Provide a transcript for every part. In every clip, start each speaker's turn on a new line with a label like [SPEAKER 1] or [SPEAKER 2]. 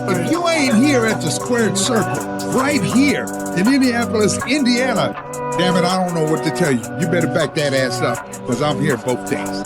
[SPEAKER 1] But if you ain't here at the squared circle, right here in Indianapolis, Indiana, damn it, I don't know what to tell you. You better back that ass up, because I'm here both days.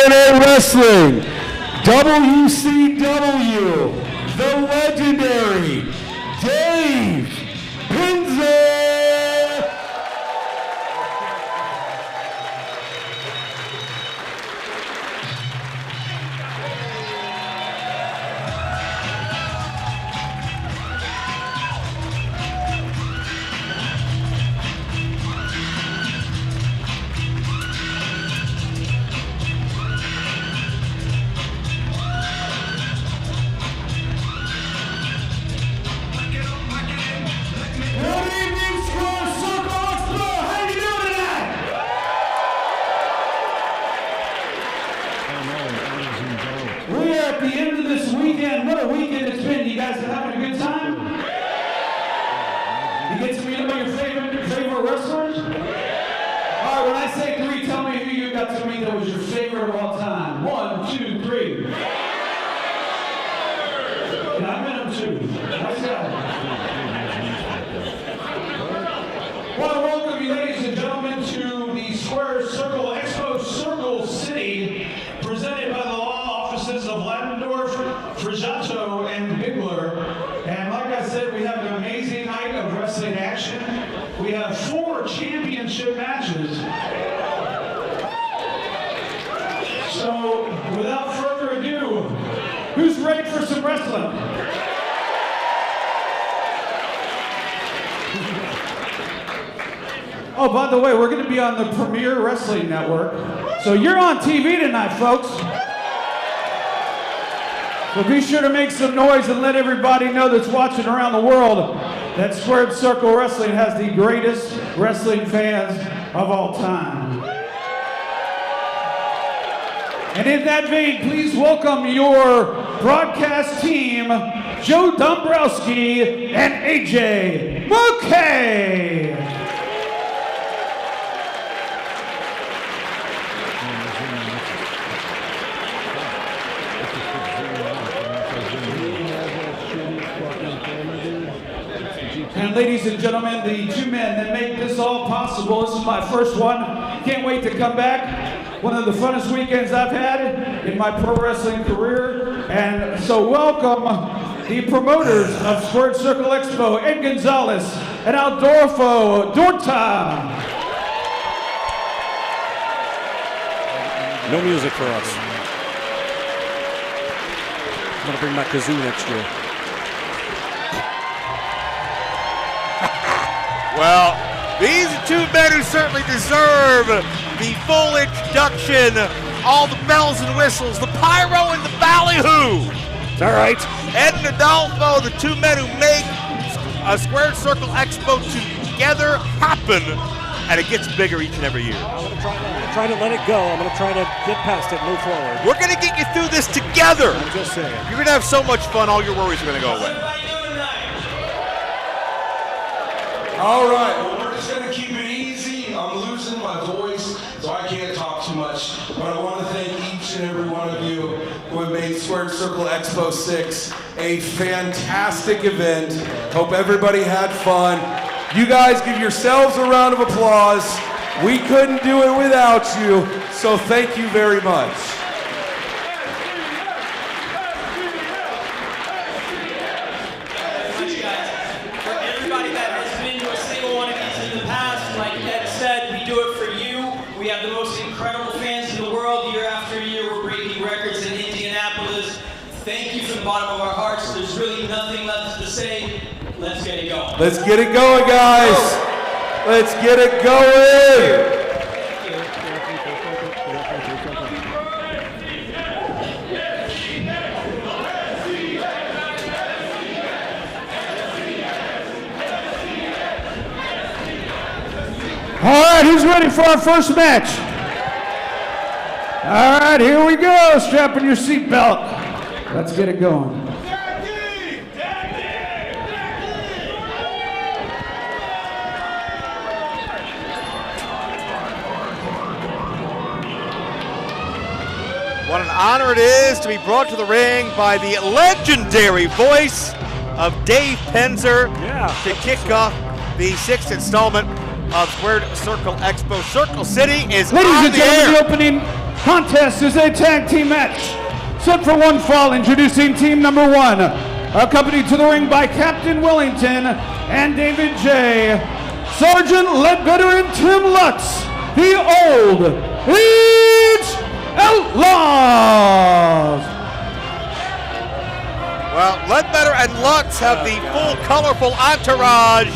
[SPEAKER 2] TNA Wrestling, WCW, the legendary Dave Penzer. What a weekend it's been. You guys are having a good time? You get to meet some of your favorite wrestlers? All right, when I say three, tell me who you got to meet that was your favorite of all time. 1, 2, 3. And I met him too. Nice guy. I want to welcome you, ladies and gentlemen, to the Square Circle Expo Circle City, presented by the law offices of Ladendorf, Frigiato, and Bigler. And like I said, we have an amazing night of wrestling action. We have 4 championship matches. So, without further ado, who's ready for some wrestling? Oh, by the way, we're going to be on the Premier Wrestling Network. So you're on TV tonight, folks. So be sure to make some noise and let everybody know that's watching around the world that Squared Circle Wrestling has the greatest wrestling fans of all time. And in that vein, please welcome your broadcast team, Joe Dombrowski and AJ McKay. And ladies and gentlemen, the 2 men that make this all possible. This is my first one. Can't wait to come back. One of the funnest weekends I've had in my pro wrestling career. And so welcome the promoters of Squared Circle Expo, Ed Gonzalez and Aldorfo Dorta.
[SPEAKER 3] No music for us. I'm gonna bring my kazoo next year.
[SPEAKER 4] Well, these are 2 men who certainly deserve the full introduction. All the bells and whistles, the pyro and the ballyhoo.
[SPEAKER 3] It's all right.
[SPEAKER 4] Ed and Adolfo, the 2 men who make a Squared Circle Expo together happen, and it gets bigger each and every year.
[SPEAKER 3] I'm gonna try to let it go. I'm gonna try to get past it, move forward.
[SPEAKER 4] We're gonna get you through this together.
[SPEAKER 3] I'm just saying.
[SPEAKER 4] You're gonna have so much fun, all your worries are gonna go away.
[SPEAKER 5] All right, well, we're just going to keep it easy. I'm losing my voice, so I can't talk too much. But I want to thank each and every one of you who have made Squared Circle Expo 6 a fantastic event. Hope everybody had fun. You guys give yourselves a round of applause. We couldn't do it without you, so thank you very much.
[SPEAKER 6] Thank you from the bottom of our hearts. There's really nothing left to say. Let's get it going.
[SPEAKER 5] Let's get it going, guys. Let's get it going.
[SPEAKER 2] All right, who's ready for our first match? All right, here we go. Strap in your seatbelt. Let's get it going.
[SPEAKER 4] What an honor it is to be brought to the ring by the legendary voice of Dave Penzer to kick off the 6th installment of Squared Circle Expo. Circle City is
[SPEAKER 2] Ladies
[SPEAKER 4] on
[SPEAKER 2] and
[SPEAKER 4] the
[SPEAKER 2] gentlemen,
[SPEAKER 4] air.
[SPEAKER 2] the opening contest is a tag team match. Set for one fall, introducing team number 1. Accompanied to the ring by Captain Wellington and David J. Sergeant Ledbetter and Tim Lutz, the Old Age Outlaws.
[SPEAKER 4] Well, Ledbetter and Lutz have the full colorful entourage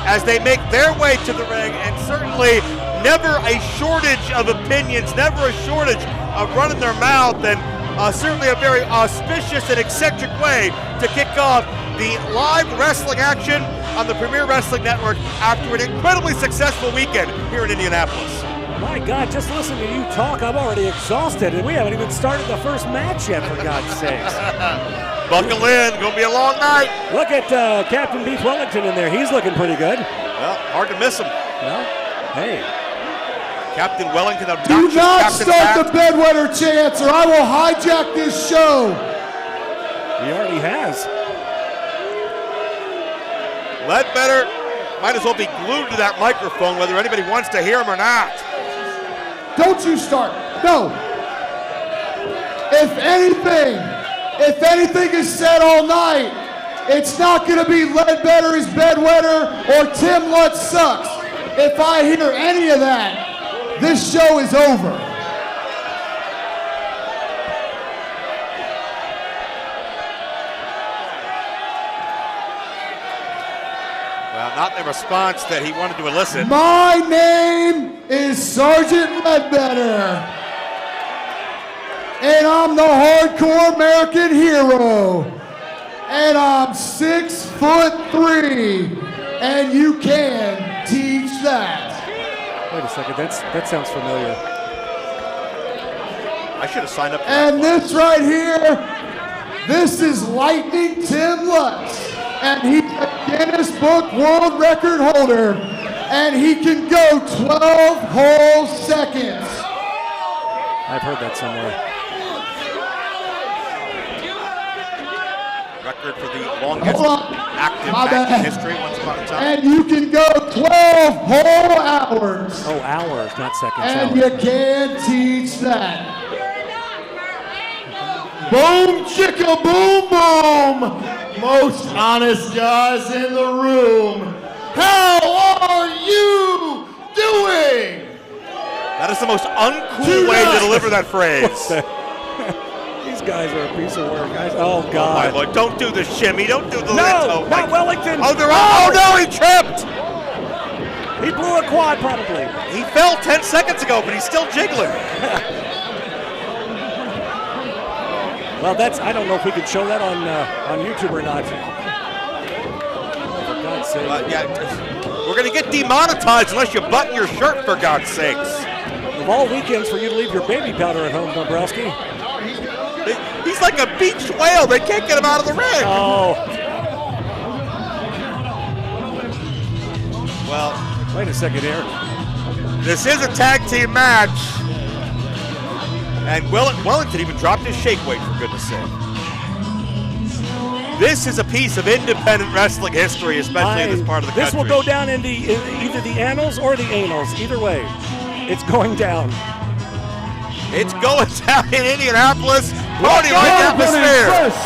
[SPEAKER 4] as they make their way to the ring, and certainly never a shortage of opinions, never a shortage of running their mouth, and certainly a very auspicious and eccentric way to kick off the live wrestling action on the Premier Wrestling Network after an incredibly successful weekend here in Indianapolis.
[SPEAKER 3] My God, just listen to you talk. I'm already exhausted, and we haven't even started the first match yet, for God's sakes.
[SPEAKER 4] Buckle in, gonna be a long night.
[SPEAKER 3] Look at Captain Beef Wellington in there. He's looking pretty good.
[SPEAKER 4] Well, hard to miss him.
[SPEAKER 3] Well, hey.
[SPEAKER 4] Captain Wellington,
[SPEAKER 7] do not
[SPEAKER 4] Captain
[SPEAKER 7] start the bedwetter chants, or I will hijack this show.
[SPEAKER 3] He already has.
[SPEAKER 4] Ledbetter might as well be glued to that microphone, whether anybody wants to hear him or not.
[SPEAKER 7] Don't you start. No. If anything is said all night, it's not going to be Ledbetter is bedwetter or Tim Lutz sucks. If I hear any of that, this show is over.
[SPEAKER 4] Well, not the response that he wanted to elicit.
[SPEAKER 7] My name is Sergeant Ledbetter, and I'm the hardcore American hero, and I'm 6'3", and you can teach that.
[SPEAKER 3] Wait a second, that sounds familiar.
[SPEAKER 4] I should have signed up for
[SPEAKER 7] And
[SPEAKER 4] that.
[SPEAKER 7] this right here, this is Lightning Tim Lutz, and he's a Guinness Book World Record holder, and he can go 12 whole seconds.
[SPEAKER 3] I've heard that somewhere.
[SPEAKER 4] Record for the longest active
[SPEAKER 7] My
[SPEAKER 4] match in
[SPEAKER 7] bad.
[SPEAKER 4] history once upon a time.
[SPEAKER 7] And you can go 12 whole hours.
[SPEAKER 3] Oh, hours, not seconds.
[SPEAKER 7] And
[SPEAKER 3] hours.
[SPEAKER 7] you can teach that. Boom, chicka, boom, boom. Most honest guys in the room. How are you doing?
[SPEAKER 4] That is the most uncool way to deliver that phrase.
[SPEAKER 3] These guys are a piece of work. Oh,
[SPEAKER 4] Oh my
[SPEAKER 3] God.
[SPEAKER 4] Lord, don't do the shimmy, don't do the
[SPEAKER 3] No,
[SPEAKER 4] oh,
[SPEAKER 3] not Wellington.
[SPEAKER 4] Oh, no, he tripped!
[SPEAKER 3] He blew a quad, probably.
[SPEAKER 4] He fell 10 seconds ago, but he's still jiggling.
[SPEAKER 3] Well, I don't know if we can show that on YouTube or not. Oh, for God's sake.
[SPEAKER 4] Yeah, we're going to get demonetized unless you button your shirt, for God's sakes.
[SPEAKER 3] Of all weekends for you to leave your baby powder at home, Dombrowski.
[SPEAKER 4] He's like a beached whale. They can't get him out of the ring.
[SPEAKER 3] Oh.
[SPEAKER 4] Well,
[SPEAKER 3] wait a second here.
[SPEAKER 4] This is a tag team match. And Wellington even dropped his shake weight, for goodness sake. This is a piece of independent wrestling history, especially in this part of the country.
[SPEAKER 3] This will go down in either the annals or the anals. Either way, it's going down.
[SPEAKER 4] It's going down in Indianapolis. Party-like atmosphere.
[SPEAKER 2] First,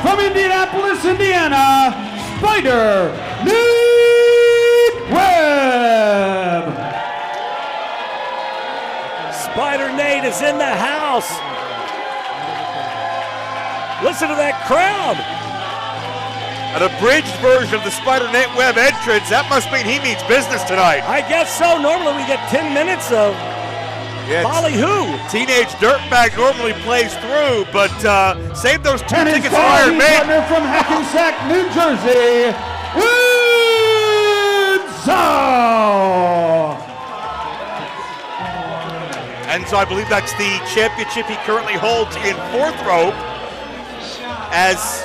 [SPEAKER 2] from Indianapolis, Indiana, Spider Webb.
[SPEAKER 3] Spider Nate is in the house. Listen to that crowd.
[SPEAKER 4] An abridged version of the Spider Nate Webb entrance. That must mean he means business tonight.
[SPEAKER 3] I guess so. Normally we get 10 minutes of ballyhoo.
[SPEAKER 4] Teenage Dirtbag normally plays through, but save those 2 tickets for Iron Man.
[SPEAKER 2] Partner from Hackensack, New Jersey, Enzo.
[SPEAKER 4] And so I believe that's the championship he currently holds in 4th rope, as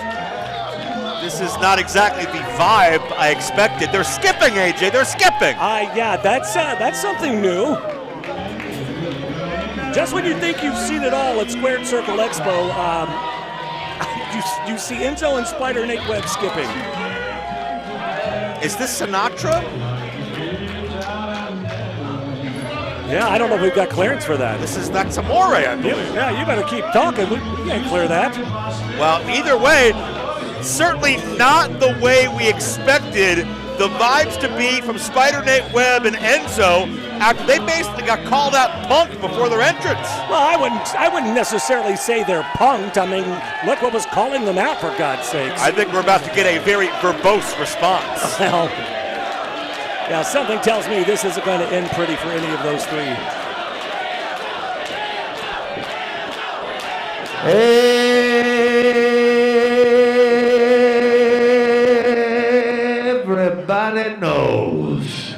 [SPEAKER 4] this is not exactly the vibe I expected. They're skipping, AJ, they're skipping.
[SPEAKER 3] Yeah, that's something new. Just when you think you've seen it all at Squared Circle Expo, you see Enzo and Spider Nate Webb skipping.
[SPEAKER 4] Is this Sinatra?
[SPEAKER 3] Yeah, I don't know if we've got clearance for that.
[SPEAKER 4] That's Amore, I believe.
[SPEAKER 3] Yeah, you better keep talking. We can't clear that.
[SPEAKER 4] Well, either way, certainly not the way we expected the vibes to be from Spider-Nate Webb and Enzo after they basically got called out punked before their entrance.
[SPEAKER 3] Well, I wouldn't necessarily say they're punked. I mean, look what was calling them out, for God's sakes.
[SPEAKER 4] I think we're about to get a very verbose response.
[SPEAKER 3] Well, yeah, something tells me this isn't going to end pretty for any of those three.
[SPEAKER 8] Everybody knows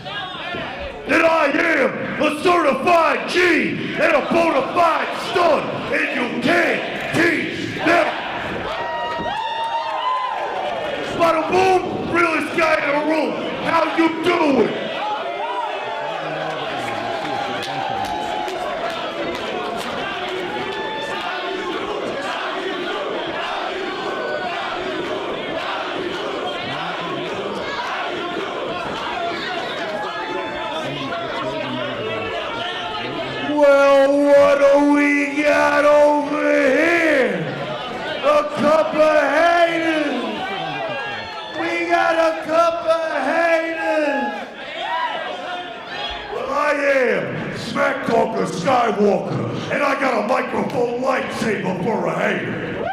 [SPEAKER 8] that I am a certified G and a bona fide stud, and you can't teach that. Bada boom, realest guy in the room. How you doing? Well, what do we got over here? A couple of haters. We got a couple of haters. Well, I am Smack Talker Skywalker, and I got a microphone lightsaber for a hater.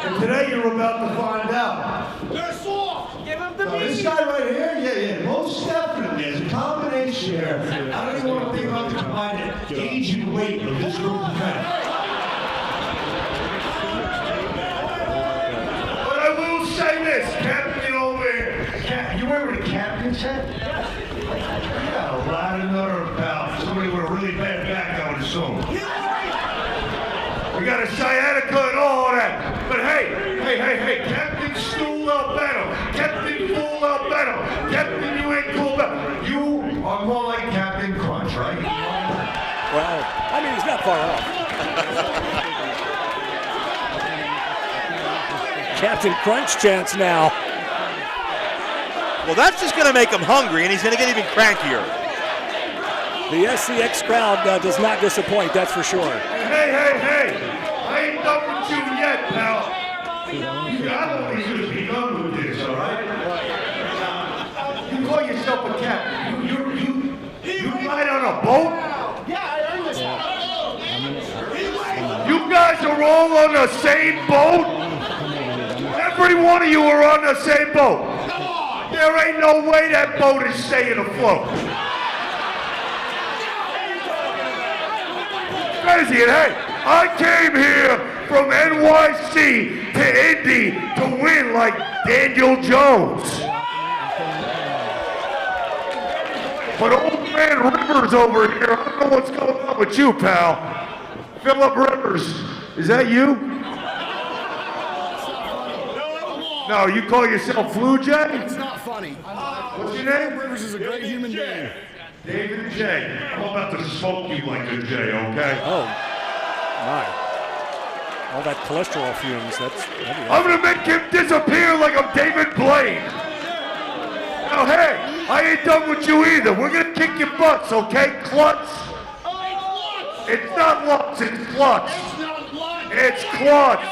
[SPEAKER 8] And today you're about to find out.
[SPEAKER 6] They're soft. Give him the
[SPEAKER 8] This guy right here, yeah, most definitely. There's a combination here. I don't even want to think about the combined age and weight of this group of men. But I will say this, Captain over here. You remember the captain's hat? You got a lot of nerve about somebody with a really bad back, I would assume. We got a sciatica and all that. But hey, Captain Stool Albedo, Captain Fool Albedo, Captain You Ain't Cool Albedo. You are more like Captain Crunch, right?
[SPEAKER 3] Well, I mean, he's not far off. Captain Crunch chance now.
[SPEAKER 4] Well, that's just going to make him hungry, and he's going to get even crankier.
[SPEAKER 3] The SCX crowd does not disappoint, that's for sure.
[SPEAKER 8] Hey, I ain't done with you yet, pal. You got only just begun with this, all right? You call yourself a captain. You ride on a boat?
[SPEAKER 6] Yeah, I earned this.
[SPEAKER 8] You guys are all on the same boat? Every one of you are on the same boat. There ain't no way that boat is staying afloat. Crazy, and hey, I came here from NYC to Indy to win like Daniel Jones. But old man Rivers over here, I don't know what's going on with you, pal. Philip Rivers, is that you? No, you call yourself Flu J?
[SPEAKER 9] It's not funny.
[SPEAKER 8] What's your name?
[SPEAKER 9] Rivers is a great human being.
[SPEAKER 8] David J. I'm about to smoke you like a J, okay?
[SPEAKER 3] Oh, my. All that cholesterol fumes,
[SPEAKER 8] I'm gonna make him disappear like I'm David Blaine. Now, hey, I ain't done with you either. We're gonna kick your butts, okay? Klutz. It's not Lutz, it's Klutz. It's Klutz.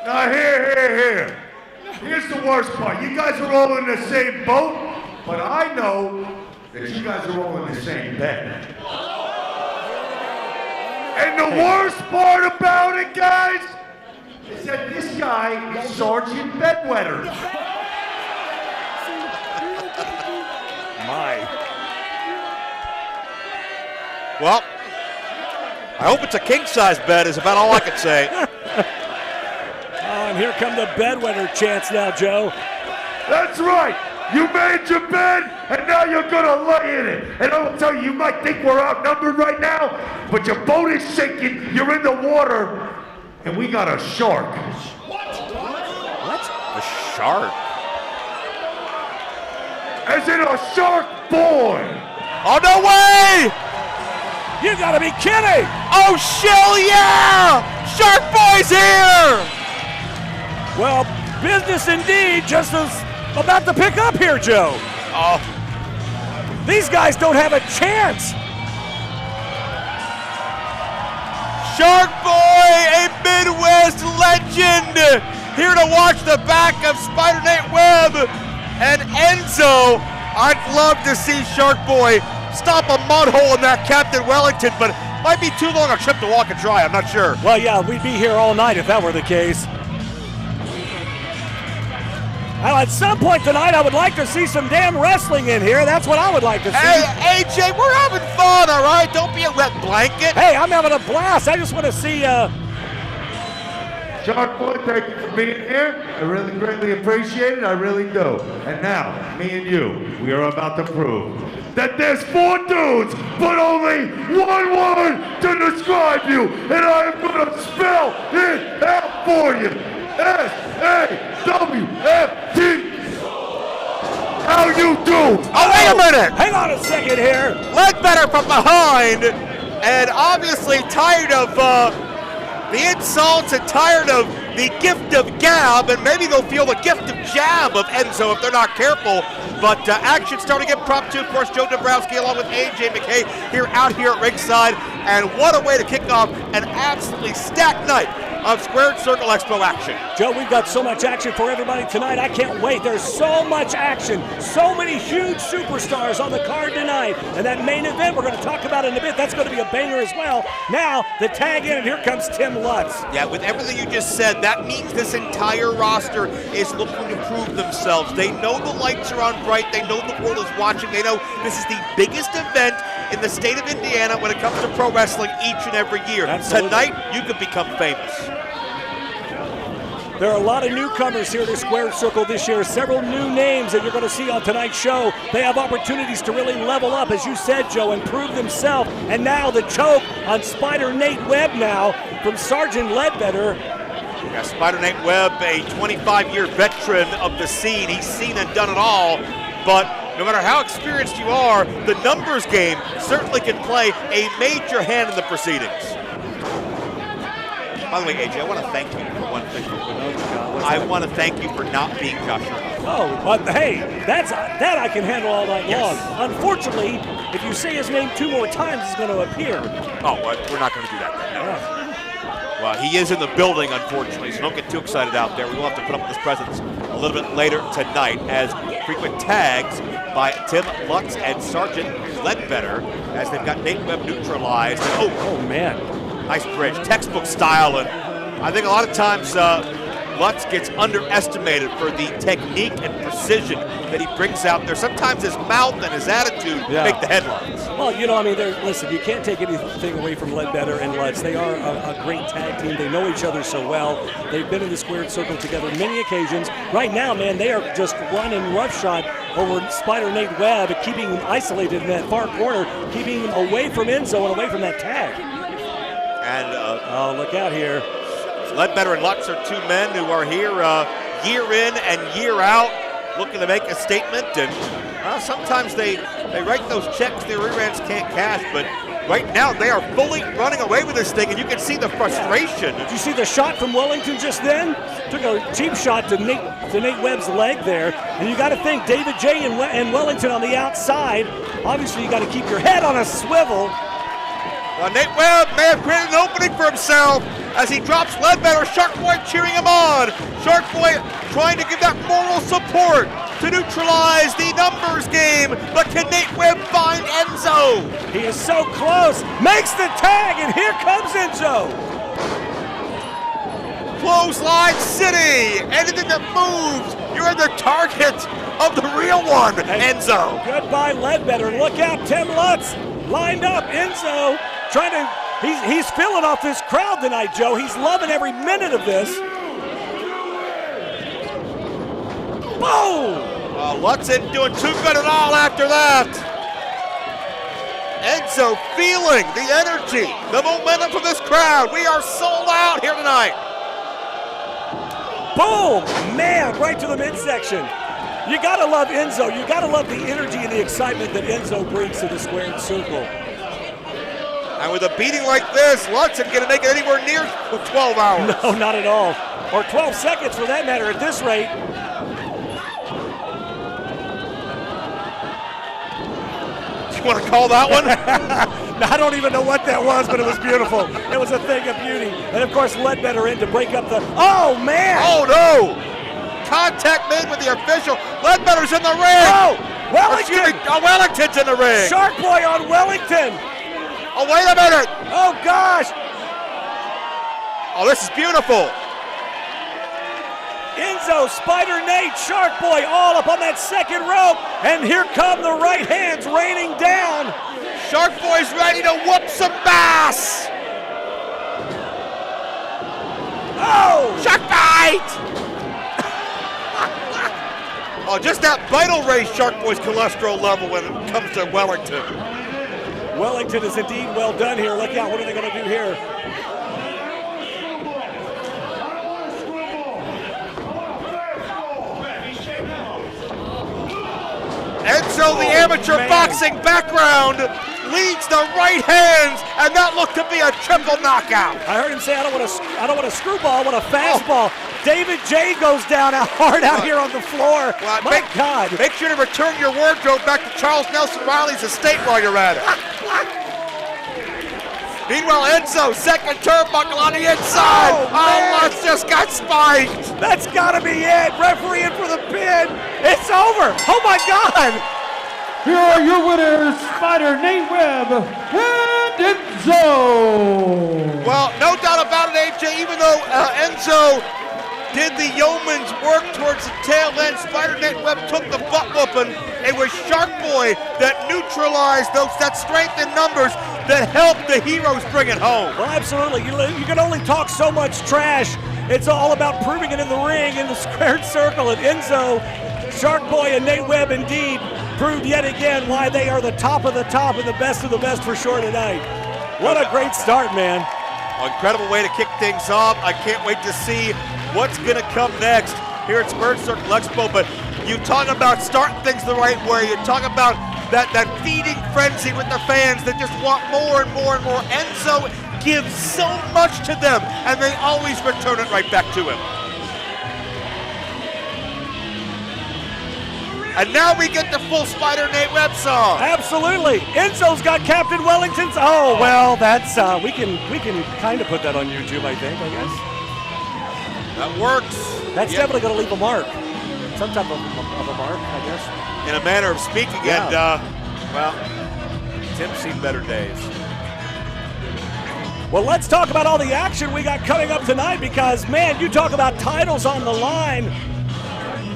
[SPEAKER 8] Now, here. Here's the worst part. You guys are all in the same boat, but I know that you guys are all in the same bed. And the worst part about it, guys, is that this guy is Sergeant Bedwetter.
[SPEAKER 3] My.
[SPEAKER 4] Well, I hope it's a king-size bed is about all I can say.
[SPEAKER 3] And here come the bedwetter chants now, Joe.
[SPEAKER 8] That's right. You made your bed, and now you're gonna lay in it. And I will tell you, you might think we're outnumbered right now, but your boat is sinking, you're in the water, and we got a shark.
[SPEAKER 3] What?
[SPEAKER 4] A shark?
[SPEAKER 8] As in a shark boy.
[SPEAKER 4] Oh, no way!
[SPEAKER 3] You gotta be kidding!
[SPEAKER 4] Oh, shell yeah! Shark Boy's here!
[SPEAKER 3] Well, business indeed, just as about to pick up here, Joe.
[SPEAKER 4] Oh.
[SPEAKER 3] These guys don't have a chance.
[SPEAKER 4] Shark Boy, a Midwest legend, here to watch the back of Spider-Nate Webb and Enzo. I'd love to see Shark Boy stop a mud hole in that Captain Wellington, but might be too long a trip to walk and dry, I'm not sure.
[SPEAKER 3] Well, yeah, we'd be here all night if that were the case. Well, at some point tonight, I would like to see some damn wrestling in here. That's what I would like to see.
[SPEAKER 4] Hey, AJ, we're having fun, all right? Don't be a wet blanket.
[SPEAKER 3] Hey, I'm having a blast. I just want to see...
[SPEAKER 8] Shark Boy, thank you for being here. I really greatly appreciate it. I really do. And now, me and you, we are about to prove that there's 4 dudes, but only one word to describe you. And I am going to spell it out for you. S-A-W-F-T. How you do?
[SPEAKER 4] Oh, wait a minute.
[SPEAKER 3] Hang on a second here.
[SPEAKER 4] Ledbetter from behind, and obviously tired of the insults and tired of the gift of gab, and maybe they'll feel the gift of jab of Enzo if they're not careful. But action starting to get propped to, of course, Joe Dombrowski along with AJ McKay out here at ringside. And what a way to kick off an absolutely stacked night of Squared Circle Expo action.
[SPEAKER 3] Joe, we've got so much action for everybody tonight. I can't wait. There's so much action. So many huge superstars on the card tonight. And that main event we're going to talk about in a bit, that's going to be a banger as well. Now, the tag in, and here comes Tim Lutz.
[SPEAKER 4] Yeah, with everything you just said, that means this entire roster is looking to prove themselves. They know the lights are on bright. They know the world is watching. They know this is the biggest event in the state of Indiana when it comes to pro wrestling each and every year.
[SPEAKER 3] Absolutely.
[SPEAKER 4] Tonight, you could become famous.
[SPEAKER 3] There are a lot of newcomers here to Squared Circle this year. Several new names that you're going to see on tonight's show. They have opportunities to really level up, as you said, Joe, and prove themselves. And now the choke on Spider-Nate Webb now from Sergeant Ledbetter.
[SPEAKER 4] Yeah, Spider-Nate Webb, a 25-year veteran of the scene. He's seen and done it all. But no matter how experienced you are, the numbers game certainly can play a major hand in the proceedings. By the way, AJ, I want to thank you for one thing. I want to thank you for not being Joshua.
[SPEAKER 3] Oh, but hey, that I can handle all night
[SPEAKER 4] Yes.
[SPEAKER 3] long. Unfortunately, if you say his name 2 more times, he's going to appear.
[SPEAKER 4] Oh, well, we're not going to do that then. No. Well, he is in the building, unfortunately, so don't get too excited out there. We will have to put up with his presence a little bit later tonight as frequent tags by Tim Lutz and Sergeant Ledbetter as they've got Nate Webb neutralized. And,
[SPEAKER 3] Oh, man.
[SPEAKER 4] nice bridge, textbook style, and I think a lot of times Lutz gets underestimated for the technique and precision that he brings out there. Sometimes his mouth and his attitude make the headlines.
[SPEAKER 3] Well, you know, I mean, listen, you can't take anything away from Ledbetter and Lutz. They are a great tag team. They know each other so well. They've been in the Squared Circle together many occasions. Right now, man, they are just running roughshod over Spider-Nate Webb, keeping him isolated in that far corner, keeping him away from Enzo and away from that tag.
[SPEAKER 4] And
[SPEAKER 3] oh, look out here.
[SPEAKER 4] Ledbetter and Lutz are 2 men who are here year in and year out looking to make a statement. And sometimes they write those checks their rear ends can't cash, but right now they are fully running away with this thing, and you can see the frustration.
[SPEAKER 3] Did you see the shot from Wellington just then? Took a cheap shot to Nate Webb's leg there. And you got to think, David J. and Wellington on the outside. Obviously, you got to keep your head on a swivel.
[SPEAKER 4] Nate Webb may have created an opening for himself as he drops Ledbetter. Shark Boy cheering him on. Shark Boy trying to give that moral support to neutralize the numbers game. But can Nate Webb find Enzo?
[SPEAKER 3] He is so close. Makes the tag, and here comes Enzo.
[SPEAKER 4] Clothesline City. Anything that moves, you're the target of the real one, Enzo.
[SPEAKER 3] Goodbye, Ledbetter. Look out, Tim Lutz lined up. Enzo trying to, he's filling off this crowd tonight, Joe. He's loving every minute of this. Boom!
[SPEAKER 4] Lutz isn't doing too good at all after that. Enzo feeling the energy, the momentum from this crowd. We are sold out here tonight.
[SPEAKER 3] Boom! Man, right to the midsection. You gotta love Enzo. You gotta love the energy and the excitement that Enzo brings to the Squared Circle.
[SPEAKER 4] And with a beating like this, Lutz isn't going to make it anywhere near 12 hours.
[SPEAKER 3] No, not at all. Or 12 seconds for that matter at this rate.
[SPEAKER 4] You want to call that one?
[SPEAKER 3] I don't even know what that was, but it was beautiful. It was a thing of beauty. And of course, Ledbetter in to break up the, oh man!
[SPEAKER 4] Oh no! Contact made with the official. Ledbetter's in the ring!
[SPEAKER 3] Oh! Wellington!
[SPEAKER 4] Wellington's in the ring!
[SPEAKER 3] Shark Boy on Wellington!
[SPEAKER 4] Oh, wait a minute!
[SPEAKER 3] Oh gosh!
[SPEAKER 4] Oh, this is beautiful!
[SPEAKER 3] Enzo, Spider Nate, Shark Boy all up on that second rope, and here come the right hands raining down.
[SPEAKER 4] Shark Boy's ready to whoop some bass.
[SPEAKER 3] Oh!
[SPEAKER 4] Shark bite! Oh, just that bite will raise Shark Boy's cholesterol level when it comes to Wellington.
[SPEAKER 3] Wellington is indeed well done here. Look out, what are they going to do here?
[SPEAKER 4] Enzo, the amateur boxing background, leads the right hands, and that looked to be a triple knockout.
[SPEAKER 3] I heard him say, I don't want a screwball, I want a fastball. David J goes down hard out here on the floor.
[SPEAKER 4] Well,
[SPEAKER 3] My God.
[SPEAKER 4] Make sure to return your wardrobe back to Charles Nelson Riley's estate while you're at it. Meanwhile, Enzo, second turnbuckle on the inside. Oh, Lutz just got spiked.
[SPEAKER 3] That's got to be it. Referee in for the pin. It's over. Oh, my God.
[SPEAKER 2] Here are your winners, Spider Nate Webb and Enzo.
[SPEAKER 4] Well, no doubt about it, AJ, even though Enzo did the yeoman's work towards the tail end, Spider Nate Webb took the butt whooping. It was Shark Boy that neutralized that strength in numbers that helped the heroes bring it home.
[SPEAKER 3] Well, absolutely. You can only talk so much trash. It's all about proving it in the ring, in the squared circle. And Enzo, Shark Boy, and Nate Webb indeed proved yet again why they are the top of the top and the best of the best for sure tonight. What a great start, man.
[SPEAKER 4] Well, incredible way to kick things off. I can't wait to see what's going to come next here at Squared Circle Expo. But you talk about starting things the right way. You talk about that feeding frenzy with the fans that just want more and more and more. Enzo gives so much to them, and they always return it right back to him. And now we get the full Spider Nate Webb song.
[SPEAKER 3] Absolutely. Enzo's got Captain Wellington's. Oh, well, that's we can kind of put that on YouTube, I think, I guess.
[SPEAKER 4] That works.
[SPEAKER 3] That's definitely going to leave a mark. Some type of a mark, I guess.
[SPEAKER 4] In a manner of speaking, and well, Tim's seen better days.
[SPEAKER 3] Well, let's talk about all the action we got coming up tonight because, man, you talk about titles on the line.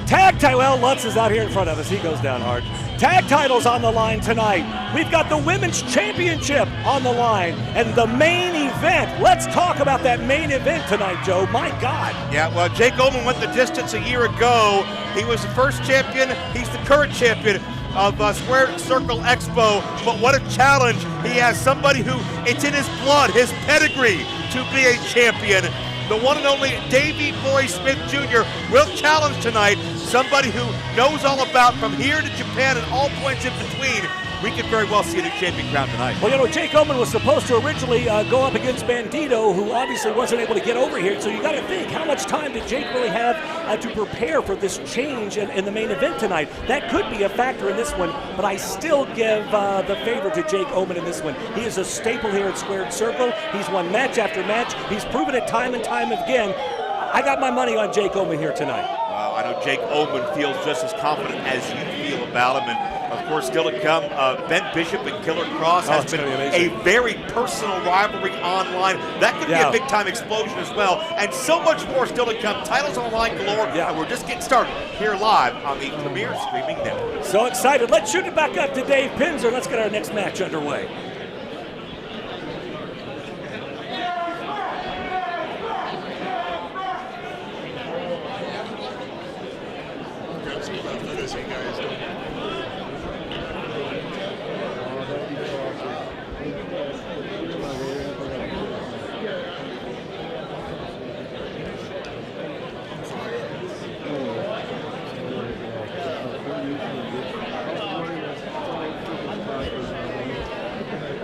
[SPEAKER 3] Tag title, well, Lutz is out here in front of us. He goes down hard. Tag titles on the line tonight. We've got the Women's Championship on the line and the main event. Let's talk about that main event tonight, Joe. My God.
[SPEAKER 4] Yeah, well, Jake Ullman went the distance a year ago. He was the first champion. He's the current champion of Squared Circle Expo. But what a challenge. He has somebody who, it's in his blood, his pedigree to be a champion. The one and only Davey Boy Smith Jr. will challenge tonight somebody who knows all about from here to Japan and all points in between. We could very well see a new champion crowned tonight.
[SPEAKER 3] Well, you know, Jake Ullman was supposed to originally go up against Bandito, who obviously wasn't able to get over here. So you got to think, how much time did Jake really have to prepare for this change in the main event tonight? That could be a factor in this one, but I still give the favor to Jake Ullman in this one. He is a staple here at Squared Circle. He's won match after match. He's proven it time and time again. I got my money on Jake Ullman here tonight.
[SPEAKER 4] Wow, I know Jake Ullman feels just as confident as you feel about him. And of course, still to come, Ben Bishop and Killer Cross has been a very personal rivalry online. That could be a big-time explosion as well. And so much more still to come. Titles on the line galore, and we're just getting started here live on the Premier Streaming Network.
[SPEAKER 3] So excited. Let's shoot it back up to Dave Pinzer. Let's get our next match underway.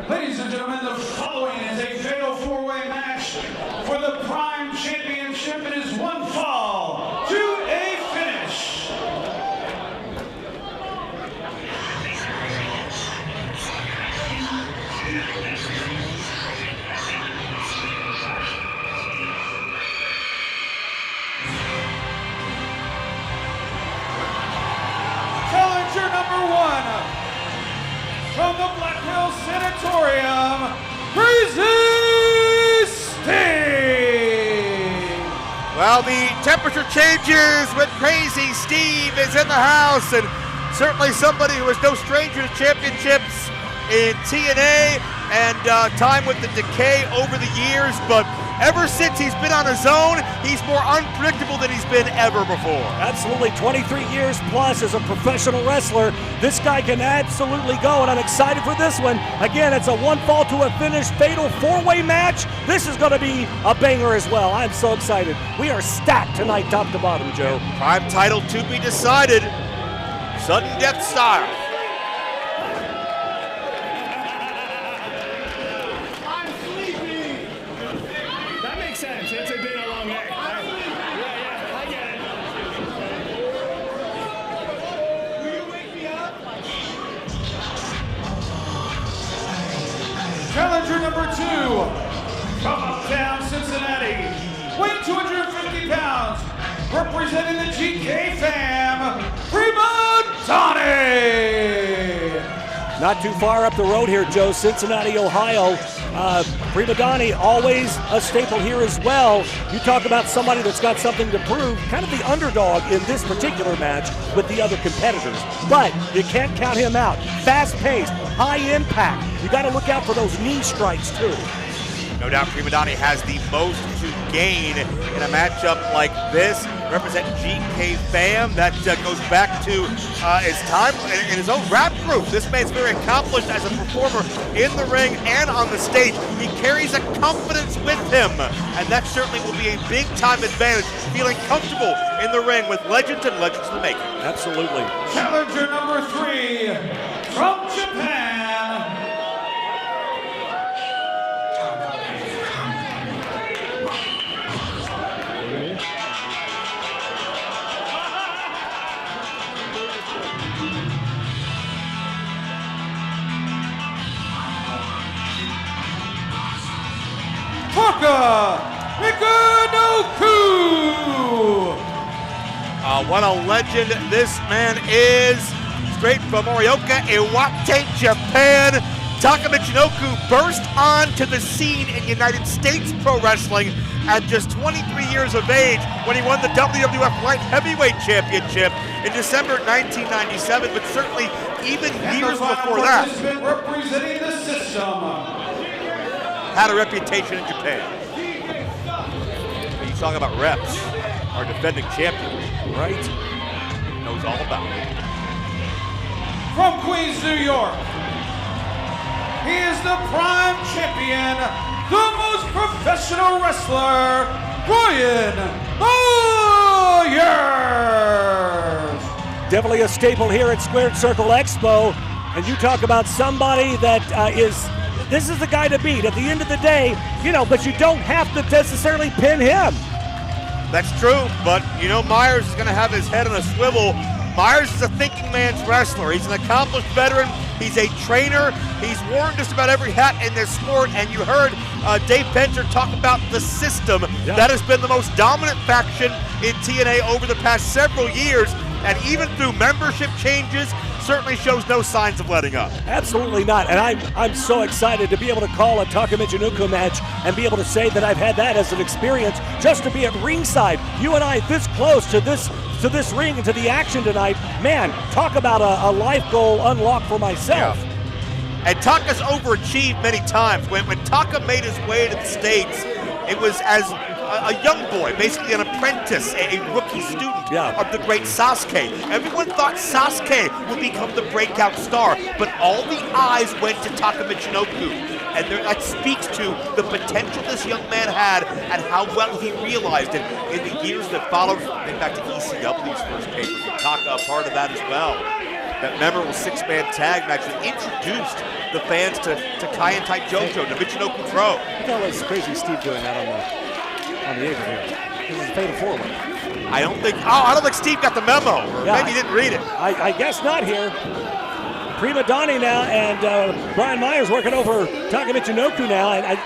[SPEAKER 2] Ladies Ladies and gentlemen, the following is a fatal four-way match for the Prime Championship. It is one fall to a finish. Challenger number one, from the Black Hills Sanatorium, Crazy Steve!
[SPEAKER 4] Well, the temperature changes when Crazy Steve is in the house, and certainly somebody who is no stranger to championships in TNA and time with the Decay over the years, but ever since he's been on his own, he's more unpredictable than he's been ever before.
[SPEAKER 3] Absolutely, 23 years plus as a professional wrestler. This guy can absolutely go, and I'm excited for this one. Again, it's a one fall to a finish, fatal four-way match. This is going to be a banger as well. I'm so excited. We are stacked tonight, top to bottom, Joe.
[SPEAKER 4] Prime title to be decided. Sudden death style.
[SPEAKER 2] Challenger number two, from uptown Cincinnati, weighing 250 pounds, representing the GK fam, Prima Donnie!
[SPEAKER 3] Not too far up the road here, Joe, Cincinnati, Ohio. Prima Donnie, always a staple here as well. You talk about somebody that's got something to prove, kind of the underdog in this particular match with the other competitors. But you can't count him out. Fast-paced, high impact. You got to look out for those knee strikes, too.
[SPEAKER 4] No doubt Prima Donnie has the most to gain in a matchup like this. Represent GK fam. That goes back to his time in his own rap group. This man's very accomplished as a performer in the ring and on the stage. He carries a confidence with him, and that certainly will be a big-time advantage, feeling comfortable in the ring with legends and legends in the making.
[SPEAKER 3] Absolutely.
[SPEAKER 2] Challenger number three, from Japan, Taka Michinoku!
[SPEAKER 4] What a legend this man is. Straight from Morioka, Iwate, Japan. Taka Michinoku burst onto the scene in United States Pro Wrestling at just 23 years of age when he won the WWF Light Heavyweight Championship in December 1997, but certainly even years before that.
[SPEAKER 2] Representing the system.
[SPEAKER 4] Had a reputation in Japan. You talk about reps, our defending champion, right? Knows all about it.
[SPEAKER 2] From Queens, New York, he is the Prime Champion, the most professional wrestler, Brian Myers.
[SPEAKER 3] Definitely a staple here at Squared Circle Expo. And you talk about somebody that this is the guy to beat. At the end of the day, but you don't have to necessarily pin him.
[SPEAKER 4] That's true, but Myers is going to have his head on a swivel. Myers is a thinking man's wrestler. He's an accomplished veteran. He's a trainer. He's worn just about every hat in this sport, and you heard Dave Penzer talk about the system. Yeah. That has been the most dominant faction in TNA over the past several years, and even through membership changes, certainly shows no signs of letting up.
[SPEAKER 3] Absolutely not, and I'm so excited to be able to call a Taka Michinoku match and be able to say that I've had that as an experience, just to be at ringside. You and I this close to this ring and to the action tonight. Man, talk about a life goal unlocked for myself.
[SPEAKER 4] Yeah. And Taka's overachieved many times. When Taka made his way to the States, it was as a young boy, basically an apprentice, a rookie student of the great Sasuke. Everyone thought Sasuke would become the breakout star, but all the eyes went to Taka Michinoku. And that speaks to the potential this young man had and how well he realized it in the years that followed. Think back to ECW's first papers, with Taka a part of that as well. that memorable six-man tag match that introduced the fans to Kaientai Jojo, the Michinoku Pro.
[SPEAKER 3] What the hell is Crazy Steve doing out on the apron here? This is a fatal four-way.
[SPEAKER 4] I don't think Steve got the memo, or maybe he didn't read it.
[SPEAKER 3] I guess not here. Prima Donnie now, and Brian Myers working over Taka Michinoku now, and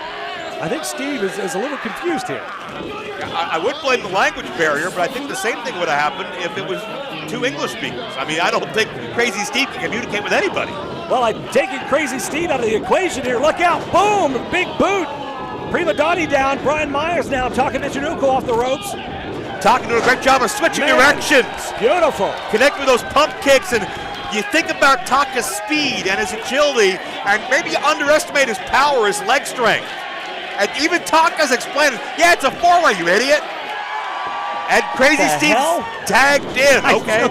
[SPEAKER 3] I think Steve is a little confused here.
[SPEAKER 4] I would blame the language barrier, but I think the same thing would have happened if it was two English speakers. I mean, I don't think Crazy Steve can communicate with anybody.
[SPEAKER 3] Well, I'm taking Crazy Steve out of the equation here. Look out, boom, big boot. Prima Donnie down, Brian Myers now, Taka Michinoku off the ropes.
[SPEAKER 4] Taka doing a great job of switching directions.
[SPEAKER 3] Beautiful.
[SPEAKER 4] Connect with those pump kicks, and you think about Taka's speed and his agility, and maybe you underestimate his power, his leg strength. And even Taka's explaining, yeah, it's a four-way, you idiot. And Crazy Steve's tagged in, okay.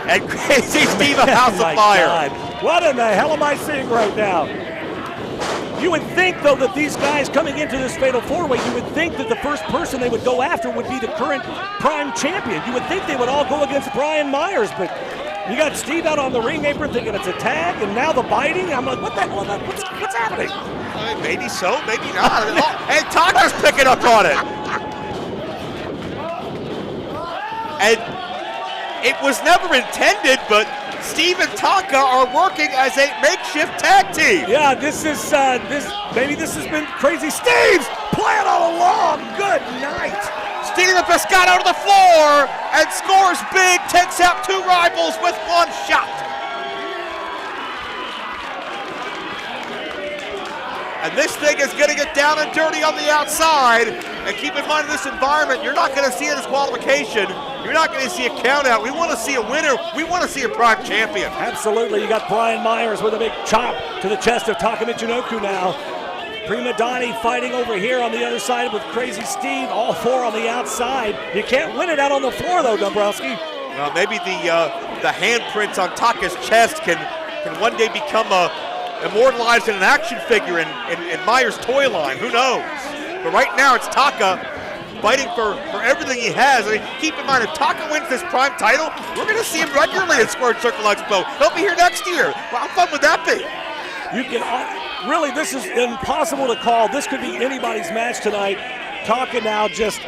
[SPEAKER 4] And Crazy Steve, a house of fire.
[SPEAKER 3] God. What in the hell am I seeing right now? You would think, though, that these guys coming into this fatal four-way, you would think that the first person they would go after would be the current Prime champion. You would think they would all go against Brian Myers, but you got Steve out on the ring apron thinking it's a tag, and now the biting. I'm like, what the hell? What's happening?
[SPEAKER 4] Maybe so, maybe not. Hey, Taka's picking up on it. And it was never intended, but Steve and Taka are working as a makeshift tag team.
[SPEAKER 3] Yeah, this has been Crazy Steve's plan all along. Good night.
[SPEAKER 4] Steve Pescado to the floor and scores big, takes out two rivals with one shot. And this thing is going to get down and dirty on the outside. And keep in mind, in this environment, you're not going to see a disqualification. You're not going to see a count out. We want to see a winner. We want to see a Prime champion.
[SPEAKER 3] Absolutely. You got Brian Myers with a big chop to the chest of Taka Michinoku now. Prima Donnie fighting over here on the other side with Crazy Steve. All four on the outside. You can't win it out on the floor, though, Dombrowski.
[SPEAKER 4] Well, maybe the handprints on Taka's chest can one day become immortalized in an action figure in Myers' toy line. Who knows? But right now, it's Taka fighting for everything he has. I mean, keep in mind, if Taka wins this Prime title, we're going to see him regularly at Squared Circle Expo. He'll be here next year. Well, how fun would that be?
[SPEAKER 3] You can really, this is impossible to call. This could be anybody's match tonight. Taka now just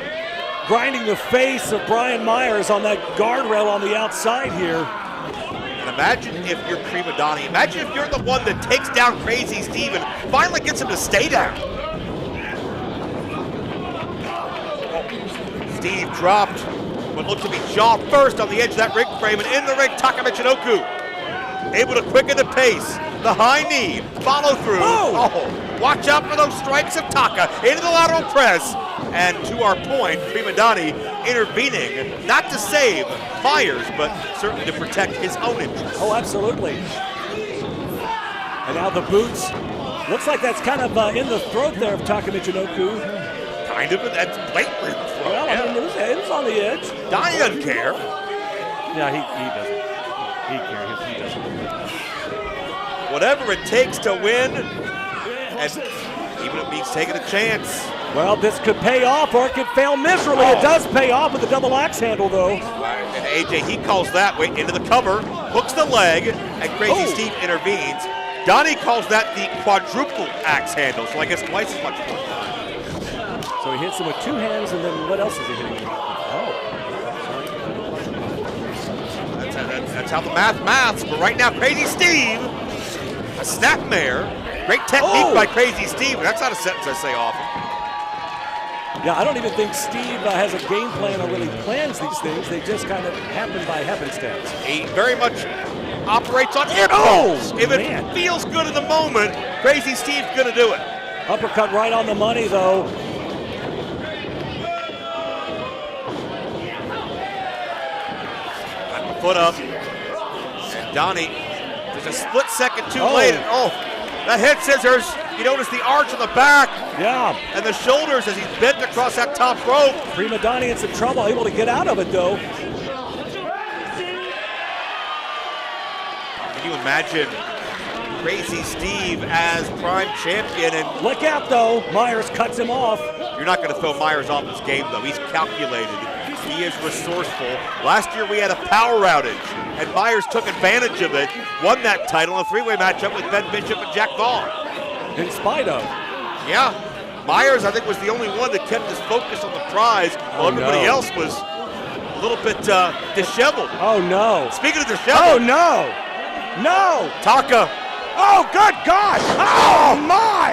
[SPEAKER 3] grinding the face of Brian Myers on that guardrail on the outside here.
[SPEAKER 4] And imagine if you're Prima Donnie. Imagine if you're the one that takes down Crazy Steve and finally gets him to stay down. Steve dropped what looked to be jaw first on the edge of that ring frame, and in the ring, Taka Michinoku able to quicken the pace. The high knee, follow through. Oh, watch out for those strikes of Taka into the lateral press. And to our point, Prima Donnie intervening, not to save Myers, but certainly to protect his own interests.
[SPEAKER 3] Oh, absolutely. And now the boots. Looks like that's kind of in the throat there of Taka Michinoku.
[SPEAKER 4] Kind of, that's blatantly in the throat.
[SPEAKER 3] Well, I mean, it was on the edge.
[SPEAKER 4] Donnie doesn't care.
[SPEAKER 3] Yeah, he doesn't. He cares. He doesn't.
[SPEAKER 4] Whatever it takes to win, and even if it means taking a chance.
[SPEAKER 3] Well, this could pay off, or it could fail miserably. It does pay off with the double axe handle, though.
[SPEAKER 4] And AJ, he calls that way into the cover, hooks the leg, and Crazy Steve intervenes. Donnie calls that the quadruple axe handle, so I guess twice as much.
[SPEAKER 3] So he hits him with two hands, and then what else is he hitting him with?
[SPEAKER 4] That's how the maths, but right now, Crazy Steve, a snapmare. Great technique by Crazy Steve, but that's not a sentence I say often.
[SPEAKER 3] Yeah, I don't even think Steve has a game plan or really plans these things. They just kind of happen by happenstance.
[SPEAKER 4] He very much operates on impulse. If it feels good in the moment, Crazy Steve's going to do it.
[SPEAKER 3] Uppercut right on the money, though.
[SPEAKER 4] Got the foot up. And Donnie, there's a split second too late. That head scissors. You notice the arch on the back.
[SPEAKER 3] Yeah.
[SPEAKER 4] And the shoulders as he's bent across that top rope.
[SPEAKER 3] Prima Donnie in some trouble, able to get out of it, though.
[SPEAKER 4] Can you imagine Crazy Steve as Prime champion? And
[SPEAKER 3] look out, though. Myers cuts him off.
[SPEAKER 4] You're not going to throw Myers off his game, though. He's calculated He is resourceful. Last year we had a power outage, and Myers took advantage of it, won that title in a three-way matchup with Ben Bishop and Jack Vaughn.
[SPEAKER 3] In spite of.
[SPEAKER 4] Yeah, Myers, I think, was the only one that kept his focus on the prize, while everybody else was a little bit disheveled.
[SPEAKER 3] Oh, no.
[SPEAKER 4] Speaking of disheveled.
[SPEAKER 3] Oh, no. No.
[SPEAKER 4] Taka.
[SPEAKER 3] Oh, good God. Oh, my.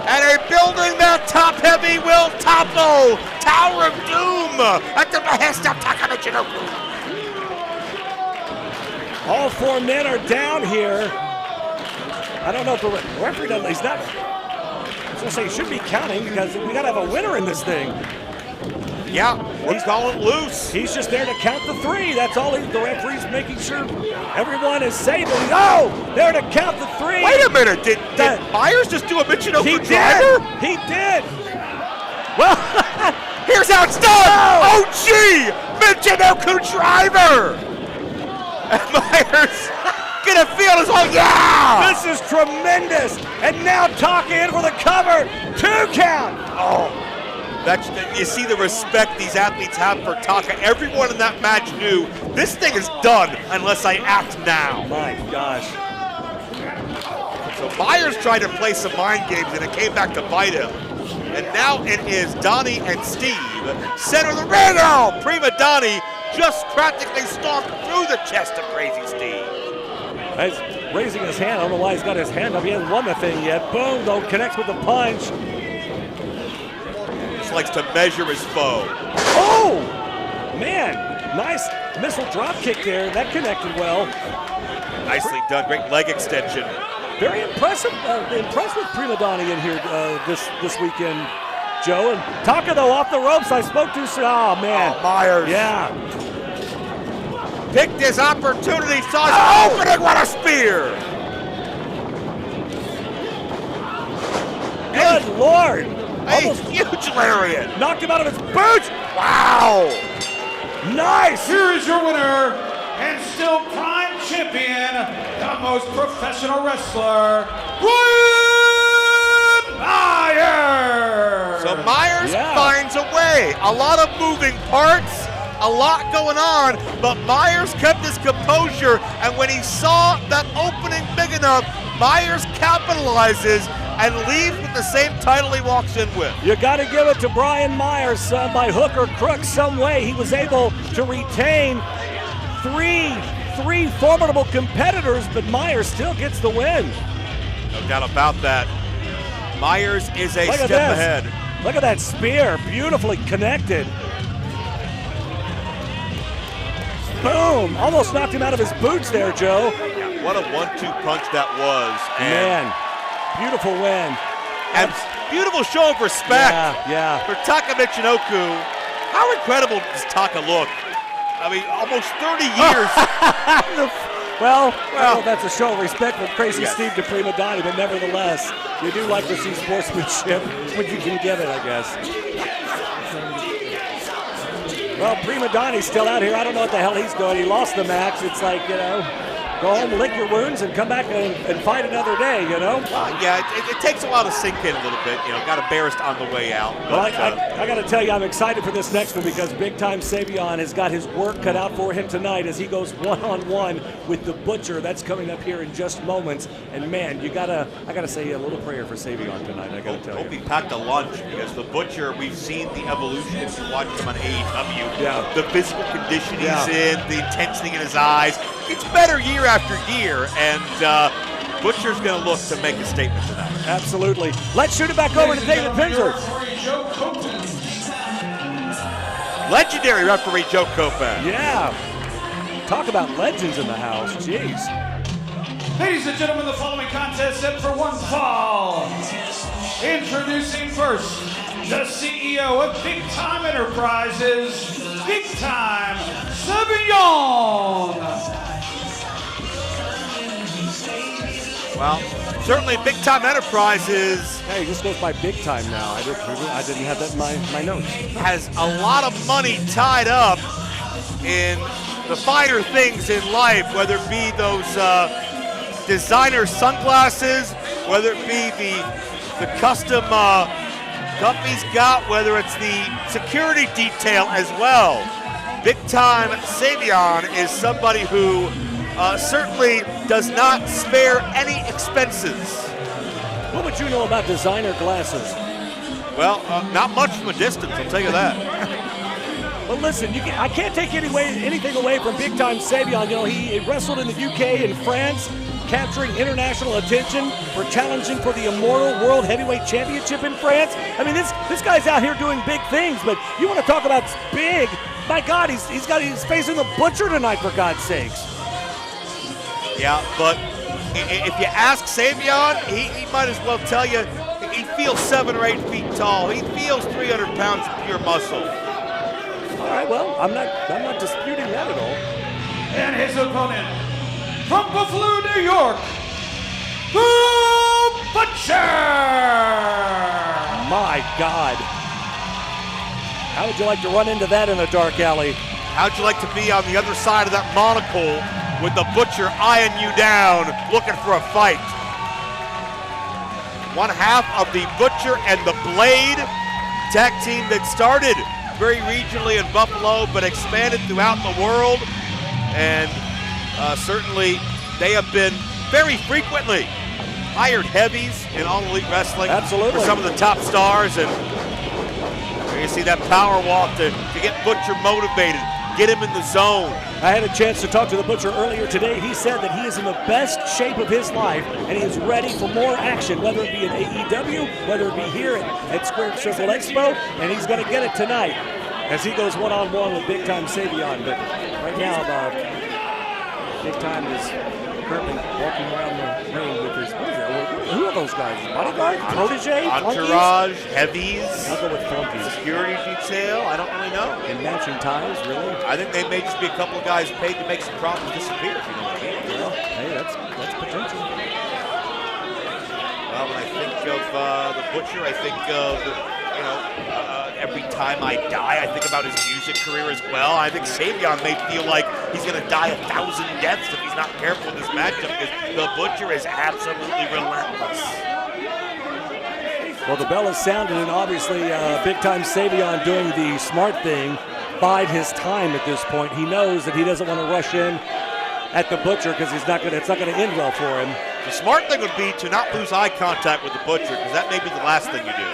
[SPEAKER 4] And they're building that top-heavy Will Topo. Tower of Doom at the behest of Taka Michinoku.
[SPEAKER 3] All four men are down here. I don't know if the referee doesn't. He's not. I was going to say he should be counting because we got to have a winner in this thing.
[SPEAKER 4] Yeah, he's calling it loose.
[SPEAKER 3] He's just there to count the three. That's all the referee's making sure everyone is safe. And oh, there to count the three.
[SPEAKER 4] Wait a minute. Did Myers just do a Michinoku driver?
[SPEAKER 3] He did.
[SPEAKER 4] Well, here's how it's done. Oh, gee, Michinoku driver. And Myers gonna feel his whole, yeah!
[SPEAKER 3] This is tremendous. And now Taka in for the cover. 2 count.
[SPEAKER 4] Oh. You see the respect these athletes have for Taka. Everyone in that match knew this thing is done unless I act now.
[SPEAKER 3] My gosh.
[SPEAKER 4] So Myers tried to play some mind games and it came back to bite him. And now it is Donnie and Steve. Center of the ring. Oh, Prima Donnie just practically stomped through the chest of Crazy Steve.
[SPEAKER 3] He's raising his hand. I don't know why he's got his hand up. He hasn't won the thing yet. Boom, though, connects with the punch.
[SPEAKER 4] Likes to measure his foe.
[SPEAKER 3] Oh, man, nice missile drop kick there. That connected well.
[SPEAKER 4] Nicely done, great leg extension.
[SPEAKER 3] Very impressive. Impressed with Prima Donnie in here this weekend, Joe. And Taka, though, off the ropes. I spoke to, oh, man.
[SPEAKER 4] Oh, Myers.
[SPEAKER 3] Yeah.
[SPEAKER 4] Picked his opportunity, saw his opening, what a spear.
[SPEAKER 3] Good Lord.
[SPEAKER 4] A huge lariat.
[SPEAKER 3] Knocked him out of his boots.
[SPEAKER 4] Wow.
[SPEAKER 3] Nice.
[SPEAKER 2] Here is your winner and still prime champion, the most professional wrestler, Brian Myers.
[SPEAKER 4] So Myers finds a way. A lot of moving parts, a lot going on, but Myers kept his composure, and when he saw that opening big enough, Myers capitalizes and leaves with the same title he walks in with.
[SPEAKER 3] You got to give it to Brian Myers by hook or crook, some way he was able to retain three formidable competitors, but Myers still gets the win.
[SPEAKER 4] No doubt about that. Myers is a step ahead.
[SPEAKER 3] Look at that spear, beautifully connected. Boom, almost knocked him out of his boots there, Joe.
[SPEAKER 4] Yeah, what a 1-2 punch that was.
[SPEAKER 3] Man. Beautiful win.
[SPEAKER 4] And beautiful show of respect for Taka Michinoku. How incredible does Taka look? I mean, almost 30 years.
[SPEAKER 3] well, that's a show of respect from Crazy Steve to Prima Donnie, but nevertheless, you do like to see sportsmanship when you can get it, I guess. Well, Prima Donnie's still out here. I don't know what the hell he's doing. He lost the match. It's like, go home, lick your wounds, and come back and fight another day,
[SPEAKER 4] it takes a while to sink in a little bit. Got embarrassed on the way out.
[SPEAKER 3] Well, I got to tell you, I'm excited for this next one because Big Time Savon has got his work cut out for him tonight as he goes one-on-one with the Butcher. That's coming up here in just moments. And man, I gotta say a little prayer for Savon tonight. I gotta tell you.
[SPEAKER 4] Hope he packed a lunch because the Butcher, we've seen the evolution if you watch him on AEW.
[SPEAKER 3] Yeah.
[SPEAKER 4] The physical condition he's in, the intensity in his eyes. It's better year after year, and Butcher's going to look to make a statement tonight.
[SPEAKER 3] Absolutely. Let's shoot it back over to David Pinzer.
[SPEAKER 4] Legendary referee Joe Kopan.
[SPEAKER 3] Yeah. Talk about legends in the house. Jeez.
[SPEAKER 2] Ladies and gentlemen, the following contest set for one fall. Introducing first, the CEO of Big Time Enterprises, Big Time Savon.
[SPEAKER 4] Well, certainly Big Time Enterprises.
[SPEAKER 3] Hey, he just goes by Big Time now. I didn't have that in my notes.
[SPEAKER 4] Has a lot of money tied up in the finer things in life, whether it be those designer sunglasses, whether it be the custom Cuffy's got, whether it's the security detail as well. Big time Savon is somebody who certainly does not spare any expenses.
[SPEAKER 3] What would you know about designer glasses?
[SPEAKER 4] Well, not much from a distance, I'll tell you that.
[SPEAKER 3] Well, listen, I can't take anything away from Big Time Savon. You know, he wrestled in the UK and France, capturing international attention for challenging for the Immortal World Heavyweight Championship in France. I mean, this guy's out here doing big things, but you want to talk about big? My God, he's facing the Butcher tonight, for God's sakes.
[SPEAKER 4] Yeah, but if you ask Savon, he might as well tell you he feels 7 or 8 feet tall. He feels 300 pounds of pure muscle.
[SPEAKER 3] All right, well, I'm not disputing that at all.
[SPEAKER 2] And his opponent, from Buffalo, New York, the Butcher!
[SPEAKER 3] My God. How would you like to run into that in a dark alley?
[SPEAKER 4] How'd you like to be on the other side of that monocle with the Butcher eyeing you down, looking for a fight? One half of the Butcher and the Blade tag team that started very regionally in Buffalo, but expanded throughout the world. And certainly they have been very frequently hired heavies in All Elite Wrestling.
[SPEAKER 3] Absolutely.
[SPEAKER 4] For some of the top stars. And there you see that power walk to get Butcher motivated, get him in the zone.
[SPEAKER 3] I had a chance to talk to the Butcher earlier today. He said that he is in the best shape of his life, and he is ready for more action, whether it be in AEW, whether it be here at Squared Circle Expo, and he's going to get it tonight as he goes one-on-one with Big Time Savon. But right now, Big Time is currently walking around the ring with his, what is that? Who are those guys? Bodyguard? Protege?
[SPEAKER 4] Entourage, heavies.
[SPEAKER 3] I'll go with flunkies.
[SPEAKER 4] Security detail, I don't really know.
[SPEAKER 3] And matching ties, really?
[SPEAKER 4] I think they may just be a couple of guys paid to make some problems disappear, if you know what I mean.
[SPEAKER 3] Well, hey, that's potential.
[SPEAKER 4] Well, when I think of the Butcher, I think of, Every Time I Die, I think about his music career as well. I think Savon may feel like he's going to die 1,000 deaths if he's not careful in this matchup, because the Butcher is absolutely relentless.
[SPEAKER 3] Well, the bell is sounded, and obviously Big Time Savon doing the smart thing, bide his time at this point. He knows that he doesn't want to rush in at the Butcher because it's not going to end well for him.
[SPEAKER 4] The smart thing would be to not lose eye contact with the Butcher, because that may be the last thing you do.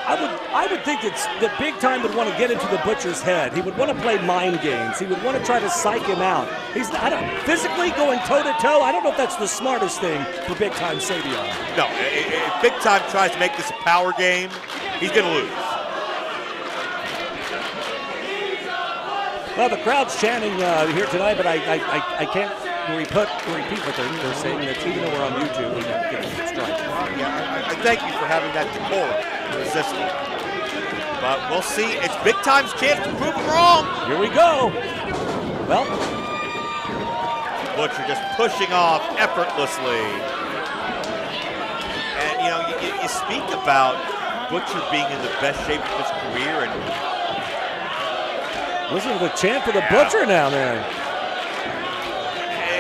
[SPEAKER 3] I would think that Big Time would want to get into the Butcher's head. He would want to play mind games. He would want to try to psych him out. Physically going toe-to-toe, I don't know if that's the smartest thing for Big Time Savon.
[SPEAKER 4] No, if Big Time tries to make this a power game, he's going to lose.
[SPEAKER 3] Well, the crowd's chanting here tonight, but I can't repeat what they're saying. That even though we're on YouTube, we don't get a strike.
[SPEAKER 4] Yeah, I thank you for having that decorum resistant. But we'll see. It's Big Time's chance to prove him wrong.
[SPEAKER 3] Here we go. Well,
[SPEAKER 4] Butcher just pushing off effortlessly. And you speak about Butcher being in the best shape of his career, and
[SPEAKER 3] listen to the chant for the Butcher now, man.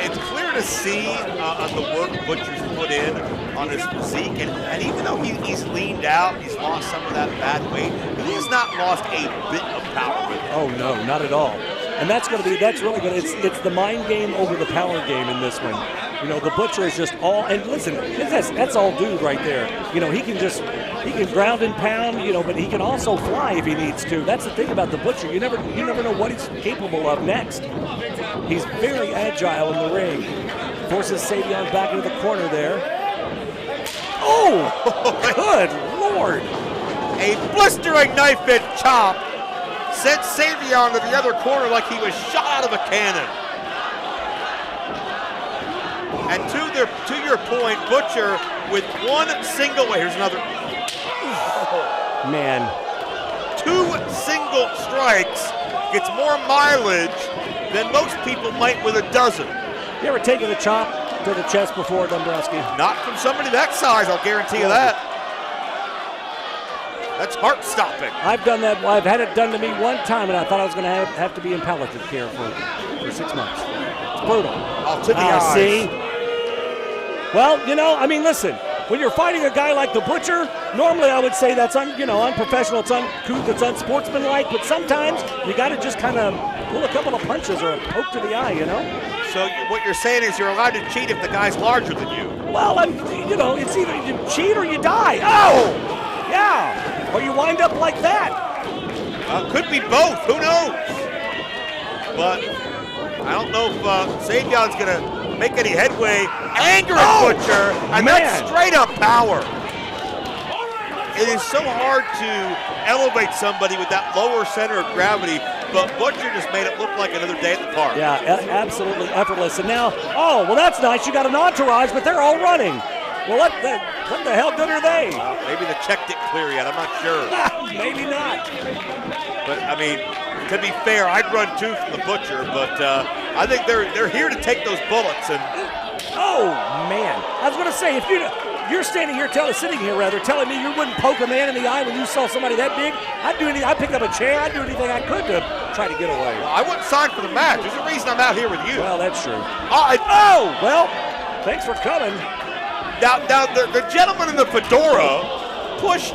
[SPEAKER 4] It's clear to see on the work Butcher's put in on his physique, and even though he's leaned out, he's lost some of that bad weight, he has not lost a bit of power with him.
[SPEAKER 3] Oh no, not at all. And that's really good. It's the mind game over the power game in this one. The Butcher is just all, and listen, that's all dude right there. He can ground and pound, but he can also fly if he needs to. That's the thing about the Butcher. You never know what he's capable of next. He's very agile in the ring. Forces Savon back into the corner there. Oh, good Lord.
[SPEAKER 4] A blistering knife-edge chop sent Savon to the other corner like he was shot out of a cannon. And to your point, Butcher with one single, here's another.
[SPEAKER 3] Man.
[SPEAKER 4] 2 single strikes gets more mileage than most people might with a dozen.
[SPEAKER 3] You ever taken a chop to the chest before, Dombrowski?
[SPEAKER 4] Not from somebody that size, I'll guarantee you that. That's heart-stopping.
[SPEAKER 3] I've done that. I've had it done to me one time, and I thought I was going to have to be in palliative care for 6 months. It's brutal.
[SPEAKER 4] To the eyes.
[SPEAKER 3] See? Well, listen. when you're fighting a guy like the Butcher, normally I would say that's unprofessional, it's uncouth, it's unsportsmanlike, but sometimes you got to just kind of pull a couple of punches or a poke to the eye,
[SPEAKER 4] So what you're saying is you're allowed to cheat if the guy's larger than you.
[SPEAKER 3] Well, it's either you cheat or you die. Oh! Yeah! Or you wind up like that.
[SPEAKER 4] Could be both, who knows? But I don't know if Savion's going to make any headway. Angering Butcher, and that's straight up power. It is so hard to elevate somebody with that lower center of gravity, but Butcher just made it look like another day at the park.
[SPEAKER 3] Yeah, absolutely effortless. And now, that's nice. You got an entourage, but they're all running. Well, what the hell good are they?
[SPEAKER 4] Maybe the check didn't clear yet. I'm not sure.
[SPEAKER 3] Maybe not.
[SPEAKER 4] But, I mean, to be fair, I'd run too from the Butcher, but I think they're here to take those bullets. And
[SPEAKER 3] oh, man. I was going to say, if you're standing here, telling me you wouldn't poke a man in the eye when you saw somebody that big, I'd do anything. I'd pick up a chair. I'd do anything I could to try to get away.
[SPEAKER 4] Well, I wouldn't sign for the match. There's a reason I'm out here with you.
[SPEAKER 3] Well, that's true.
[SPEAKER 4] Well,
[SPEAKER 3] thanks for coming.
[SPEAKER 4] Now the gentleman in the fedora pushed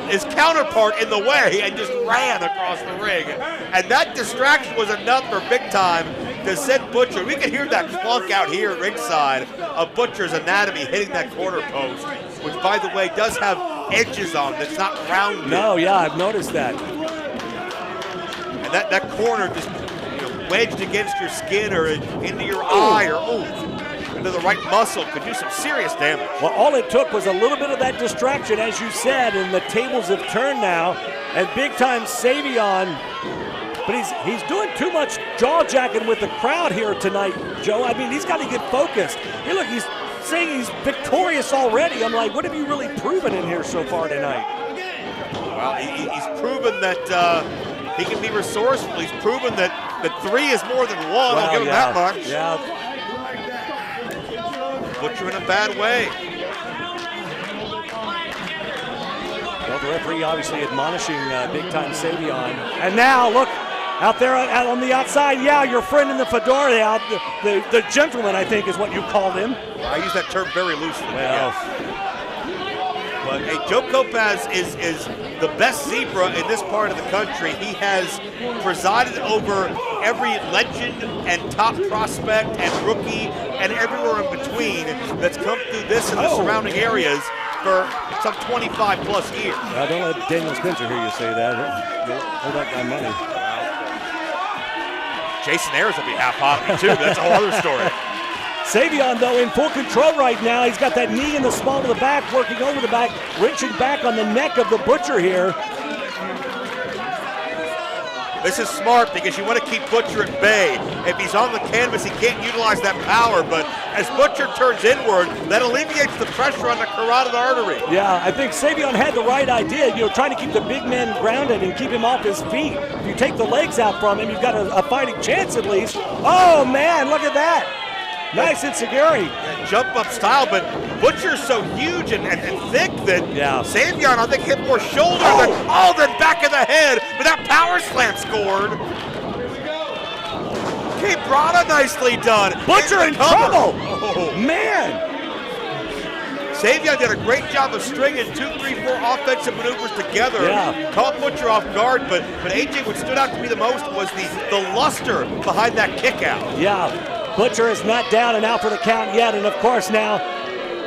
[SPEAKER 4] his counterpart in the way and just ran across the ring. And that distraction was enough for Big Time to send Butcher. We can hear that clunk out here at ringside of Butcher's anatomy hitting that corner post, which, by the way, does have edges on it. It's not rounded.
[SPEAKER 3] No, yeah, I've noticed that.
[SPEAKER 4] And that corner just wedged against your skin or into your eye or into the right muscle could do some serious damage.
[SPEAKER 3] Well, all it took was a little bit of that distraction, as you said, and the tables have turned now. And Big Time Savon, but he's doing too much jaw-jacking with the crowd here tonight, Joe. I mean, he's got to get focused. Hey, look, he's saying he's victorious already. I'm like, what have you really proven in here so far tonight?
[SPEAKER 4] Well, he's proven that he can be resourceful. He's proven that 3 is more than 1. I'll give him that much.
[SPEAKER 3] Yeah.
[SPEAKER 4] Butcher in a bad way.
[SPEAKER 3] Well, the referee obviously admonishing Big Time Savon. And now, look, out there out on the outside, your friend in the fedora, the gentleman, I think is what you called him.
[SPEAKER 4] I use that term very loosely.
[SPEAKER 3] Well.
[SPEAKER 4] But Joe Kopaz is the best zebra in this part of the country. He has presided over every legend and top prospect and rookie and everywhere in between that's come through this and the surrounding areas for some 25 plus years.
[SPEAKER 3] Don't let Daniel Spencer hear you say that. He'll that guy money.
[SPEAKER 4] Jason Ayers will be half hoppy too. That's a whole other story.
[SPEAKER 3] Savon, though, in full control right now. He's got that knee in the small of the back, working over the back, wrenching back on the neck of the Butcher here.
[SPEAKER 4] This is smart because you want to keep Butcher at bay. If he's on the canvas, he can't utilize that power, but as Butcher turns inward, that alleviates the pressure on the carotid artery.
[SPEAKER 3] Yeah, I think Savon had the right idea, trying to keep the big man grounded and keep him off his feet. If you take the legs out from him, you've got a fighting chance at least. Oh, man, look at that. Nice enziguri.
[SPEAKER 4] Jump up style, but Butcher's so huge and thick that Savon, I think, hit more shoulder than back of the head, but that power slam scored. Quebrada nicely done.
[SPEAKER 3] Butcher in trouble. Man.
[SPEAKER 4] Savon did a great job of stringing 2, 3, 4 offensive maneuvers together. Caught Butcher off guard, but AJ, what stood out to me the most was the luster behind that kick out.
[SPEAKER 3] Yeah. Butcher is not down and out for the count yet, and of course now,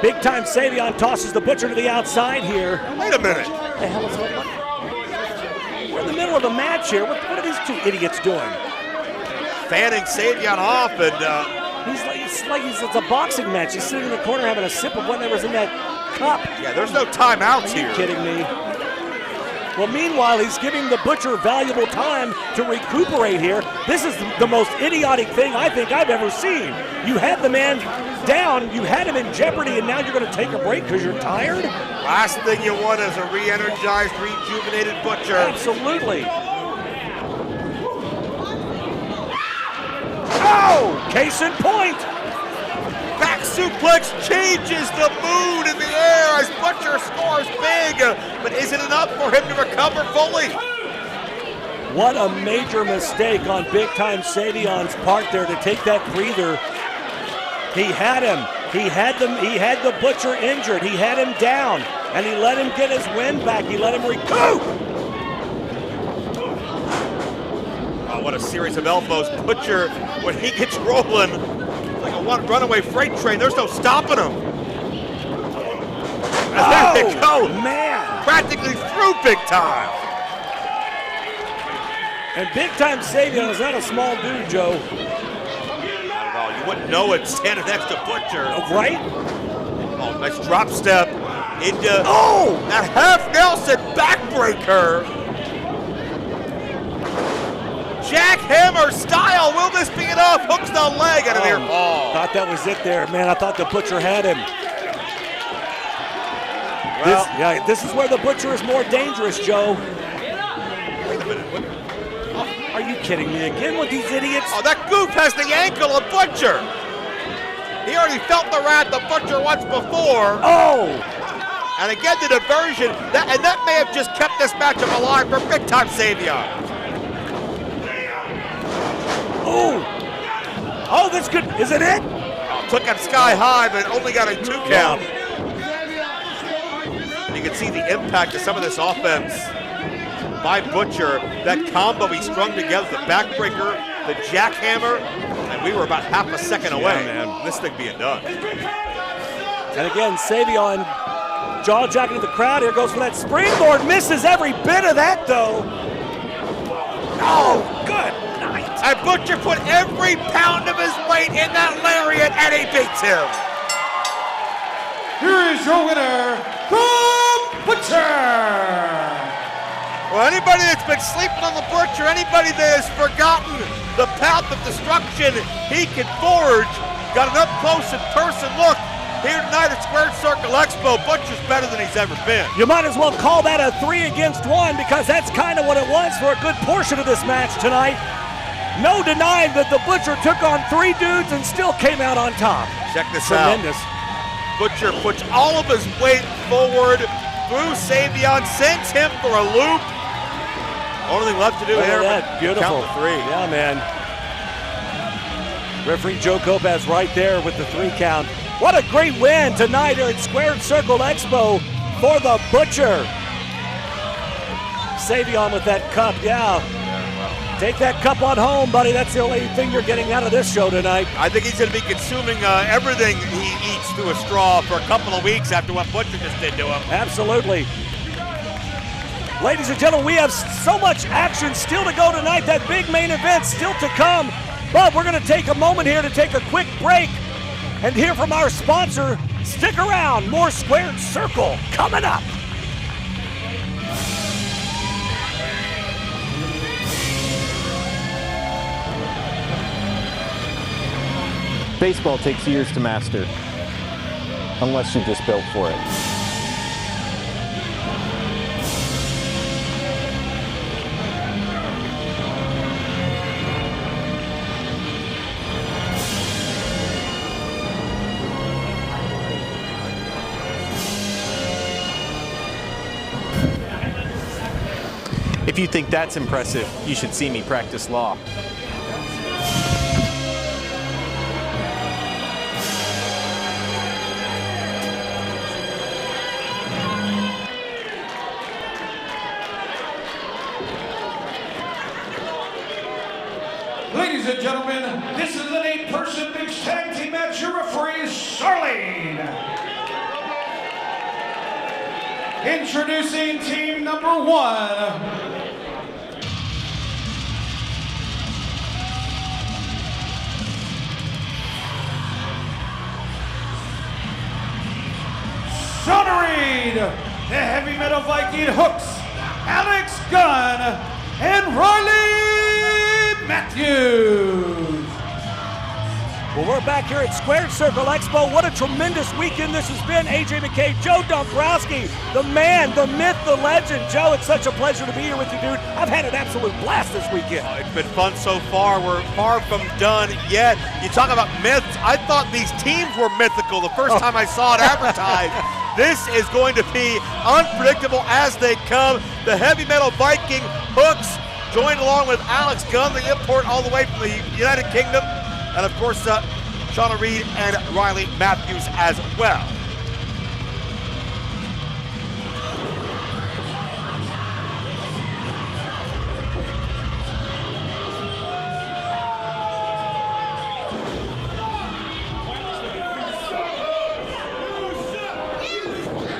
[SPEAKER 3] Big Time Savon tosses the Butcher to the outside here.
[SPEAKER 4] Wait a minute.
[SPEAKER 3] What the hell is going on? We're in the middle of a match here. What are these two idiots doing?
[SPEAKER 4] Fanning Savon off, and
[SPEAKER 3] it's a boxing match. He's sitting in the corner having a sip of whatever's in that cup.
[SPEAKER 4] Yeah, there's no timeouts here.
[SPEAKER 3] Are you kidding me? Well, meanwhile, he's giving the Butcher valuable time to recuperate here. This is the most idiotic thing I think I've ever seen. You had the man down, you had him in jeopardy, and now you're going to take a break because you're tired?
[SPEAKER 4] Last thing you want is a re-energized, rejuvenated Butcher.
[SPEAKER 3] Absolutely. Oh, case in point.
[SPEAKER 4] Back suplex changes the mood in the air as Butcher scores big, but is it enough for him to recover fully?
[SPEAKER 3] What a major mistake on Big Time Savon's part there to take that breather. He had him. He had the Butcher injured. He had him down, and he let him get his wind back. He let him recoup.
[SPEAKER 4] Oh, what a series of elbows. Butcher, when he gets rolling, it's like a runaway freight train. There's no stopping him. And there they go.
[SPEAKER 3] Man.
[SPEAKER 4] Practically through big time.
[SPEAKER 3] And big time Savon is not a small dude, Joe.
[SPEAKER 4] Not at all. You wouldn't know it standing next to Butcher.
[SPEAKER 3] Right?
[SPEAKER 4] Oh, nice drop step into that half Nelson backbreaker. Jackhammer style. Will this be enough? Hooks the leg out of near fall.
[SPEAKER 3] Thought that was it there, man. I thought the Butcher had him.
[SPEAKER 4] Well,
[SPEAKER 3] This is where the Butcher is more dangerous, Joe.
[SPEAKER 4] Wait a minute. What?
[SPEAKER 3] Are you kidding me again with these idiots?
[SPEAKER 4] Oh, that goof has the ankle of Butcher. He already felt the wrath of Butcher once before.
[SPEAKER 3] Oh!
[SPEAKER 4] And again, the diversion. That may have just kept this matchup alive for big time Savon.
[SPEAKER 3] Oh, that's good. Is it it?
[SPEAKER 4] Took him sky high, but only got a 2 count. And you can see the impact of some of this offense by Butcher. That combo he strung together, the backbreaker, the jackhammer, and we were about half a second away. Man, this thing being done.
[SPEAKER 3] And again, Savon jaw-jacking the crowd here, goes for that springboard, misses every bit of that though. Oh, good night.
[SPEAKER 4] And Butcher put every pound of his weight in that lariat, and he beats him.
[SPEAKER 2] Here is your winner, the Butcher.
[SPEAKER 4] Well, anybody that's been sleeping on the Butcher, anybody that has forgotten the path of destruction he can forge, got an up-close and person look here tonight at Squared Circle Expo. Butcher's better than he's ever been.
[SPEAKER 3] You might as well call that a 3 against 1 because that's kind of what it was for a good portion of this match tonight. No denying that the Butcher took on 3 dudes and still came out on top.
[SPEAKER 4] Check this
[SPEAKER 3] Tremendous.
[SPEAKER 4] out. Butcher puts all of his weight forward through Savon, sends him for a loop. Only thing left to do here,
[SPEAKER 3] beautiful.
[SPEAKER 4] Count the 3.
[SPEAKER 3] Yeah, man. Referee Joe Copaz right there with the 3 count. What a great win tonight here at Squared Circle Expo for the Butcher. Savon with that cup, yeah. Take that cup on home, buddy. That's the only thing you're getting out of this show tonight.
[SPEAKER 4] I think he's going to be consuming everything he eats through a straw for a couple of weeks after what Butcher just did to him.
[SPEAKER 3] Absolutely. Ladies and gentlemen, we have so much action still to go tonight. That big main event still to come. But we're going to take a moment here to take a quick break and hear from our sponsor. Stick around. More Squared Circle coming up.
[SPEAKER 10] Baseball takes years to master, unless you're just built for it. If you think that's impressive, you should see me practice law.
[SPEAKER 2] Ladies and gentlemen, this is an 8-person mixed tag team match. Your referee is Charlene. Introducing team number 1. Sean Reed, the Heavy Metal Viking Hooks, Alex Gunn, and Riley Matthews.
[SPEAKER 3] Well, we're back here at Squared Circle Expo. What a tremendous weekend this has been. AJ McKay, Joe Dombrowski, the man, the myth, the legend. Joe, it's such a pleasure to be here with you, dude. I've had an absolute blast this weekend.
[SPEAKER 4] It's been fun so far. We're far from done yet. You talk about myths. I thought these teams were mythical the first time I saw it advertised. This is going to be unpredictable as they come. The Heavy Metal Viking Hooks joined along with Alex Gunn, the import all the way from the United Kingdom. And of course, Shauna Reed and Riley Matthews as well.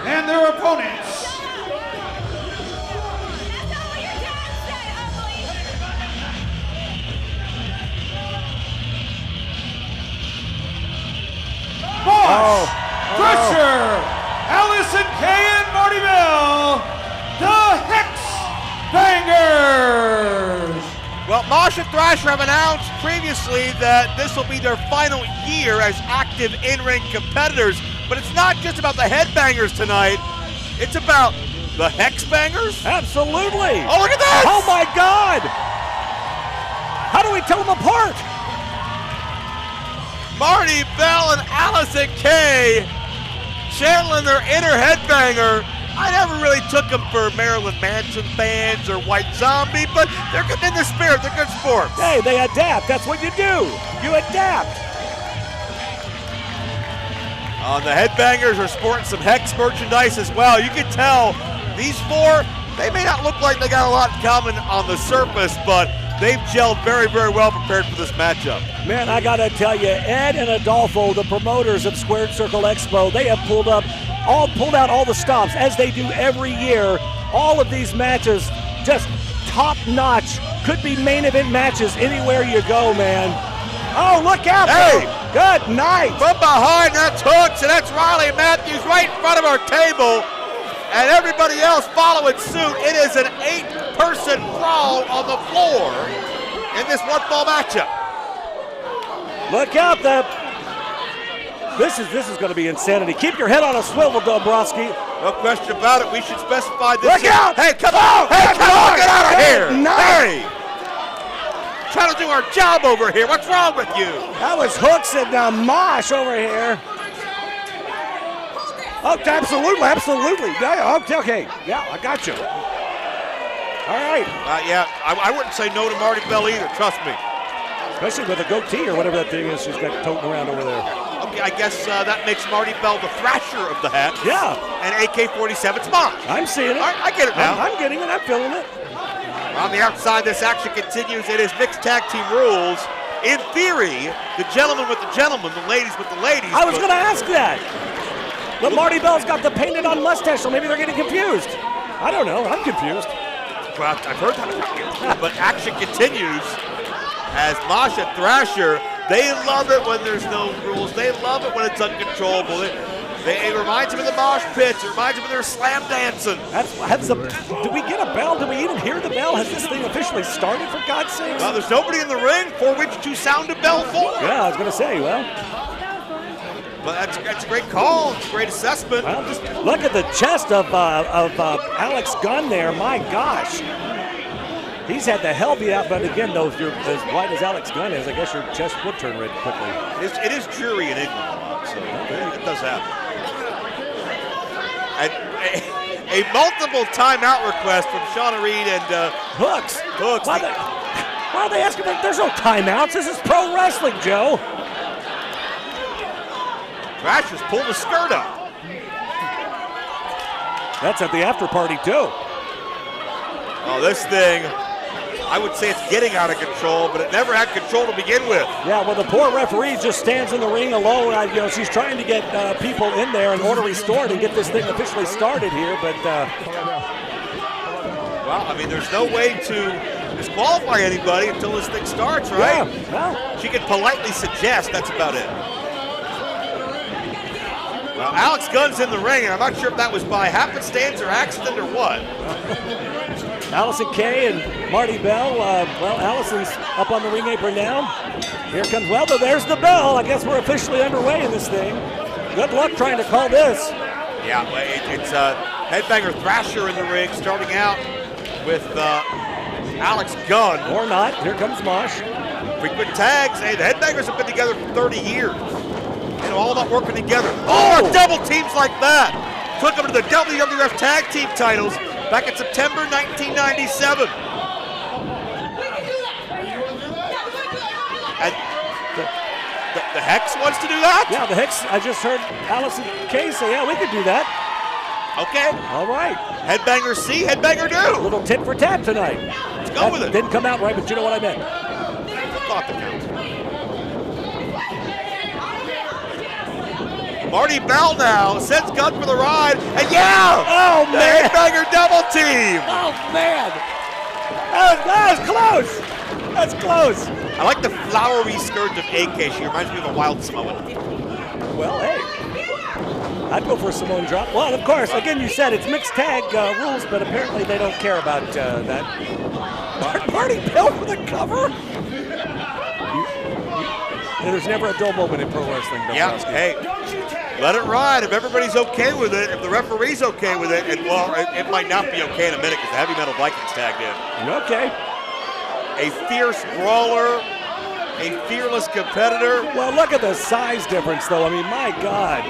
[SPEAKER 2] And their opponents. Bosch, Crusher, Allison Kay and Marty Bell, the Headbangers.
[SPEAKER 4] Well, Mosh and Thrasher have announced previously that this will be their final year as active in-ring competitors, but it's not just about the Headbangers tonight, it's about the Hexbangers?
[SPEAKER 3] Absolutely.
[SPEAKER 4] Oh, look at this!
[SPEAKER 3] Oh my God! How do we tell them apart?
[SPEAKER 4] Marty Bell and Allison Kay channeling their inner headbanger. I never really took them for Marilyn Manson fans or White Zombie, but they're good in the spirit. They're good sports.
[SPEAKER 3] Hey, they adapt. That's what you do. You adapt.
[SPEAKER 4] The Headbangers are sporting some Hex merchandise as well. You can tell these four, they may not look like they got a lot in common on the surface, but they've gelled very, very well prepared for this matchup.
[SPEAKER 3] Man, I gotta tell you, Ed and Adolfo, the promoters of Squared Circle Expo, they have pulled out all the stops, as they do every year. All of these matches, just top-notch. Could be main event matches anywhere you go, man. Oh, look out!
[SPEAKER 4] Hey!
[SPEAKER 3] Good night!
[SPEAKER 4] From behind, that's Hooks, and that's Riley Matthews right in front of our table. And everybody else following suit. It is an 8-person brawl on the floor in this one-fall matchup.
[SPEAKER 3] Look out, this is going to be insanity. Keep your head on a swivel, Dombrowski.
[SPEAKER 4] No question about it. We should specify this.
[SPEAKER 3] Look out!
[SPEAKER 4] Hey, come on! Hey, come on! Get out of here!
[SPEAKER 3] Nice.
[SPEAKER 4] Hey! Trying to do our job over here. What's wrong with you?
[SPEAKER 3] That was Hooks and Mosh over here. Oh, absolutely. Yeah, okay. Yeah, I got you. All right.
[SPEAKER 4] Yeah, I wouldn't say no to Marty Bell either. Trust me.
[SPEAKER 3] Especially with a goatee or whatever that thing is she's got toting around over there.
[SPEAKER 4] Okay, I guess that makes Marty Bell the thrasher of the hat.
[SPEAKER 3] Yeah.
[SPEAKER 4] And AK-47's Mosh.
[SPEAKER 3] I'm seeing it.
[SPEAKER 4] I get it now.
[SPEAKER 3] I'm getting it. I'm feeling it.
[SPEAKER 4] On the outside, this action continues. It is mixed tag team rules. In theory, the gentleman with the gentleman, the ladies with the ladies.
[SPEAKER 3] I was going to ask that. But Marty Bell's got the painted on mustache, so maybe they're getting confused. I don't know. I'm confused.
[SPEAKER 4] Well, I've heard that. But action continues as Mosh and Thrasher, they love it when there's no rules. They love it when it's uncontrollable. It reminds them of the mosh pits. It reminds them of their slam dancing.
[SPEAKER 3] Do we get a bell? Do we even hear the bell? Has this thing officially started, for God's sake?
[SPEAKER 4] Well, there's nobody in the ring for which to sound a bell for.
[SPEAKER 3] Yeah, I was going to say, well.
[SPEAKER 4] But that's a great call. It's a great assessment.
[SPEAKER 3] Well, just look at the chest of Alex Gunn there. My gosh. He's had the hell beat out, but again, though, if you're as white as Alex Gunn is, I guess your chest would turn red quickly.
[SPEAKER 4] It is dreary in England a lot, so it does happen. And a multiple timeout request from Shauna Reed and
[SPEAKER 3] Hooks. Why are they asking for? There's no timeouts. This is pro wrestling, Joe.
[SPEAKER 4] Thrasher's pulled the skirt up.
[SPEAKER 3] That's at the after party, too.
[SPEAKER 4] Oh, this thing, I would say it's getting out of control, but it never had control to begin with.
[SPEAKER 3] Yeah, well, the poor referee just stands in the ring alone. She's trying to get people in there and order restored and get this thing officially started here, but...
[SPEAKER 4] Well, I mean, there's no way to disqualify anybody until this thing starts, right?
[SPEAKER 3] Yeah, well.
[SPEAKER 4] She can politely suggest, that's about it. Well, Alex Gunn's in the ring, and I'm not sure if that was by happenstance or accident or what.
[SPEAKER 3] Allison Kay and Marty Bell. Allison's up on the ring apron now. Here comes, there's the bell. I guess we're officially underway in this thing. Good luck trying to call this.
[SPEAKER 4] Yeah, it's Headbanger Thrasher in the ring, starting out with Alex Gunn.
[SPEAKER 3] Or not. Here comes Mosh.
[SPEAKER 4] Frequent tags. Hey, the Headbangers have been together for 30 years. All about working together. Oh, double teams like that. Took them to the WWF Tag Team titles back in September 1997. The Hex wants to do that?
[SPEAKER 3] Yeah, the Hex, I just heard Allison Kay say, yeah, we could do that.
[SPEAKER 4] Okay.
[SPEAKER 3] All right.
[SPEAKER 4] Headbanger see, headbanger do.
[SPEAKER 3] A little tit for tat tonight.
[SPEAKER 4] Let's go with it.
[SPEAKER 3] Didn't come out right, but you know what I meant.
[SPEAKER 4] I thought that counts. Marty Bell now sends Gunn for the ride, and yeah!
[SPEAKER 3] Oh,
[SPEAKER 4] the
[SPEAKER 3] man!
[SPEAKER 4] Headbanger double team!
[SPEAKER 3] Oh, man! That was close! That's close!
[SPEAKER 4] I like the flowery skirt of AK. She reminds me of a wild Samoan.
[SPEAKER 3] Well, hey. I'd go for a Samoan drop. Well, of course, again, you said it's mixed tag rules, but apparently they don't care about that. Marty Bell for the cover? There's never a dull moment in pro wrestling.
[SPEAKER 4] Yeah, hey, let it ride. If everybody's okay with it, if the referee's okay with it, and well, it might not be okay in a minute because the Heavy Metal Vikings tagged in.
[SPEAKER 3] Okay.
[SPEAKER 4] A fierce brawler, a fearless competitor.
[SPEAKER 3] Well, look at the size difference, though. I mean, my God.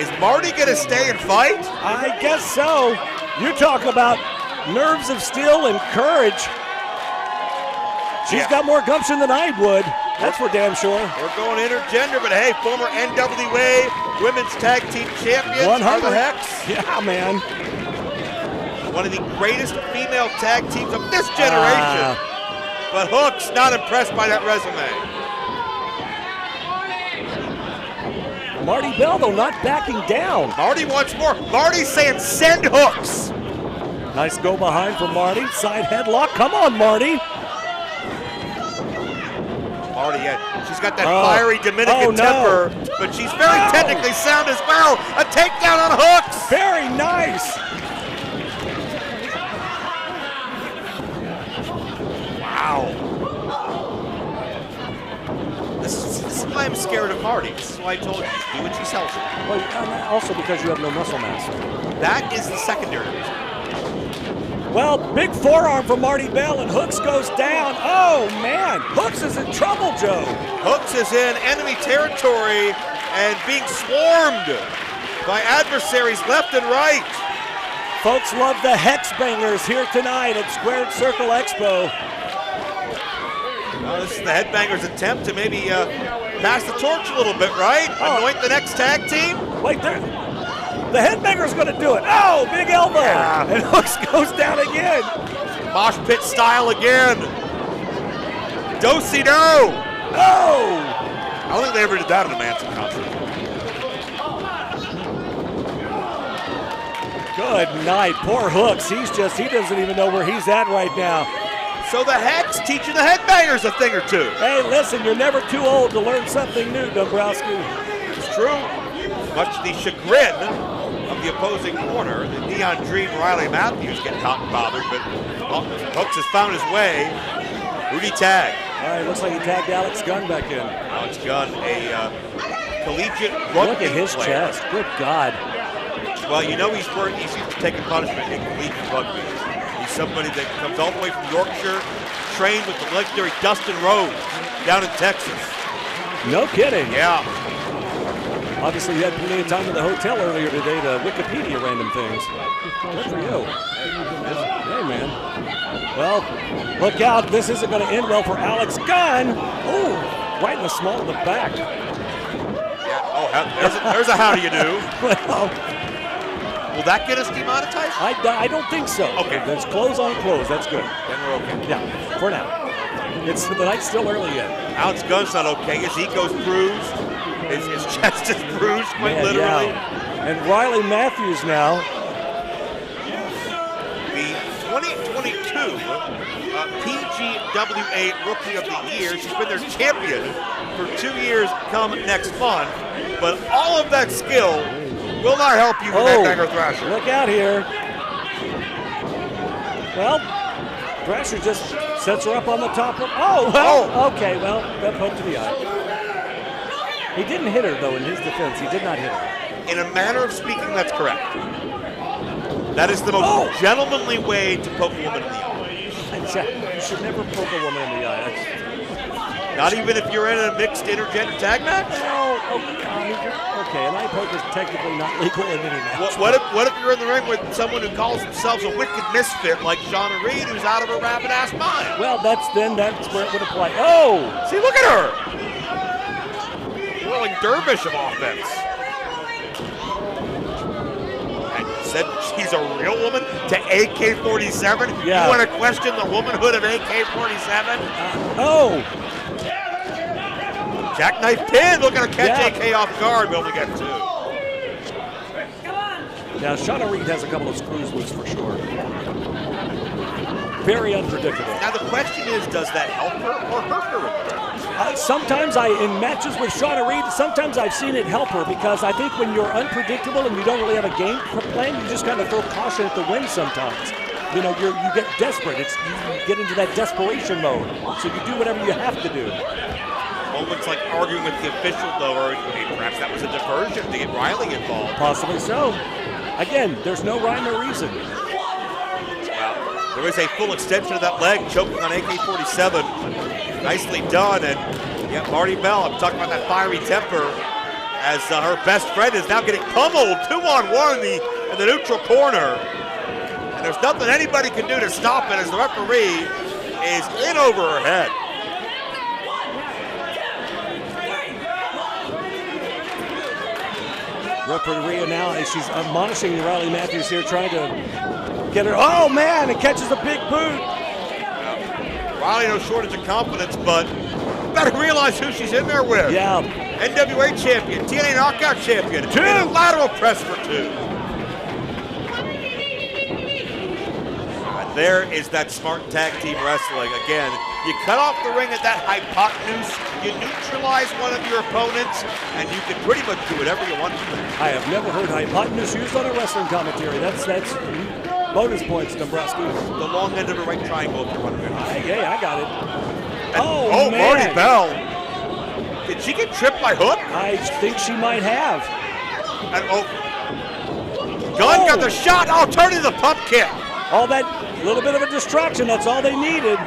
[SPEAKER 4] Is Marty going to stay and fight?
[SPEAKER 3] I guess so. You talk about nerves of steel and courage. She's got more gumption than I would. That's for damn sure.
[SPEAKER 4] We're going intergender, but hey, former NWA Women's Tag Team Champions
[SPEAKER 3] 100.
[SPEAKER 4] are the Hex.
[SPEAKER 3] Yeah, man.
[SPEAKER 4] One of the greatest female tag teams of this generation. But Hook's not impressed by that resume.
[SPEAKER 3] Marty Bell, though, not backing down.
[SPEAKER 4] Marty wants more. Marty's saying send Hooks.
[SPEAKER 3] Nice go behind for Marty. Side headlock. Come on, Marty.
[SPEAKER 4] Marty, yeah, she's got that fiery Dominican temper, but she's very technically sound as well. A takedown on Hooks.
[SPEAKER 3] Very nice.
[SPEAKER 4] Wow. This is why I'm scared of Marty. This is why I told you, do what she tells you.
[SPEAKER 3] Well, also because you have no muscle mass.
[SPEAKER 4] That is the secondary reason.
[SPEAKER 3] Well, big forearm from Marty Bell, and Hooks goes down. Oh, man. Hooks is in trouble, Joe.
[SPEAKER 4] Hooks is in enemy territory and being swarmed by adversaries left and right.
[SPEAKER 3] Folks love the Headbangers here tonight at Squared Circle Expo.
[SPEAKER 4] Well, this is the Headbangers' attempt to maybe pass the torch a little bit, right? Anoint the next tag team?
[SPEAKER 3] Wait, there. The Headbanger's going to do it. Oh, big elbow.
[SPEAKER 4] Yeah.
[SPEAKER 3] And Hooks goes down again.
[SPEAKER 4] Mosh pit style again. Do-si-do.
[SPEAKER 3] Oh.
[SPEAKER 4] I don't think they ever did that in a Manson concert.
[SPEAKER 3] Good night. Poor Hooks. He doesn't even know where he's at right now.
[SPEAKER 4] So the Hex teaching the Headbangers a thing or two.
[SPEAKER 3] Hey, listen, you're never too old to learn something new, Dombrowski.
[SPEAKER 4] It's true. Much to the chagrin of the opposing corner, the Neon Dream Riley Matthews getting hot and bothered, but Hooks has found his way. Rudy tag.
[SPEAKER 3] All right, looks like he tagged Alex Gunn back in.
[SPEAKER 4] Alex Gunn, a collegiate rugby
[SPEAKER 3] Look at his
[SPEAKER 4] player.
[SPEAKER 3] chest. Good God.
[SPEAKER 4] Well, you know he's used to taking punishment in collegiate rugby. He's somebody that comes all the way from Yorkshire, trained with the legendary Dustin Rhodes down in Texas.
[SPEAKER 3] No kidding.
[SPEAKER 4] Yeah.
[SPEAKER 3] Obviously, you had plenty of time in the hotel earlier today to Wikipedia random things. Good for you. Hey, man. Well, look out. This isn't going to end well for Alex Gunn. Oh, right in the small of the back.
[SPEAKER 4] Yeah. Oh, there's a how do you do.
[SPEAKER 3] Well,
[SPEAKER 4] will that get us demonetized?
[SPEAKER 3] I don't think so.
[SPEAKER 4] Okay.
[SPEAKER 3] That's close on close. That's good.
[SPEAKER 4] Then we're okay.
[SPEAKER 3] Yeah, for now. The night's still early yet.
[SPEAKER 4] Alex Gunn's not okay. His ego's bruised. His chest is bruised, quite literally.
[SPEAKER 3] Yeah. And Riley Matthews now.
[SPEAKER 4] The 2022 PGWA Rookie of the Year. She's been their champion for 2 years come next month. But all of that skill will not help you with Headbanger Thrasher.
[SPEAKER 3] Look out here. Well, Thrasher just sets her up on the top. Okay, well, that poke to the eye. He didn't hit her, though, in his defense. He did not hit her.
[SPEAKER 4] In a manner of speaking, that's correct. That is the most gentlemanly way to poke a woman in the eye.
[SPEAKER 3] You should never poke a woman in the eye.
[SPEAKER 4] Not even if you're in a mixed intergender tag match?
[SPEAKER 3] Okay, an eye poke is technically not legal in any match.
[SPEAKER 4] What if you're in the ring with someone who calls themselves a wicked misfit like Shauna Reed, who's out of her rabid-ass mind?
[SPEAKER 3] Well, that's where it would apply. Oh!
[SPEAKER 4] See, look at her! Whirling dervish of offense. And said she's a real woman to AK-47?
[SPEAKER 3] Yeah.
[SPEAKER 4] You want to question the womanhood of AK-47? Jackknife pin. Look at her catch AK off guard. We only got 2.
[SPEAKER 3] Now, Shauna Reed has a couple of screws loose for sure. Very unpredictable.
[SPEAKER 4] Now, the question is, does that help her or hurt her?
[SPEAKER 3] Sometimes in matches with Shauna Reed, sometimes I've seen it help her because I think when you're unpredictable and you don't really have a game plan, you just kind of throw caution at the wind sometimes. You know, you get desperate. You get into that desperation mode. So you do whatever you have to do.
[SPEAKER 4] Moments like arguing with the official, though, or perhaps that was a diversion to get Riley involved.
[SPEAKER 3] Possibly so. Again, there's no rhyme or reason.
[SPEAKER 4] Well, there is a full extension of that leg, choking on AK-47. Nicely done, and yeah, Marty Bell, I'm talking about that fiery temper, as her best friend is now getting pummeled 2-on-1 in the neutral corner. And there's nothing anybody can do to stop it as the referee is in over her head.
[SPEAKER 3] Referee now, she's admonishing Riley Matthews here, trying to get her. Oh man, it catches a big boot.
[SPEAKER 4] Riley, no shortage of confidence, but better realize who she's in there with.
[SPEAKER 3] Yeah.
[SPEAKER 4] NWA champion, TNA knockout champion, 2. And a lateral press for 2. And there is that smart tag team wrestling. Again, you cut off the ring at that hypotenuse, you neutralize one of your opponents, and you can pretty much do whatever you want to do.
[SPEAKER 3] I have never heard hypotenuse used on a wrestling commentary. That's bonus points, Dombrowski.
[SPEAKER 4] The long end of the right triangle, if you're wondering.
[SPEAKER 3] Hey, I got it.
[SPEAKER 4] And,
[SPEAKER 3] man.
[SPEAKER 4] Marty Bell. Did she get tripped by Hook?
[SPEAKER 3] I think she might have.
[SPEAKER 4] And Gunn got the shot. Oh, turning the pump kick.
[SPEAKER 3] All that little bit of a distraction, that's all they needed.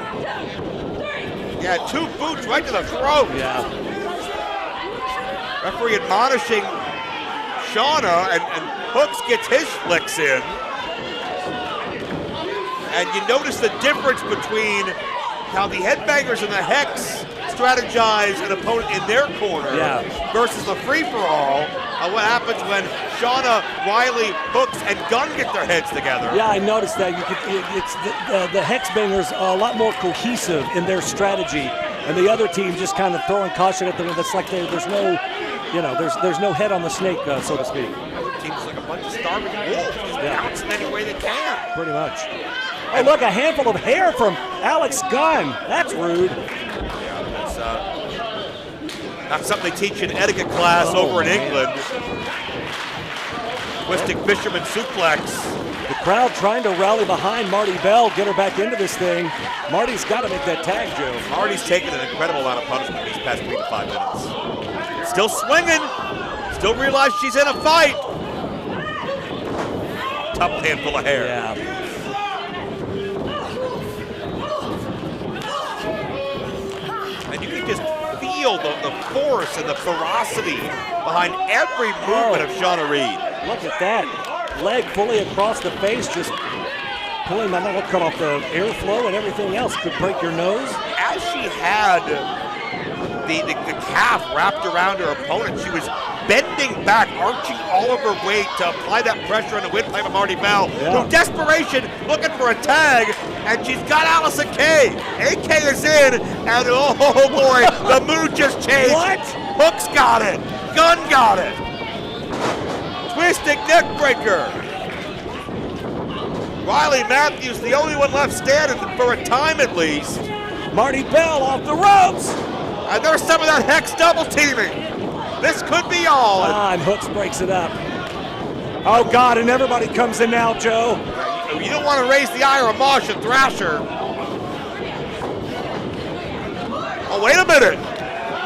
[SPEAKER 4] Yeah, 2 boots right to the throat.
[SPEAKER 3] Yeah.
[SPEAKER 4] Referee admonishing Shauna, and Hooks gets his flicks in. And you notice the difference between how the Headbangers and the Hex strategize an opponent in their corner versus the free-for-all. What happens when Shauna, Riley, Hooks, and Gunn get their heads together?
[SPEAKER 3] Yeah, I noticed that. The Hexbangers are a lot more cohesive in their strategy, and the other team just kind of throwing caution at them. That's like there's no, there's no head on the snake, so to speak.
[SPEAKER 4] The other team's like a bunch of starving wolves, just bouncing any way they can.
[SPEAKER 3] Pretty much. Oh, look, a handful of hair from Alex Gunn. That's rude.
[SPEAKER 4] Yeah, that's not something they teach in etiquette class over in England. Twisting fisherman suplex.
[SPEAKER 3] The crowd trying to rally behind Marty Bell, get her back into this thing. Marty's got to make that tag, Joe.
[SPEAKER 4] Marty's taken an incredible amount of punishment these past 3 to 5 minutes. Still swinging. Still realize she's in a fight. Tough handful of hair.
[SPEAKER 3] Yeah.
[SPEAKER 4] And you can just feel the force and the ferocity behind every movement of Shauna Reed.
[SPEAKER 3] Look at that. Leg fully across the face, just pulling that, that'll cut off the airflow and everything else. Could break your nose.
[SPEAKER 4] As she had the calf wrapped around her opponent, she was bending back, arching all of her weight to apply that pressure on the windpipe of Marty Bell. Through desperation, looking for a tag, and she's got Allison Kay. AK is in, and oh boy, the mood just changed.
[SPEAKER 3] What?
[SPEAKER 4] Hooks got it. Gunn got it. Twisting neck breaker. Riley Matthews, the only one left standing for a time at least.
[SPEAKER 3] Marty Bell off the ropes.
[SPEAKER 4] And there's some of that Hex double teaming. This could be all.
[SPEAKER 3] And Hooks breaks it up. Oh God, and everybody comes in now, Joe.
[SPEAKER 4] You don't want to raise the ire of Mosh and Thrasher. Oh, wait a minute.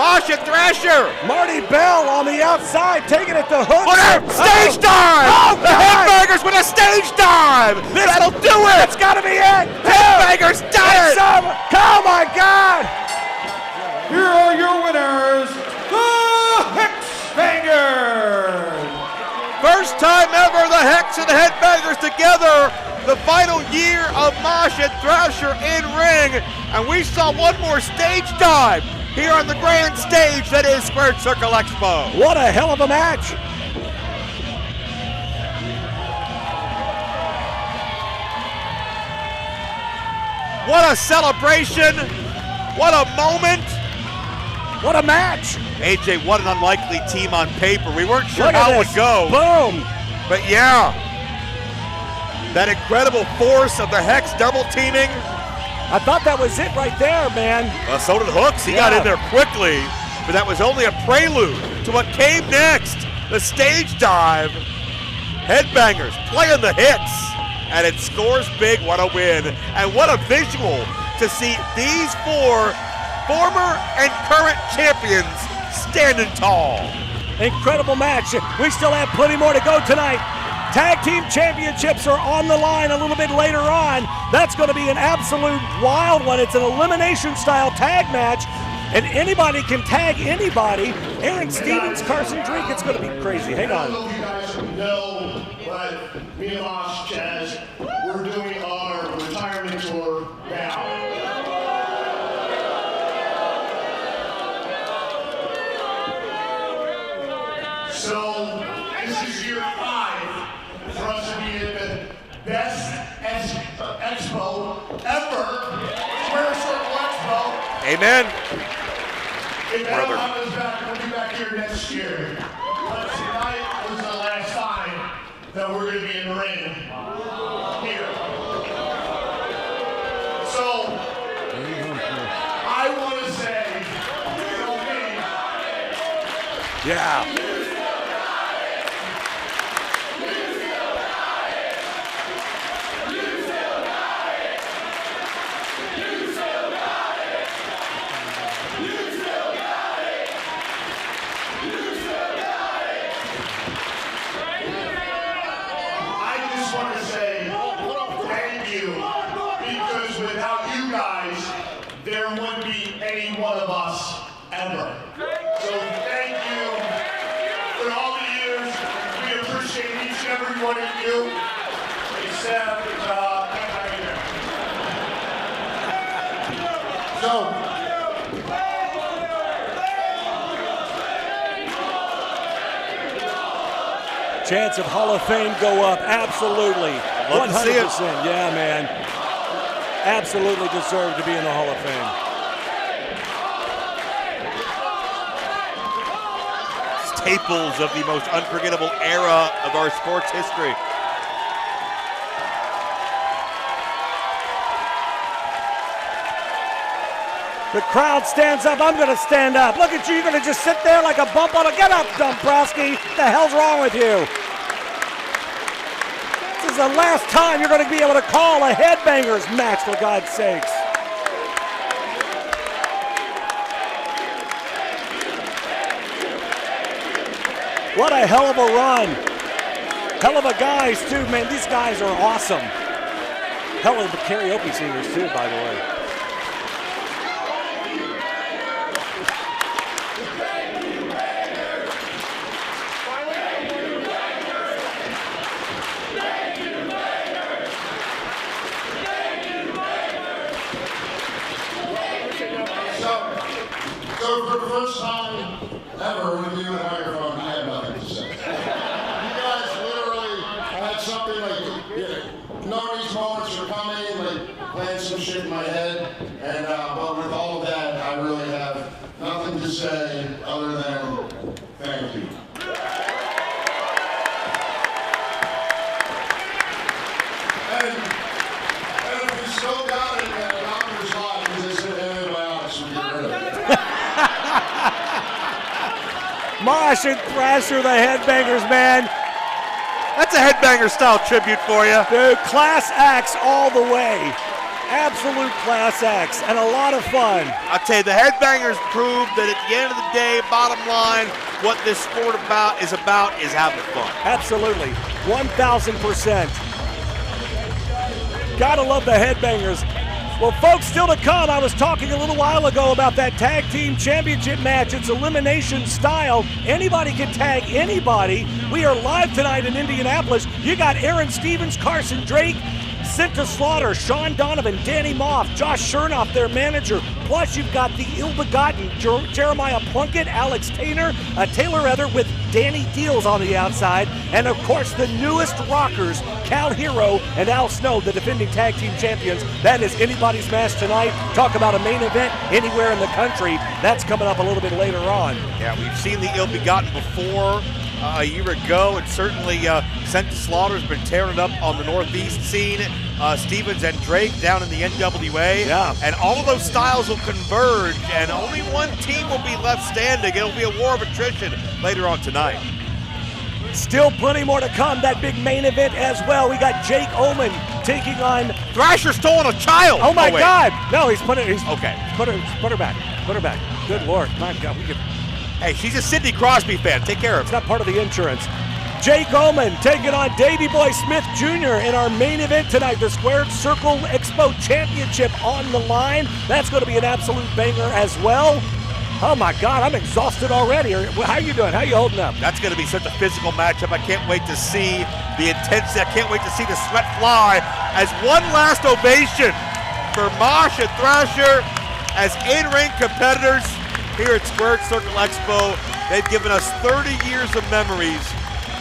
[SPEAKER 4] Mosh and Thrasher.
[SPEAKER 3] Marty Bell on the outside, taking it to Hooks.
[SPEAKER 4] Look at her, stage dive.
[SPEAKER 3] Oh,
[SPEAKER 4] the Headbangers with a stage dive. That'll do it.
[SPEAKER 3] It's got to be it.
[SPEAKER 4] Headbangers done it.
[SPEAKER 3] Oh my God.
[SPEAKER 7] Here
[SPEAKER 2] winners, the Headbangers.
[SPEAKER 4] First time ever the Hex and the Headbangers together. The final year of Mosh and Thrasher in ring. And we saw one more stage dive here on the grand stage that is Squared Circle Expo.
[SPEAKER 3] What a hell of a match.
[SPEAKER 4] What a celebration. What a moment.
[SPEAKER 3] What a match.
[SPEAKER 4] AJ, what an unlikely team on paper. We weren't sure
[SPEAKER 3] Look
[SPEAKER 4] how
[SPEAKER 3] at
[SPEAKER 4] it would
[SPEAKER 3] this.
[SPEAKER 4] go.
[SPEAKER 3] Boom.
[SPEAKER 4] But yeah, that incredible force of the Hex double teaming.
[SPEAKER 3] I thought that was it right there, man.
[SPEAKER 4] So did Hooks. He got in there quickly, but that was only a prelude to what came next. The stage dive. Headbangers playing the hits, and it scores big. What a win, and what a visual to see these four former and current champions standing tall.
[SPEAKER 3] Incredible match. We still have plenty more to go tonight. Tag team championships are on the line a little bit later on. That's going to be an absolute wild one. It's an elimination style tag match, and anybody can tag anybody. Aaron Stevens, Carson Drink, it's going to be crazy. Hang
[SPEAKER 11] I don't know
[SPEAKER 3] on.
[SPEAKER 11] if you guys know, but me and Mosh Jazz, we're doing our retirement tour now. So this is year 5 for us to be at the best expo ever, Square Circle Expo.
[SPEAKER 4] Amen.
[SPEAKER 11] If that'll have us back, we'll be back here next year. But tonight was the last time that we're going to be in the ring here. So, I want to say,
[SPEAKER 3] Yeah.
[SPEAKER 11] I just want to say thank you, because without you guys, there wouldn't be any one of us ever. So thank you for all the years. We appreciate each and every one of you, except
[SPEAKER 3] Chance of Hall of Fame go up, absolutely.
[SPEAKER 4] Love to see it.
[SPEAKER 3] 100%, yeah, man. Absolutely deserve to be in the Hall of Fame.
[SPEAKER 4] Staples of the most unforgettable era of our sports history.
[SPEAKER 3] The crowd stands up. I'm going to stand up. Look at you. You're going to just sit there like a bump on a... Get up, Dombrowski. What the hell's wrong with you? This is the last time you're going to be able to call a Headbangers match, for God's sakes. What a hell of a run. Hell of a guys, too, man. These guys are awesome. Hell of the karaoke singers, too, by the way.
[SPEAKER 11] So for the first time ever with you and a microphone, I had nothing to say. You guys literally had something like, knowing these moments were coming, like playing some shit in my head, and but with all of that, I really have nothing to say other than thank you. And if we still got it at a doctor's lot, because they said antibiotics would get rid of it.
[SPEAKER 3] Mosh and Thrasher, the Headbangers, man.
[SPEAKER 4] That's a Headbanger style tribute for you.
[SPEAKER 3] Dude, class acts all the way. Absolute class acts and a lot of fun.
[SPEAKER 4] I'll tell you, the Headbangers proved that at the end of the day, bottom line, what this sport is having fun.
[SPEAKER 3] Absolutely, 1,000%. Gotta love the Headbangers. Well, folks, still to come. I was talking a little while ago about that tag team championship match. It's elimination style. Anybody can tag anybody. We are live tonight in Indianapolis. You got Aaron Stevens, Carson Drake, Sent to Slaughter, Sean Donovan, Danny Moff, Josh Chernoff, their manager. Plus, you've got the ill-begotten Jeremiah Plunkett, Alex Taylor, Taylor Ether with Danny Deals on the outside. And, of course, the newest rockers, Cal Hero and Al Snow, the defending tag team champions. That is anybody's match tonight. Talk about a main event anywhere in the country. That's coming up a little bit later on.
[SPEAKER 4] Yeah, we've seen the ill-begotten before. A year ago, and certainly Sent to Slaughter's been tearing it up on the Northeast scene. Stevens and Drake down in the NWA.
[SPEAKER 3] Yeah.
[SPEAKER 4] And all of those styles will converge, and only one team will be left standing. It'll be a war of attrition later on tonight.
[SPEAKER 3] Still plenty more to come. That big main event as well. We got Jake Oman taking on
[SPEAKER 4] Thrasher stolen a child.
[SPEAKER 3] Oh my God! No, he's put
[SPEAKER 4] okay.
[SPEAKER 3] Put her back. Put her back. Good Lord, my God, we could.
[SPEAKER 4] Hey, she's a Sidney Crosby fan. Take care of her.
[SPEAKER 3] It's not part of the insurance. Jake Oman taking on Davey Boy Smith Jr. in our main event tonight. The Squared Circle Expo Championship on the line. That's going to be an absolute banger as well. Oh my God, I'm exhausted already. How are you doing? How are you holding up?
[SPEAKER 4] That's going to be such a physical matchup. I can't wait to see the intensity. I can't wait to see the sweat fly. As one last ovation for Mosh and Thrasher as in-ring competitors here at Squared Circle Expo. They've given us 30 years of memories,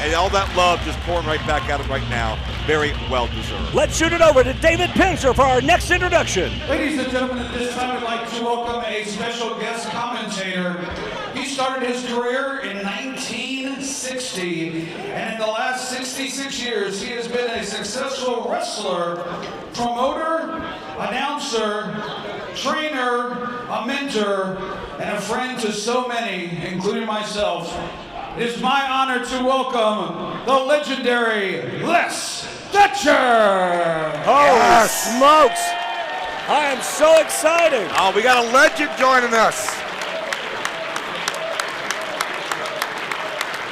[SPEAKER 4] and all that love just pouring right back at them right now. Very well deserved.
[SPEAKER 3] Let's shoot it over to David Pinzer for our next introduction.
[SPEAKER 2] Ladies and gentlemen, at this time I'd like to welcome a special guest commentator. He started his career in 1960, and in the last 66 years he has been a successful wrestler, promoter, announcer, trainer, a mentor, and a friend to so many, including myself. It is my honor to welcome the legendary Les Thatcher!
[SPEAKER 3] Holy smokes! I am so excited!
[SPEAKER 4] Oh, we got a legend joining us.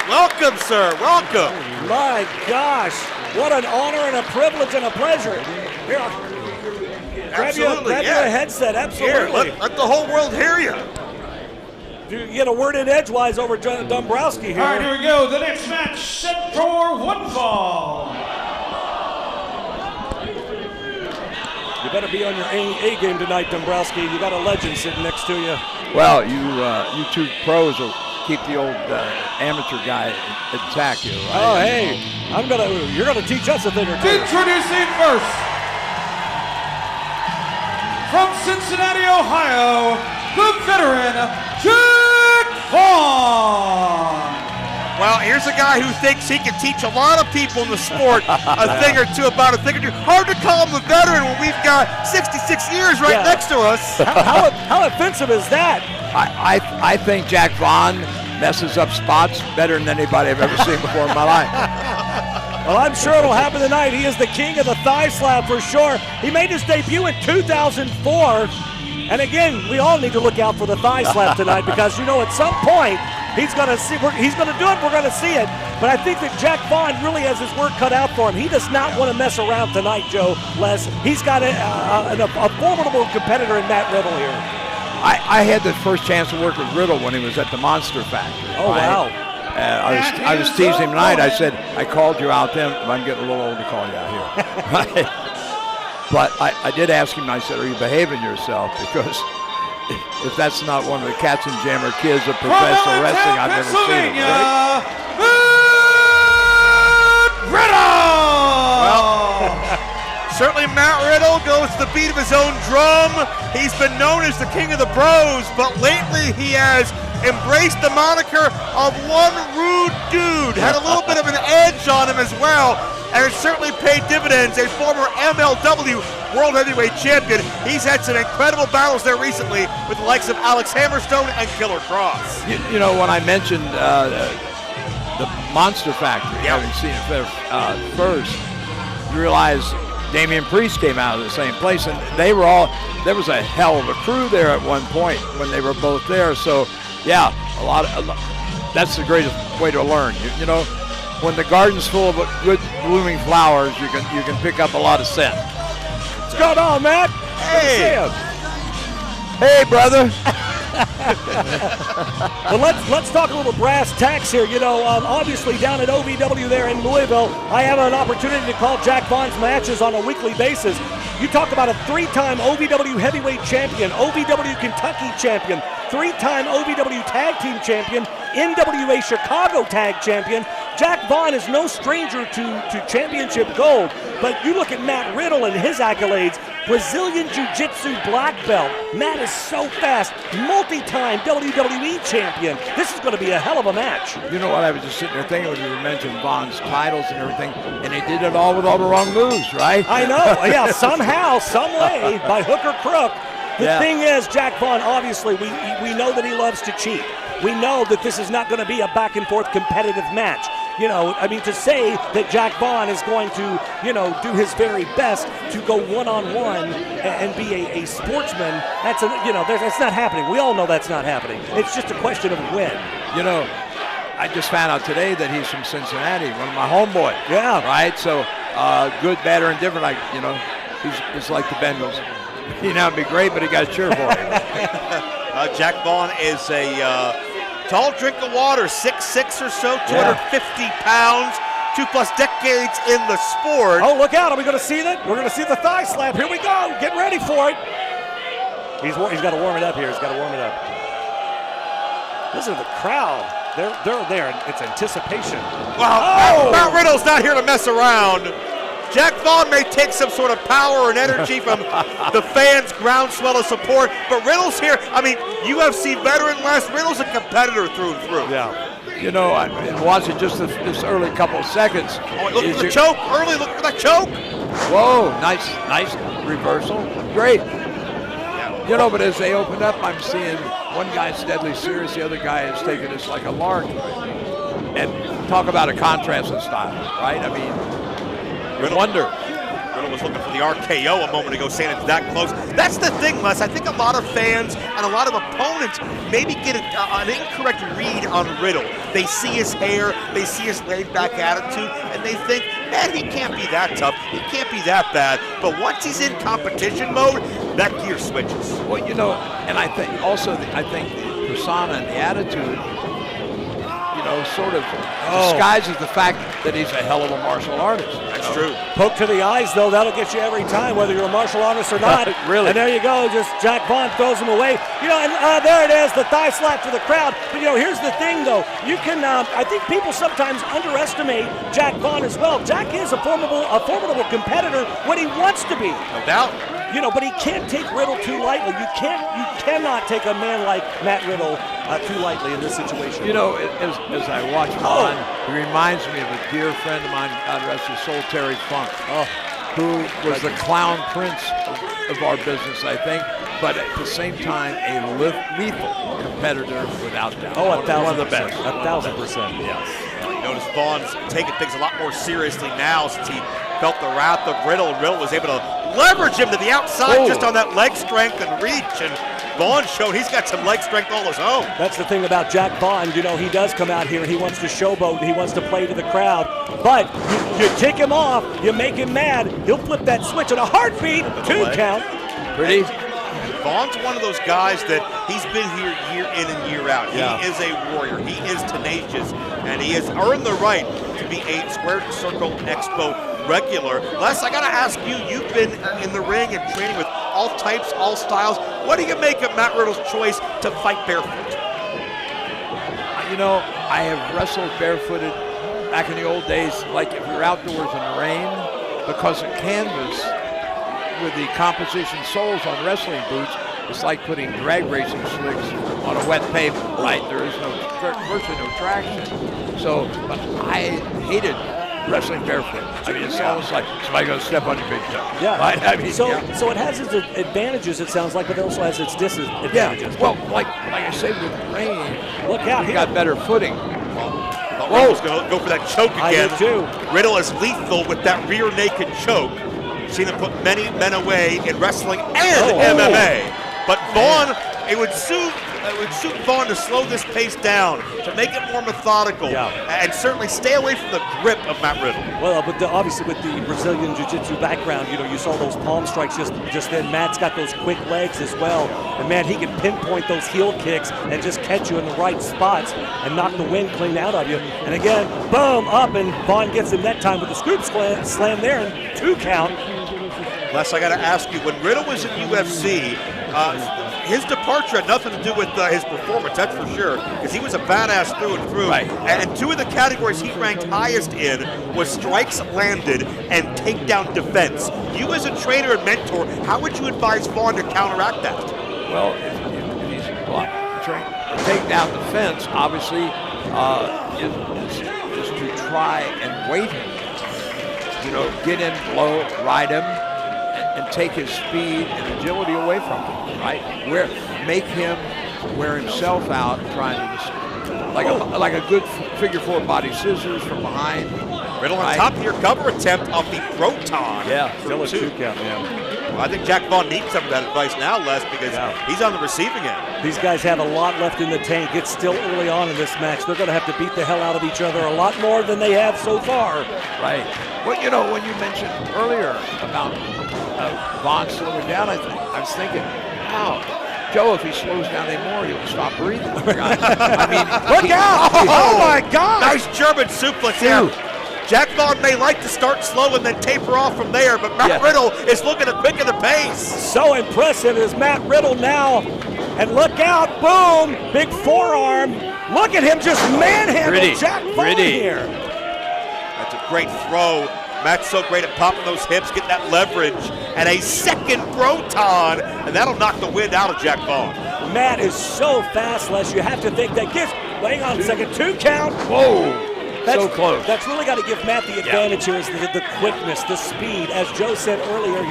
[SPEAKER 4] Welcome, sir. Welcome.
[SPEAKER 3] My gosh, what an honor and a privilege and a pleasure. Here, grab you a headset, absolutely.
[SPEAKER 4] Here, let the whole world hear you.
[SPEAKER 3] You get a word in edgewise over Dombrowski here.
[SPEAKER 2] All right, here we go. The next match set for one fall.
[SPEAKER 3] You better be on your A game tonight, Dombrowski. You got a legend sitting next to you.
[SPEAKER 12] Well, you two pros will keep the old amateur guy intact here, right?
[SPEAKER 3] Oh, hey, you're gonna teach us a thing or two.
[SPEAKER 2] Introducing first, from Cincinnati, Ohio, the veteran, Jack Vaughn.
[SPEAKER 4] Well, here's a guy who thinks he can teach a lot of people in the sport a thing or two about a thing or two. Hard to call him the veteran when we've got 66 years right next to us.
[SPEAKER 3] How offensive is that?
[SPEAKER 12] I think Jack Vaughn messes up spots better than anybody I've ever seen before in my life.
[SPEAKER 3] Well, I'm sure it'll happen tonight. He is the king of the thigh slap for sure. He made his debut in 2004. And again, we all need to look out for the thigh slap tonight because, you know, at some point, he's going to do it, we're going to see it. But I think that Jack Vaughn really has his work cut out for him. He does not want to mess around tonight, Joe Les. He's got a formidable competitor in Matt Riddle here.
[SPEAKER 12] I had the first chance to work with Riddle when he was at the Monster Factory.
[SPEAKER 3] Oh, wow.
[SPEAKER 12] I was teasing him tonight. I said, I called you out then. I'm getting a little old to call you out here. Right? But I did ask him, I said, are you behaving yourself? Because if that's not one of the Cats and Jammer kids of professional wrestling, I've never seen him.
[SPEAKER 4] Well, certainly Matt Riddle goes to the beat of his own drum. He's been known as the king of the bros, but lately he has embraced the moniker of one rude dude. Had a little bit of an edge on him as well, and it certainly paid dividends. A former MLW World Heavyweight Champion. He's had some incredible battles there recently with the likes of Alex Hammerstone and Killer Cross.
[SPEAKER 12] You know, when I mentioned the Monster Factory, having seen it first, you realize Damian Priest came out of the same place, and there was a hell of a crew there at one point when they were both there. So, yeah, that's the greatest way to learn. You know, when the garden's full of good blooming flowers, you can pick up a lot of scent.
[SPEAKER 3] What's going on, Matt?
[SPEAKER 4] Hey.
[SPEAKER 12] Hey, brother.
[SPEAKER 3] Well, let's talk a little brass tacks here. You know, obviously down at OVW there in Louisville, I have an opportunity to call Jack Vaughn's matches on a weekly basis. You talk about a 3-time OVW heavyweight champion, OVW Kentucky champion, 3-time OVW tag team champion, NWA Chicago tag champion. Jack Vaughn is no stranger to championship gold, but you look at Matt Riddle and his accolades, Brazilian Jiu-Jitsu black belt. Matt is so fast, multi-time WWE champion. This is going to be a hell of a match.
[SPEAKER 12] You know what, I was just sitting there thinking when you mentioned Vaughn's titles and everything, and he did it all with all the wrong moves, right?
[SPEAKER 3] I know, yeah, somehow, some way, by hook or crook. The thing is, Jack Vaughn, obviously, we know that he loves to cheat. We know that this is not going to be a back-and-forth competitive match. You know, I mean, to say that Jack Vaughn is going to, you know, do his very best to go one-on-one and be a sportsman, that's not happening. We all know that's not happening. It's just a question of when.
[SPEAKER 12] You know, I just found out today that he's from Cincinnati, one of my homeboys.
[SPEAKER 3] Yeah.
[SPEAKER 12] Right? So, good, bad, or indifferent, he's like the Bengals. You know, it'd be great, but he got to cheer for him.
[SPEAKER 4] Jack Vaughn is a tall drink of water, 6'6" or so, 250 pounds, 2+ decades in the sport.
[SPEAKER 3] Oh, look out. Are we going to see that? We're going to see the thigh slap. Here we go. Get ready for it. He's got to warm it up here. He's got to warm it up. Listen to the crowd. They're there. It's anticipation.
[SPEAKER 4] Well, Matt Riddle's not here to mess around. Jack Vaughn may take some sort of power and energy from the fans' groundswell of support, but Riddle's here. I mean, UFC veteran Les, Riddle's a competitor through and through.
[SPEAKER 12] Yeah. You know, I watched it just this early couple of seconds.
[SPEAKER 4] Oh, look at the choke. Early, look at that choke.
[SPEAKER 12] Whoa, nice reversal. Great. You know, but as they open up, I'm seeing one guy's deadly serious, the other guy is taking this like a lark. And talk about a contrast in style, right? I mean, Riddle was looking for the RKO a moment ago, saying it's that close. That's the thing, Les. I think a lot of fans and a lot of opponents maybe get an incorrect read on Riddle. They see his hair, they see his laid-back attitude, and they think, man, he can't be that tough. He can't be that bad. But once he's in competition mode, that gear switches. Well, you know, and I think the persona and the attitude, you know, sort of disguises the fact that he's a hell of a martial artist.
[SPEAKER 4] That's true.
[SPEAKER 3] Poke to the eyes, though, that'll get you every time, whether you're a martial artist or not.
[SPEAKER 12] Really?
[SPEAKER 3] And there you go, just Jack Vaughn throws him away. You know, and there it is, the thigh slap to the crowd. But, you know, here's the thing, though. You can, I think people sometimes underestimate Jack Vaughn as well. Jack is a formidable competitor when he wants to be.
[SPEAKER 4] No doubt.
[SPEAKER 3] You know, but he can't take Riddle too lightly. You cannot take a man like Matt Riddle too lightly in this situation.
[SPEAKER 12] You know, as I watch Vaughn, he reminds me of a dear friend of mine, God rest his soul, Terry Funk, who was the clown prince of our business, I think, but at the same time, a lethal competitor without doubt.
[SPEAKER 3] Oh,
[SPEAKER 12] one of the best.
[SPEAKER 3] 1,000%, yes.
[SPEAKER 4] You notice Vaughn's taking things a lot more seriously now since he felt the wrath of Riddle, and Riddle was able to leverage him to the outside just on that leg strength and reach, and Vaughn showed he's got some leg strength all his own.
[SPEAKER 3] That's the thing about Jack Vaughn. You know, he does come out here and he wants to showboat and he wants to play to the crowd. But you tick him off, you make him mad, he'll flip that switch in a heartbeat. 2 count.
[SPEAKER 12] Pretty.
[SPEAKER 4] Vaughn's one of those guys that he's been here year in and year out.
[SPEAKER 3] Yeah.
[SPEAKER 4] He is a warrior. He is tenacious, and he has earned the right to be a Squared Circle Expo regular. Les, I got to ask you, you've been in the ring and training with all types, all styles. What do you make of Matt Riddle's choice to fight barefoot?
[SPEAKER 12] You know, I have wrestled barefooted back in the old days, like if you're outdoors in the rain, because of canvas with the composition soles on wrestling boots, it's like putting drag racing slicks on a wet pavement, right? There is virtually no traction. So, but I hated wrestling barefoot. I mean, it's almost like somebody going to step on your big toe.
[SPEAKER 3] Yeah.
[SPEAKER 12] Right? I mean,
[SPEAKER 3] so it has its advantages, it sounds like, but it also has its disadvantages.
[SPEAKER 12] Yeah. Well, like I said, with the rain,
[SPEAKER 3] look out,
[SPEAKER 12] you got better footing.
[SPEAKER 4] Riddle's going to go for that choke again.
[SPEAKER 3] I do too.
[SPEAKER 4] Riddle is lethal with that rear naked choke. Seen him put many men away in wrestling and MMA. But Vaughn, it would would suit Vaughn to slow this pace down, to make it more methodical, and certainly stay away from the grip of Matt Riddle.
[SPEAKER 3] Well, but obviously with the Brazilian Jiu-Jitsu background, you saw those palm strikes just then. Matt's got those quick legs as well. And, man, he can pinpoint those heel kicks and just catch you in the right spots and knock the wind clean out of you. And, again, boom, up, and Vaughn gets him that time with the scoop slam there and 2 count.
[SPEAKER 4] Les, I got to ask you, when Riddle was in UFC, his departure had nothing to do with his performance, that's for sure, because he was a badass through and through.
[SPEAKER 12] Right.
[SPEAKER 4] And 2 of the categories he ranked highest in was strikes landed and takedown defense. You as a trainer and mentor, how would you advise Vaughn to counteract that?
[SPEAKER 12] Well, if he's trained takedown defense, obviously, is to try and weight him. Get in low, ride him, and take his speed and agility away from him, right? Make him wear himself out trying to like a good figure 4 body scissors from behind.
[SPEAKER 4] Riddle on top of your cover attempt off the Proton.
[SPEAKER 3] Yeah, still a 2 count,
[SPEAKER 4] Well, I think Jack Vaughn needs some of that advice now, Les, because he's on the receiving end.
[SPEAKER 3] These guys have a lot left in the tank. It's still early on in this match. They're going to have to beat the hell out of each other a lot more than they have so far.
[SPEAKER 12] Right. Well, when you mentioned earlier about Vaughn slowing down, I was thinking, wow, Joe, if he slows down anymore, he'll stop breathing. I mean,
[SPEAKER 3] look out! Oh my God!
[SPEAKER 4] Nice German suplex here. Jack Vaughn may like to start slow and then taper off from there, but Matt Riddle is looking to quicken the pace.
[SPEAKER 3] So impressive is Matt Riddle now. And look out, boom, big forearm. Look at him just manhandle Jack Vaughn here.
[SPEAKER 4] That's a great throw. Matt's so great at popping those hips, getting that leverage, and a second Proton, and that'll knock the wind out of Jack Vaughn.
[SPEAKER 3] Matt is so fast, Les, you have to think that gives, hang on a second, 2 count.
[SPEAKER 12] Whoa. So close.
[SPEAKER 3] That's really got to give Matt the advantage here is the quickness, the speed. As Joe said earlier,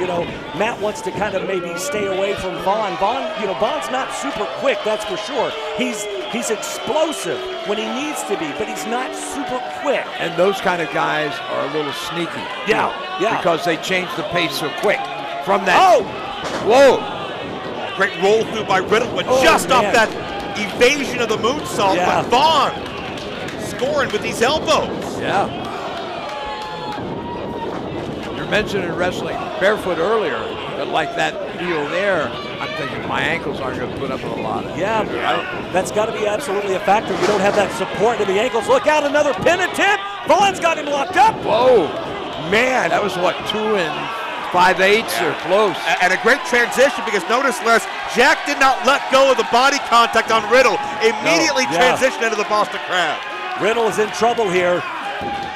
[SPEAKER 3] Matt wants to kind of maybe stay away from Vaughn. Vaughn's not super quick, that's for sure. He's explosive when he needs to be, but he's not super quick.
[SPEAKER 12] And those kind of guys are a little sneaky.
[SPEAKER 3] Yeah.
[SPEAKER 12] Because they change the pace so quick from that.
[SPEAKER 3] Oh!
[SPEAKER 12] Whoa!
[SPEAKER 4] Great roll through by Riddle, but just off that evasion of the moonsault. But Vaughn scoring with these elbows.
[SPEAKER 12] Yeah. You're mentioning wrestling barefoot earlier, but like that deal there, I'm thinking my ankles aren't going to put up with a lot of
[SPEAKER 3] that's got to be absolutely a factor. You don't have that support in the ankles. Look out, another pin attempt. Vaughn's got him locked up.
[SPEAKER 12] Whoa. Man, that was what, 2 5/8 or close.
[SPEAKER 4] And a great transition because notice, Les, Jack did not let go of the body contact on Riddle. Immediately transitioned into the Boston Crab.
[SPEAKER 3] Riddle is in trouble here.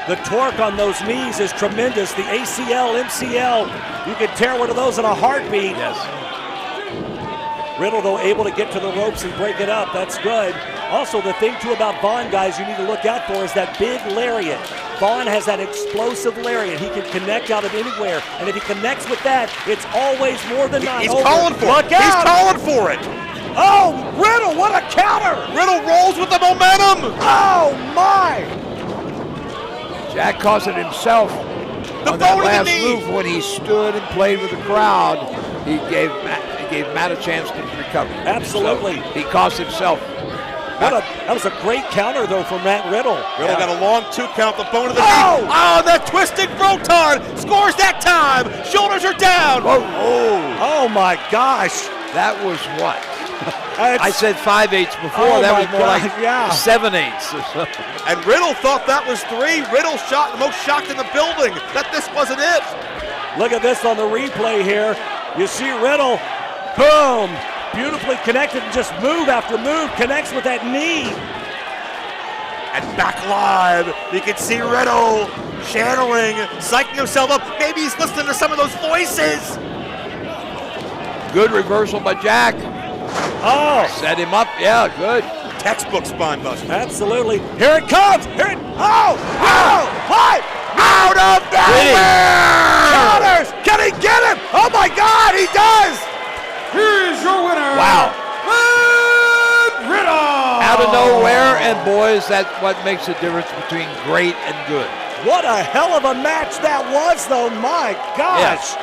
[SPEAKER 3] The torque on those knees is tremendous. The ACL, MCL, you could tear one of those in a heartbeat.
[SPEAKER 12] Yes.
[SPEAKER 3] Riddle, though, able to get to the ropes and break it up. That's good. Also, the thing, too, about Vaughn, guys, you need to look out for is that big lariat. Vaughn has that explosive lariat. He can connect out of anywhere. And if he connects with that, it's always more than not over.
[SPEAKER 4] He's calling for it. He's calling for it.
[SPEAKER 3] Oh, Riddle, what a counter!
[SPEAKER 4] Riddle rolls with the momentum!
[SPEAKER 3] Oh, my!
[SPEAKER 12] Jack caused it himself on that last move when he stood and played with the crowd. He gave Matt a chance to recover.
[SPEAKER 3] Absolutely.
[SPEAKER 12] So he caused himself.
[SPEAKER 3] That was a great counter, though, from Matt Riddle.
[SPEAKER 4] Riddle got a long 2 count, the bone of the knee. Oh, that twisted Proton scores that time. Shoulders are down.
[SPEAKER 12] Whoa.
[SPEAKER 3] Oh, my gosh.
[SPEAKER 12] That was what? I said 5/8 before. That was more like 7/8 or something.
[SPEAKER 4] And Riddle thought that was 3. Riddle the most shocked in the building that this wasn't it.
[SPEAKER 3] Look at this on the replay here. You see Riddle, boom, beautifully connected, and just move after move, connects with that knee.
[SPEAKER 4] And back live, you can see Riddle channeling, psyching himself up. Maybe he's listening to some of those voices.
[SPEAKER 12] Good reversal by Jack.
[SPEAKER 3] Oh.
[SPEAKER 12] Set him up. Yeah, good.
[SPEAKER 4] Textbook spine buster.
[SPEAKER 3] Absolutely. Here it comes. Oh! What?
[SPEAKER 4] Out of nowhere!
[SPEAKER 3] Counters! Can he get him? Oh my God, he does!
[SPEAKER 2] Here is your winner.
[SPEAKER 12] Wow.
[SPEAKER 2] Riddle!
[SPEAKER 12] Out of nowhere, and boys, that's what makes the difference between great and good.
[SPEAKER 3] What a hell of a match that was, though. My gosh.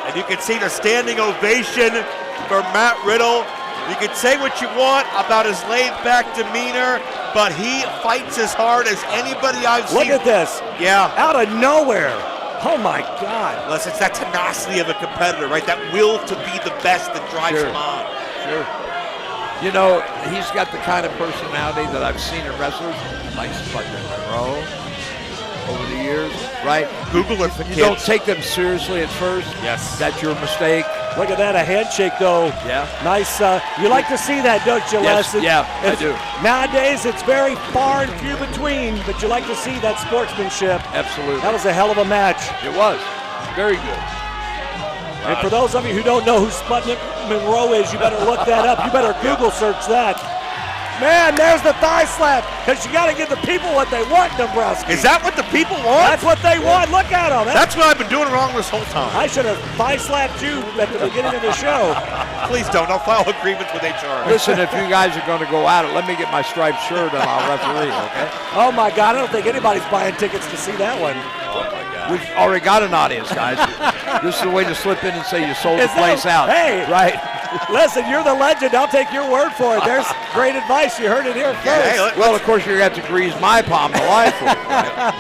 [SPEAKER 4] And you can see the standing ovation for Matt Riddle. You can say what you want about his laid-back demeanor, but he fights as hard as anybody I've seen.
[SPEAKER 3] Look at this.
[SPEAKER 4] Yeah.
[SPEAKER 3] Out of nowhere. Oh, my God.
[SPEAKER 4] Unless it's that tenacity of a competitor, right? That will to be the best that drives him on.
[SPEAKER 12] Sure. You know, he's got the kind of personality that I've seen in wrestlers, like Monroe, over the years, right?
[SPEAKER 4] Google it for
[SPEAKER 12] You
[SPEAKER 4] kids.
[SPEAKER 12] don't take them seriously at first.
[SPEAKER 4] Yes.
[SPEAKER 12] That's your mistake.
[SPEAKER 3] Look at that, a handshake, though.
[SPEAKER 12] Yeah.
[SPEAKER 3] Nice. You like to see that, don't you,
[SPEAKER 12] Yes,
[SPEAKER 3] Les?
[SPEAKER 12] yeah, I do.
[SPEAKER 3] Nowadays, it's very far and few between, but you like to see that sportsmanship.
[SPEAKER 12] Absolutely.
[SPEAKER 3] That was a hell of a match.
[SPEAKER 12] It was. Very good.
[SPEAKER 3] And for those of you who don't know who Sputnik Monroe is, you better look that up. You better Google search that. Man, there's the thigh slap, because you got to give the people what they want, Dombrowski.
[SPEAKER 4] Is that what the people want?
[SPEAKER 3] That's what they want. Look at them.
[SPEAKER 4] That's what I've been doing wrong this whole time.
[SPEAKER 3] I should have thigh slapped you at the beginning of the show.
[SPEAKER 4] Please don't. I'll file a grievance with HR.
[SPEAKER 12] Listen, if you guys are going to go at it, let me get my striped shirt and I'll referee, okay?
[SPEAKER 3] Oh, my God. I don't think anybody's buying tickets to see that one.
[SPEAKER 4] Oh, my God.
[SPEAKER 12] We've already got an audience, guys. This is the way to slip in and say you sold the place out.
[SPEAKER 3] Hey,
[SPEAKER 12] right.
[SPEAKER 3] Listen, you're the legend. I'll take your word for it. There's great advice. You heard it here first.
[SPEAKER 4] Hey,
[SPEAKER 12] well, of course, you're going to have to grease my palm to lie for it.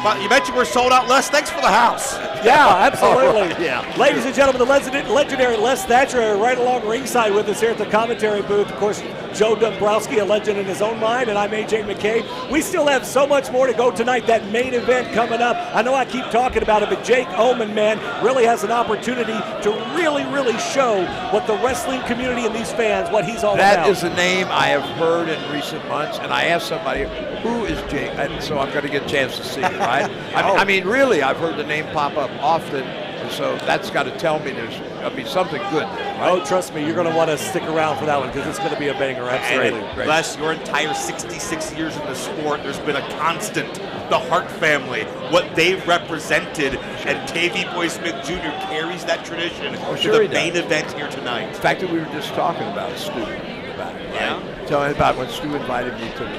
[SPEAKER 4] But you mentioned we're sold out, Les. Thanks for the house.
[SPEAKER 3] Yeah, absolutely.
[SPEAKER 12] Right, yeah.
[SPEAKER 3] Ladies and gentlemen, the legendary Les Thatcher right along ringside with us here at the commentary booth. Of course, Joe Dombrowski, a legend in his own mind, and I'm AJ McKay. We still have so much more to go tonight. That main event coming up. I know I keep talking about it, but Jake Oman, man, really has an opportunity to really, really show what the wrestling community and these fans, what he's all about.
[SPEAKER 12] That is a name I have heard in recent months, and I asked somebody, who is Jake? And so I'm going to get a chance to see it, right? I mean, really, I've heard the name pop up often, and so that's got to tell me there's going to be something good there, right?
[SPEAKER 3] Oh, trust me, you're going to want to stick around for that one because it's going to be a banger, absolutely.
[SPEAKER 4] And Les, your entire 66 years in the sport, there's been a constant. The Hart family, what they've represented, and Tavy Boy Smith Jr. carries that tradition to the main event here tonight.
[SPEAKER 12] In fact, we were just talking about Stu, about it, right?
[SPEAKER 4] Yeah.
[SPEAKER 12] Telling about when Stu invited me to the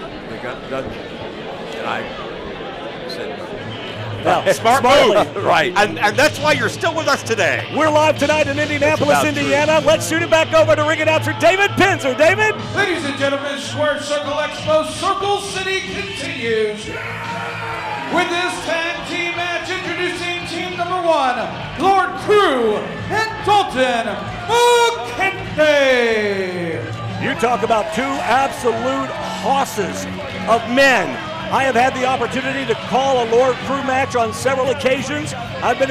[SPEAKER 12] dungeon, and I said no.
[SPEAKER 3] Well,
[SPEAKER 4] smart move.
[SPEAKER 12] Right.
[SPEAKER 4] And that's why you're still with us today.
[SPEAKER 3] We're live tonight in Indianapolis, Indiana. Let's shoot it back over to ring announcer David Pinzer. David?
[SPEAKER 2] Ladies and gentlemen, Square Circle Expo Circle City continues. With this tag team match, introducing team number 1, Lord Crew and Dalton McKenzie.
[SPEAKER 3] You talk about two absolute hosses of men. I have had the opportunity to call a Lord Crew match on several occasions. I've been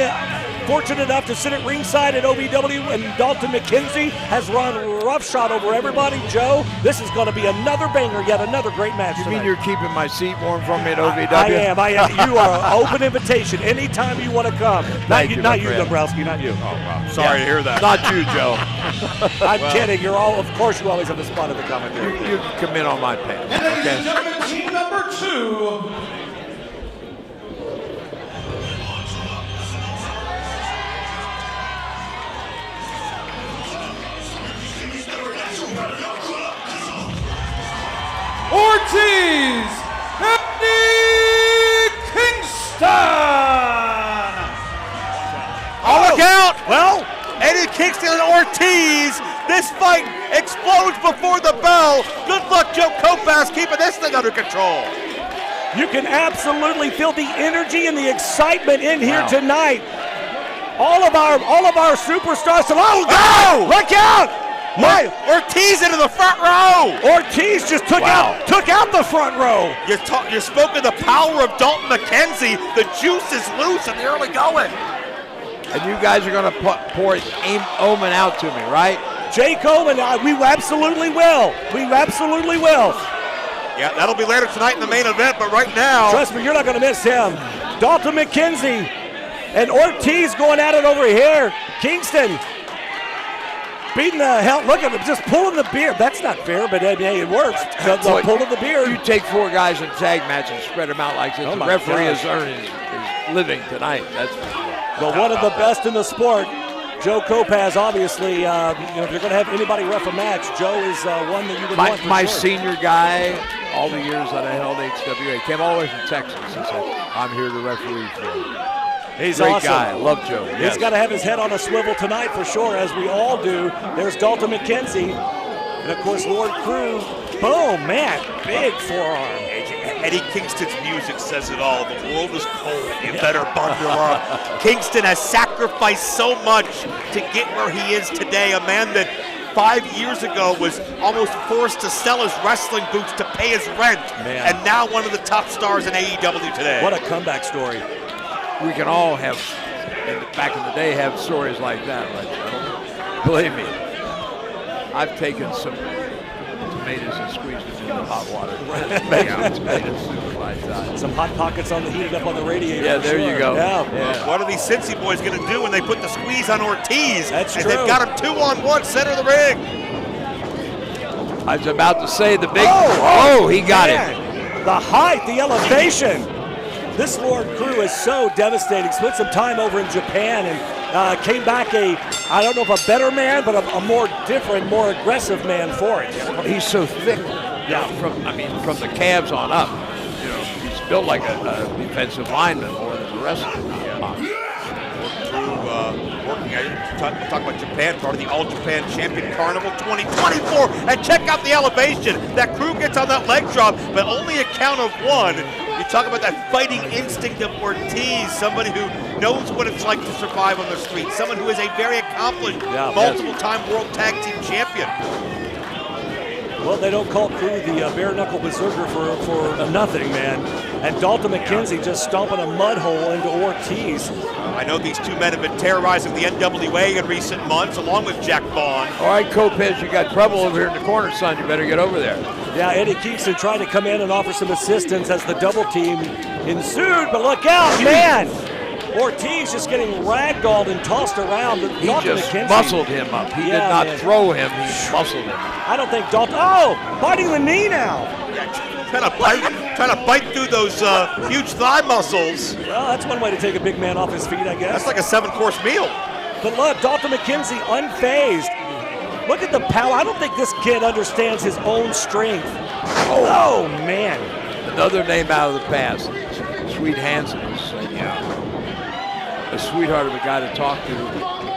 [SPEAKER 3] fortunate enough to sit at ringside at OVW, and Dalton McKenzie has run roughshod over everybody. Joe, this is going to be another banger, yet another great match
[SPEAKER 12] You
[SPEAKER 3] tonight.
[SPEAKER 12] mean you're keeping my seat warm for me at OVW?
[SPEAKER 3] I am. You are an open invitation anytime you want to come. Not you, Dombrowski, not you.
[SPEAKER 4] Oh, wow. Sorry to hear that.
[SPEAKER 12] Not you, Joe.
[SPEAKER 3] I'm kidding. You're all, of course, you always have a spot in the commentary.
[SPEAKER 12] You come in on my pants.
[SPEAKER 2] And ladies
[SPEAKER 12] Okay?
[SPEAKER 2] and gentlemen, team number 2. Ortiz, Eddie Kingston.
[SPEAKER 4] Oh, look out! Well, Eddie Kingston and Ortiz. This fight explodes before the bell. Good luck, Joe Kopas, keeping this thing under control.
[SPEAKER 3] You can absolutely feel the energy and the excitement in here tonight. All of our superstars. Oh, go! Look out!
[SPEAKER 4] Ortiz into the front row.
[SPEAKER 3] Ortiz just took out the front row.
[SPEAKER 4] You spoke of the power of Dalton McKenzie. The juice is loose in the early going.
[SPEAKER 12] And you guys are going to pour Oman out to me, right?
[SPEAKER 3] Jake Oman, we absolutely will. We absolutely will.
[SPEAKER 4] Yeah, that'll be later tonight in the main event, but right now.
[SPEAKER 3] Trust me, you're not going to miss him. Dalton McKenzie and Ortiz going at it over here. Kingston beating the hell. Look at him, just pulling the beard. That's not fair, but hey, it works. The pull of the beard.
[SPEAKER 12] You take 4 guys in tag match and spread them out like this. The referee has earned his living tonight. That's
[SPEAKER 3] but one of the best in the sport. Joe Kopas, obviously, if you're going to have anybody ref a match, Joe is one that you would want for
[SPEAKER 12] my
[SPEAKER 3] sure.
[SPEAKER 12] senior guy, all the years that I held HWA, came all the way from Texas. He said, I'm here to referee for you.
[SPEAKER 3] He's
[SPEAKER 12] Great
[SPEAKER 3] awesome.
[SPEAKER 12] guy. Love Joe.
[SPEAKER 3] He's
[SPEAKER 12] Yes.
[SPEAKER 3] got to have his head on a swivel tonight for sure, as we all do. There's Dalton McKenzie. And, of course, Lord Crew. Boom, man. Big forearm.
[SPEAKER 4] Eddie Kingston's music says it all. The world is cold. You better bundle up. Kingston has sacrificed so much to get where he is today. A man that 5 years ago was almost forced to sell his wrestling boots to pay his rent.
[SPEAKER 3] Man.
[SPEAKER 4] And now one of the top stars in AEW today.
[SPEAKER 3] What a comeback story.
[SPEAKER 12] We can all have, back in the day, have stories like that. Like, believe me, I've taken some tomatoes and squeezed them into hot water. Tomatoes soup my time.
[SPEAKER 3] Some hot pockets on the heated up on the radiator.
[SPEAKER 12] Yeah, there you go.
[SPEAKER 3] Yeah.
[SPEAKER 4] Well, what are these Cincy boys going to do when they put the squeeze on Ortiz?
[SPEAKER 3] That's
[SPEAKER 4] and
[SPEAKER 3] true.
[SPEAKER 4] they've got him 2-on-1 center of the ring.
[SPEAKER 12] I was about to say the big. He got
[SPEAKER 3] man.
[SPEAKER 12] it.
[SPEAKER 3] The height, the elevation. This Lord Crew is so devastating. Spent some time over in Japan and came back I don't know if a better man, but a more different, more aggressive man for it.
[SPEAKER 12] He's so thick. Yeah, from the calves on up. You know, he's built like a defensive lineman more than the rest of them.
[SPEAKER 4] Working at, talk about Japan, part of the All Japan Champion Carnival 2024. And check out the elevation. That Crew gets on that leg drop, but only a count of one. You talk about that fighting instinct of Ortiz, somebody who knows what it's like to survive on the street, someone who is a very accomplished, multiple-time World Tag Team Champion.
[SPEAKER 3] Well, they don't call Crew the bare-knuckle berserker for nothing, man. And Dalton McKenzie just stomping a mud hole into Ortiz.
[SPEAKER 4] I know these two men have been terrorizing the NWA in recent months, along with Jack Vaughn.
[SPEAKER 12] All right, Lopez, you got trouble over here in the corner, son. You better get over there.
[SPEAKER 3] Yeah, Eddie Kingston tried to come in and offer some assistance as the double team ensued, but look out, man! Ortiz just getting ragdolled and tossed around.
[SPEAKER 12] He just muscled him up. He did not throw him, he muscled him.
[SPEAKER 3] I don't think Dalton, biting the knee now.
[SPEAKER 4] Trying to bite through those huge thigh muscles.
[SPEAKER 3] Well, that's one way to take a big man off his feet, I guess.
[SPEAKER 4] That's like a 7-course meal.
[SPEAKER 3] But look, Dalton McKenzie unfazed. Look at the power. I don't think this kid understands his own strength. Oh man.
[SPEAKER 12] Another name out of the past. Sweet Hansen was a sweetheart of a guy to talk to,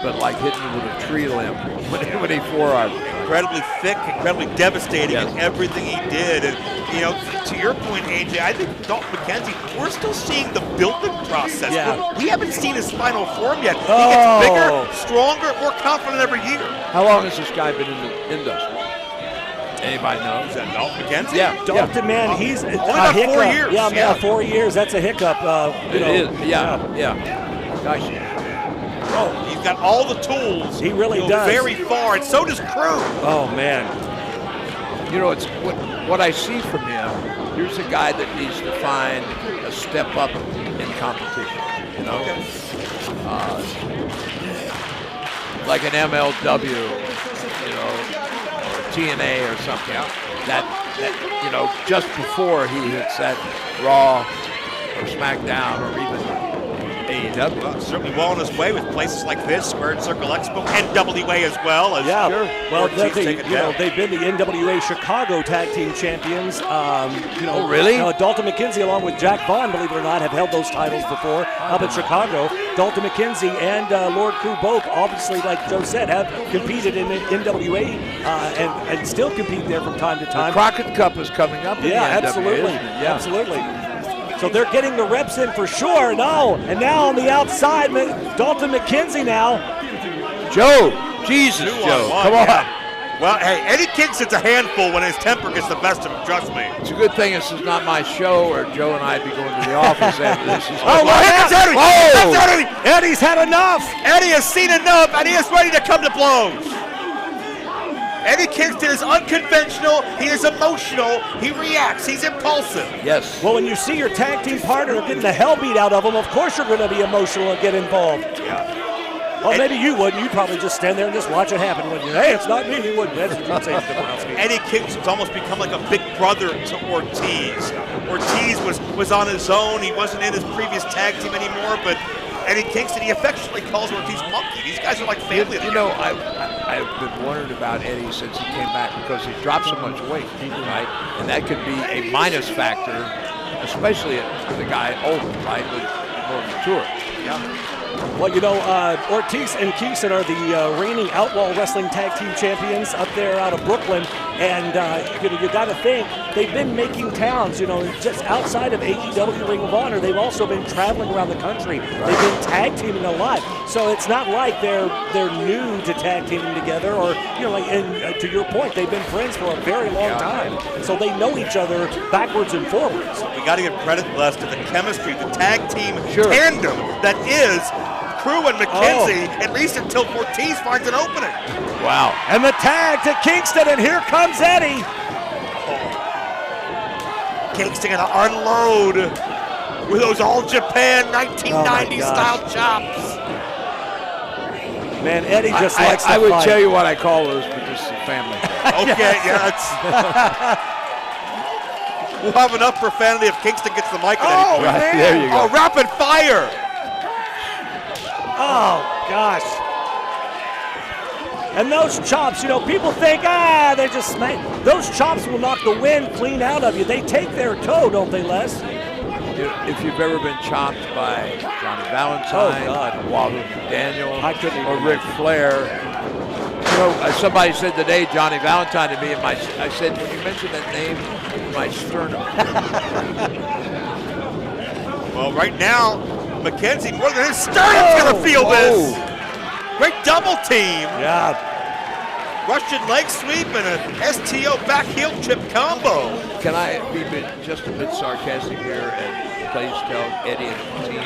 [SPEAKER 12] but like hitting him with a tree limb when he forearmed.
[SPEAKER 4] Incredibly thick, incredibly devastating in everything he did. And, you know, to your point, AJ, I think Dalton McKenzie, we're still seeing the building process.
[SPEAKER 3] Yeah.
[SPEAKER 4] We haven't seen his final form yet. He gets bigger, stronger, more confident every year.
[SPEAKER 12] How long has this guy been in the industry? Anybody knows?
[SPEAKER 4] Is that Dalton McKenzie?
[SPEAKER 12] Yeah.
[SPEAKER 3] Dalton, man, he's
[SPEAKER 4] only about 4 years.
[SPEAKER 3] Yeah, 4 years. That's a hiccup.
[SPEAKER 12] It is. Yeah. Gosh.
[SPEAKER 4] Oh, he's got all the tools.
[SPEAKER 3] He really
[SPEAKER 4] to go
[SPEAKER 3] does.
[SPEAKER 4] very far, and so does Crew.
[SPEAKER 3] Oh man.
[SPEAKER 12] You know, it's what I see from him. Here's a guy that needs to find a step up in competition. You know, like an MLW, you know, or TNA or something. That you know, just before he hits that Raw or SmackDown or even AEW.
[SPEAKER 4] Well, certainly well on his way with places like this, Squared Circle Expo, NWA as well. As
[SPEAKER 3] well, they've been the NWA Chicago Tag Team Champions.
[SPEAKER 12] Oh, really?
[SPEAKER 3] Dalton McKenzie, along with Jack Vaughn, believe it or not, have held those titles before up in Chicago. Dalton McKenzie and Lord Crew both, obviously, like Joe said, have competed in the NWA and still compete there from time to time.
[SPEAKER 12] The Crockett Cup is coming up.
[SPEAKER 3] Yeah, absolutely. Absolutely. So they're getting the reps in for sure. And now on the outside, Dalton McKenzie now.
[SPEAKER 12] Joe, Jesus, Joe, come on.
[SPEAKER 4] Well, hey, Eddie Kingston's a handful when his temper gets the best of him, trust me.
[SPEAKER 12] It's a good thing this is not my show, or Joe and I'd be going to the office after this.
[SPEAKER 3] Eddie's had enough.
[SPEAKER 4] Eddie has seen enough, and he is ready to come to blows. Eddie Kingston is unconventional, he is emotional, he reacts, he's impulsive.
[SPEAKER 12] Yes.
[SPEAKER 3] Well, when you see your tag team partner getting the hell beat out of him, of course you're going to be emotional and get involved.
[SPEAKER 4] Yeah.
[SPEAKER 3] Well, maybe you wouldn't. You'd probably just stand there and just watch it happen, wouldn't you? Hey, it's not me. You wouldn't.
[SPEAKER 4] Eddie Kingston's almost become like a big brother to Ortiz. Ortiz was on his own. He wasn't in his previous tag team anymore, but Eddie Kingston, he affectionately calls Ortiz Monkey. These guys are like family.
[SPEAKER 12] You know, I've been wondering about Eddie since he came back because he dropped so much weight, right? And that could be a minus factor, especially with a guy older, right, but more mature.
[SPEAKER 3] Well, you know, Ortiz and Kingston are the reigning Outlaw Wrestling Tag Team Champions up there out of Brooklyn. And, you got to think, they've been making towns, just outside of AEW Ring of Honor. They've also been traveling around the country. They've been tag teaming a lot. So it's not like they're new to tag teaming together or, and to your point, they've been friends for a very long time. So they know each other backwards and forwards.
[SPEAKER 4] We got to give credit, Les, to the chemistry, the tag team tandem that is Crew and McKenzie, at least until Ortiz finds an opening.
[SPEAKER 3] Wow. And the tag to Kingston, and here comes Eddie.
[SPEAKER 4] Kingston going to unload with those All Japan 1990 style chops.
[SPEAKER 3] Man, Eddie just likes to
[SPEAKER 12] I would
[SPEAKER 3] fight.
[SPEAKER 12] tell you what I call those, but this is a family.
[SPEAKER 4] Okay, we'll have enough profanity if Kingston gets the mic at any point.
[SPEAKER 12] Right, there you go.
[SPEAKER 4] Oh, rapid fire.
[SPEAKER 3] Oh, gosh. And those chops, people think, they just smack. Those chops will knock the wind clean out of you. They take their toe, don't they, Les?
[SPEAKER 12] If you've ever been chopped by Johnny Valentine, Walter Daniel, or Ric Flair, somebody said today Johnny Valentine to me, and I said, when you mention that name, my sternum.
[SPEAKER 4] Well, right now, McKenzie, more than his sternum's going to feel this. Great double team.
[SPEAKER 3] Yeah.
[SPEAKER 4] Russian leg sweep and a STO back heel chip combo.
[SPEAKER 12] Can I be just a bit sarcastic here and please tell Eddie and the team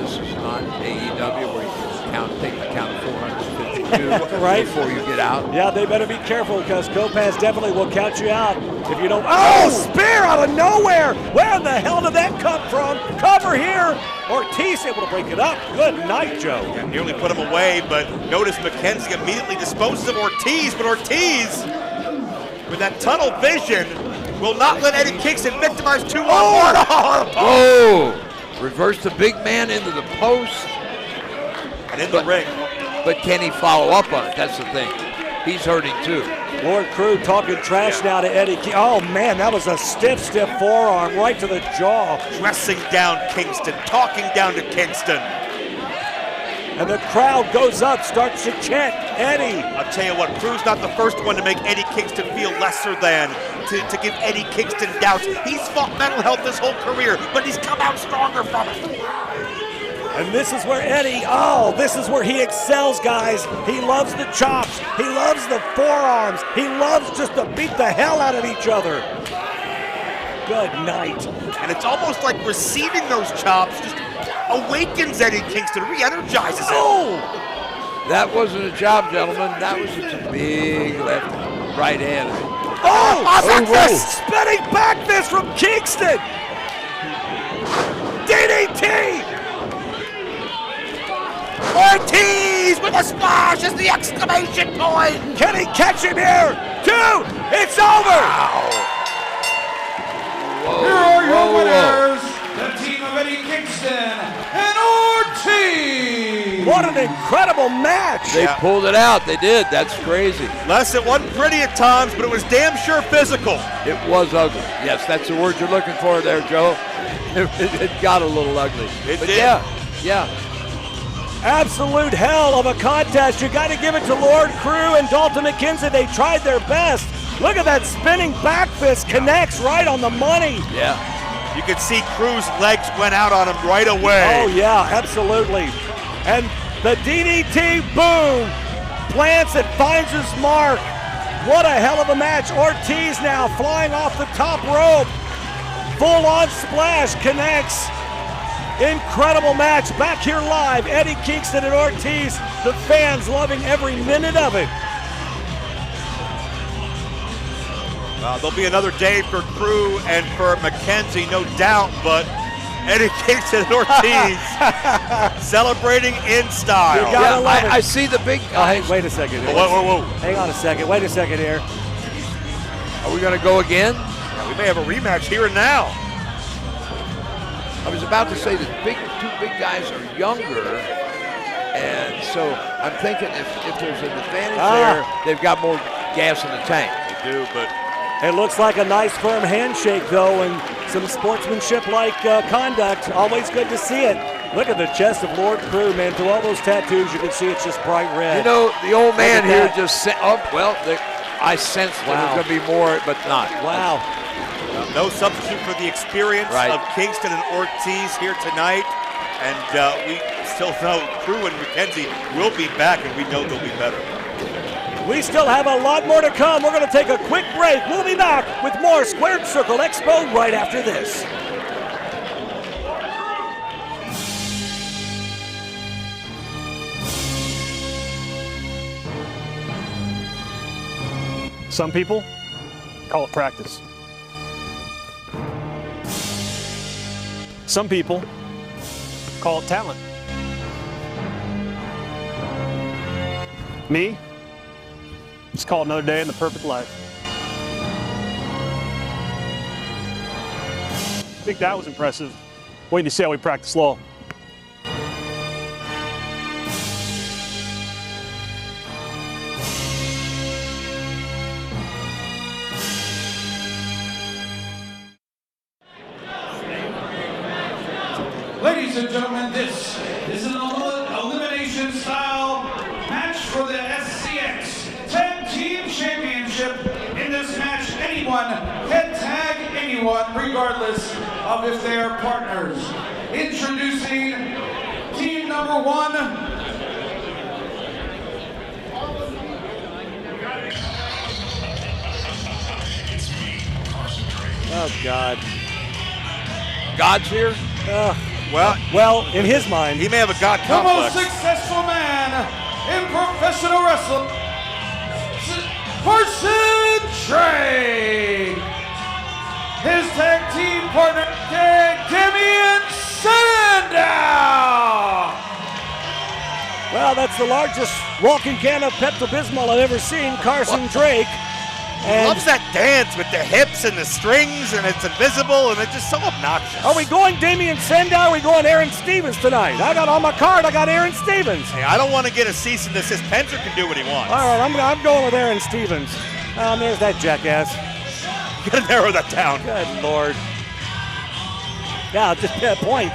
[SPEAKER 12] this is not AEW where you can take the count of 452
[SPEAKER 3] right
[SPEAKER 12] before you get out.
[SPEAKER 3] Yeah, they better be careful because Kopaz definitely will count you out if you don't. Oh, spear out of nowhere! Where in the hell did that come from? Cover here! Ortiz able to break it up. Good night, Joe.
[SPEAKER 4] Yeah, nearly put him away, but notice McKenzie immediately disposes of Ortiz, but Ortiz, with that tunnel vision, will not let Eddie Kingston victimize 2-on-1.
[SPEAKER 12] Oh! Reverse the big man into the post.
[SPEAKER 4] And in the ring.
[SPEAKER 12] But can he follow up on it? That's the thing. He's hurting too.
[SPEAKER 3] Lord Crew talking trash now to Eddie. Oh man, that was a stiff forearm right to the jaw.
[SPEAKER 4] Dressing down Kingston, talking down to Kingston.
[SPEAKER 3] And the crowd goes up, starts to chant Eddie.
[SPEAKER 4] I'll tell you what, Crew's not the first one to make Eddie Kingston feel lesser than, to give Eddie Kingston doubts. He's fought mental health his whole career, but he's come out stronger from it.
[SPEAKER 3] And this is where Eddie, this is where he excels, guys. He loves the chops. He loves the forearms. He loves just to beat the hell out of each other. Good night.
[SPEAKER 4] And it's almost like receiving those chops just awakens Eddie Kingston, re-energizes him.
[SPEAKER 3] Oh!
[SPEAKER 12] That wasn't a job, gentlemen. That was just a big right hand.
[SPEAKER 3] Spinning back fist from Kingston. DDT.
[SPEAKER 4] Ortiz with a splash is the exclamation point.
[SPEAKER 3] Can he catch him here? 2. It's over.
[SPEAKER 2] Here are your winners, the team of Eddie Kingston and Ortiz.
[SPEAKER 3] What an incredible match.
[SPEAKER 12] They pulled it out. They did. That's crazy.
[SPEAKER 4] Les, it wasn't pretty at times, but it was damn sure physical.
[SPEAKER 12] It was ugly. Yes, that's the word you're looking for there, Joe. It got a little ugly.
[SPEAKER 4] It did.
[SPEAKER 12] Yeah.
[SPEAKER 3] Absolute hell of a contest. You got to give it to Lord Crew and Dalton McKenzie. They tried their best. Look at that spinning back fist. Connects right on the money.
[SPEAKER 12] Yeah.
[SPEAKER 4] You could see Crew's legs went out on him right away.
[SPEAKER 3] Oh, yeah, absolutely. And the DDT, boom, plants it, finds his mark. What a hell of a match. Ortiz now flying off the top rope. Full-on splash, connects. Incredible match. Back here live, Eddie Kingston and Ortiz. The fans loving every minute of it.
[SPEAKER 4] There'll be another day for Crew and for McKenzie, no doubt, but Eddie Kingston and Ortiz celebrating in style.
[SPEAKER 12] I see the big guys.
[SPEAKER 3] Hey, wait a second.
[SPEAKER 4] Whoa.
[SPEAKER 3] Hang on a second. Wait a second here.
[SPEAKER 12] Are we going to go again?
[SPEAKER 4] Yeah, we may have a rematch here and now.
[SPEAKER 12] I was about to say that two big guys are younger, and so I'm thinking if there's an advantage there, they've got more gas in the tank.
[SPEAKER 4] They do, but
[SPEAKER 3] it looks like a nice firm handshake, though, and some sportsmanship-like conduct. Always good to see it. Look at the chest of Lord Crew, man. Through all those tattoos, you can see it's just bright red.
[SPEAKER 12] You know, the old man here
[SPEAKER 3] that.
[SPEAKER 12] just said, I sensed there was going to be more, but not.
[SPEAKER 3] Wow.
[SPEAKER 4] No substitute for the experience of Kingston and Ortiz here tonight. And we still know Crew and McKenzie will be back, and we know they'll be better.
[SPEAKER 3] We still have a lot more to come. We're going to take a quick break. We'll be back with more Squared Circle Expo right after this.
[SPEAKER 13] Some people call it practice. Some people call it talent. Me, just call it another day in the perfect life. I think that was impressive. Wait to see how we practice law.
[SPEAKER 2] Ladies and gentlemen, this is an elimination style match for the SCX Tag Team Championship. In this match, anyone can tag anyone regardless of if they are partners. Introducing team number 1.
[SPEAKER 3] Oh, God.
[SPEAKER 12] God's here?
[SPEAKER 4] Well,
[SPEAKER 3] in his mind,
[SPEAKER 4] he may have a God
[SPEAKER 2] The
[SPEAKER 4] complex.
[SPEAKER 2] most successful man in professional wrestling, Carson Drake. His tag team partner, Damian Sandow.
[SPEAKER 3] Well, that's the largest walking can of Pepto-Bismol I've ever seen, Carson Drake. And
[SPEAKER 4] loves that dance with the hips and the strings, and it's invisible, and it's just so obnoxious.
[SPEAKER 3] are we going Damian Sandow, or are we going Aaron Stevens tonight? I got on my card, I got Aaron Stevens.
[SPEAKER 4] Hey, I don't want to get a cease and desist. Penzer can do what he wants.
[SPEAKER 3] All right, I'm going with Aaron Stevens. There's that jackass.
[SPEAKER 4] You gotta narrow that down.
[SPEAKER 3] Good Lord. Yeah, just a point.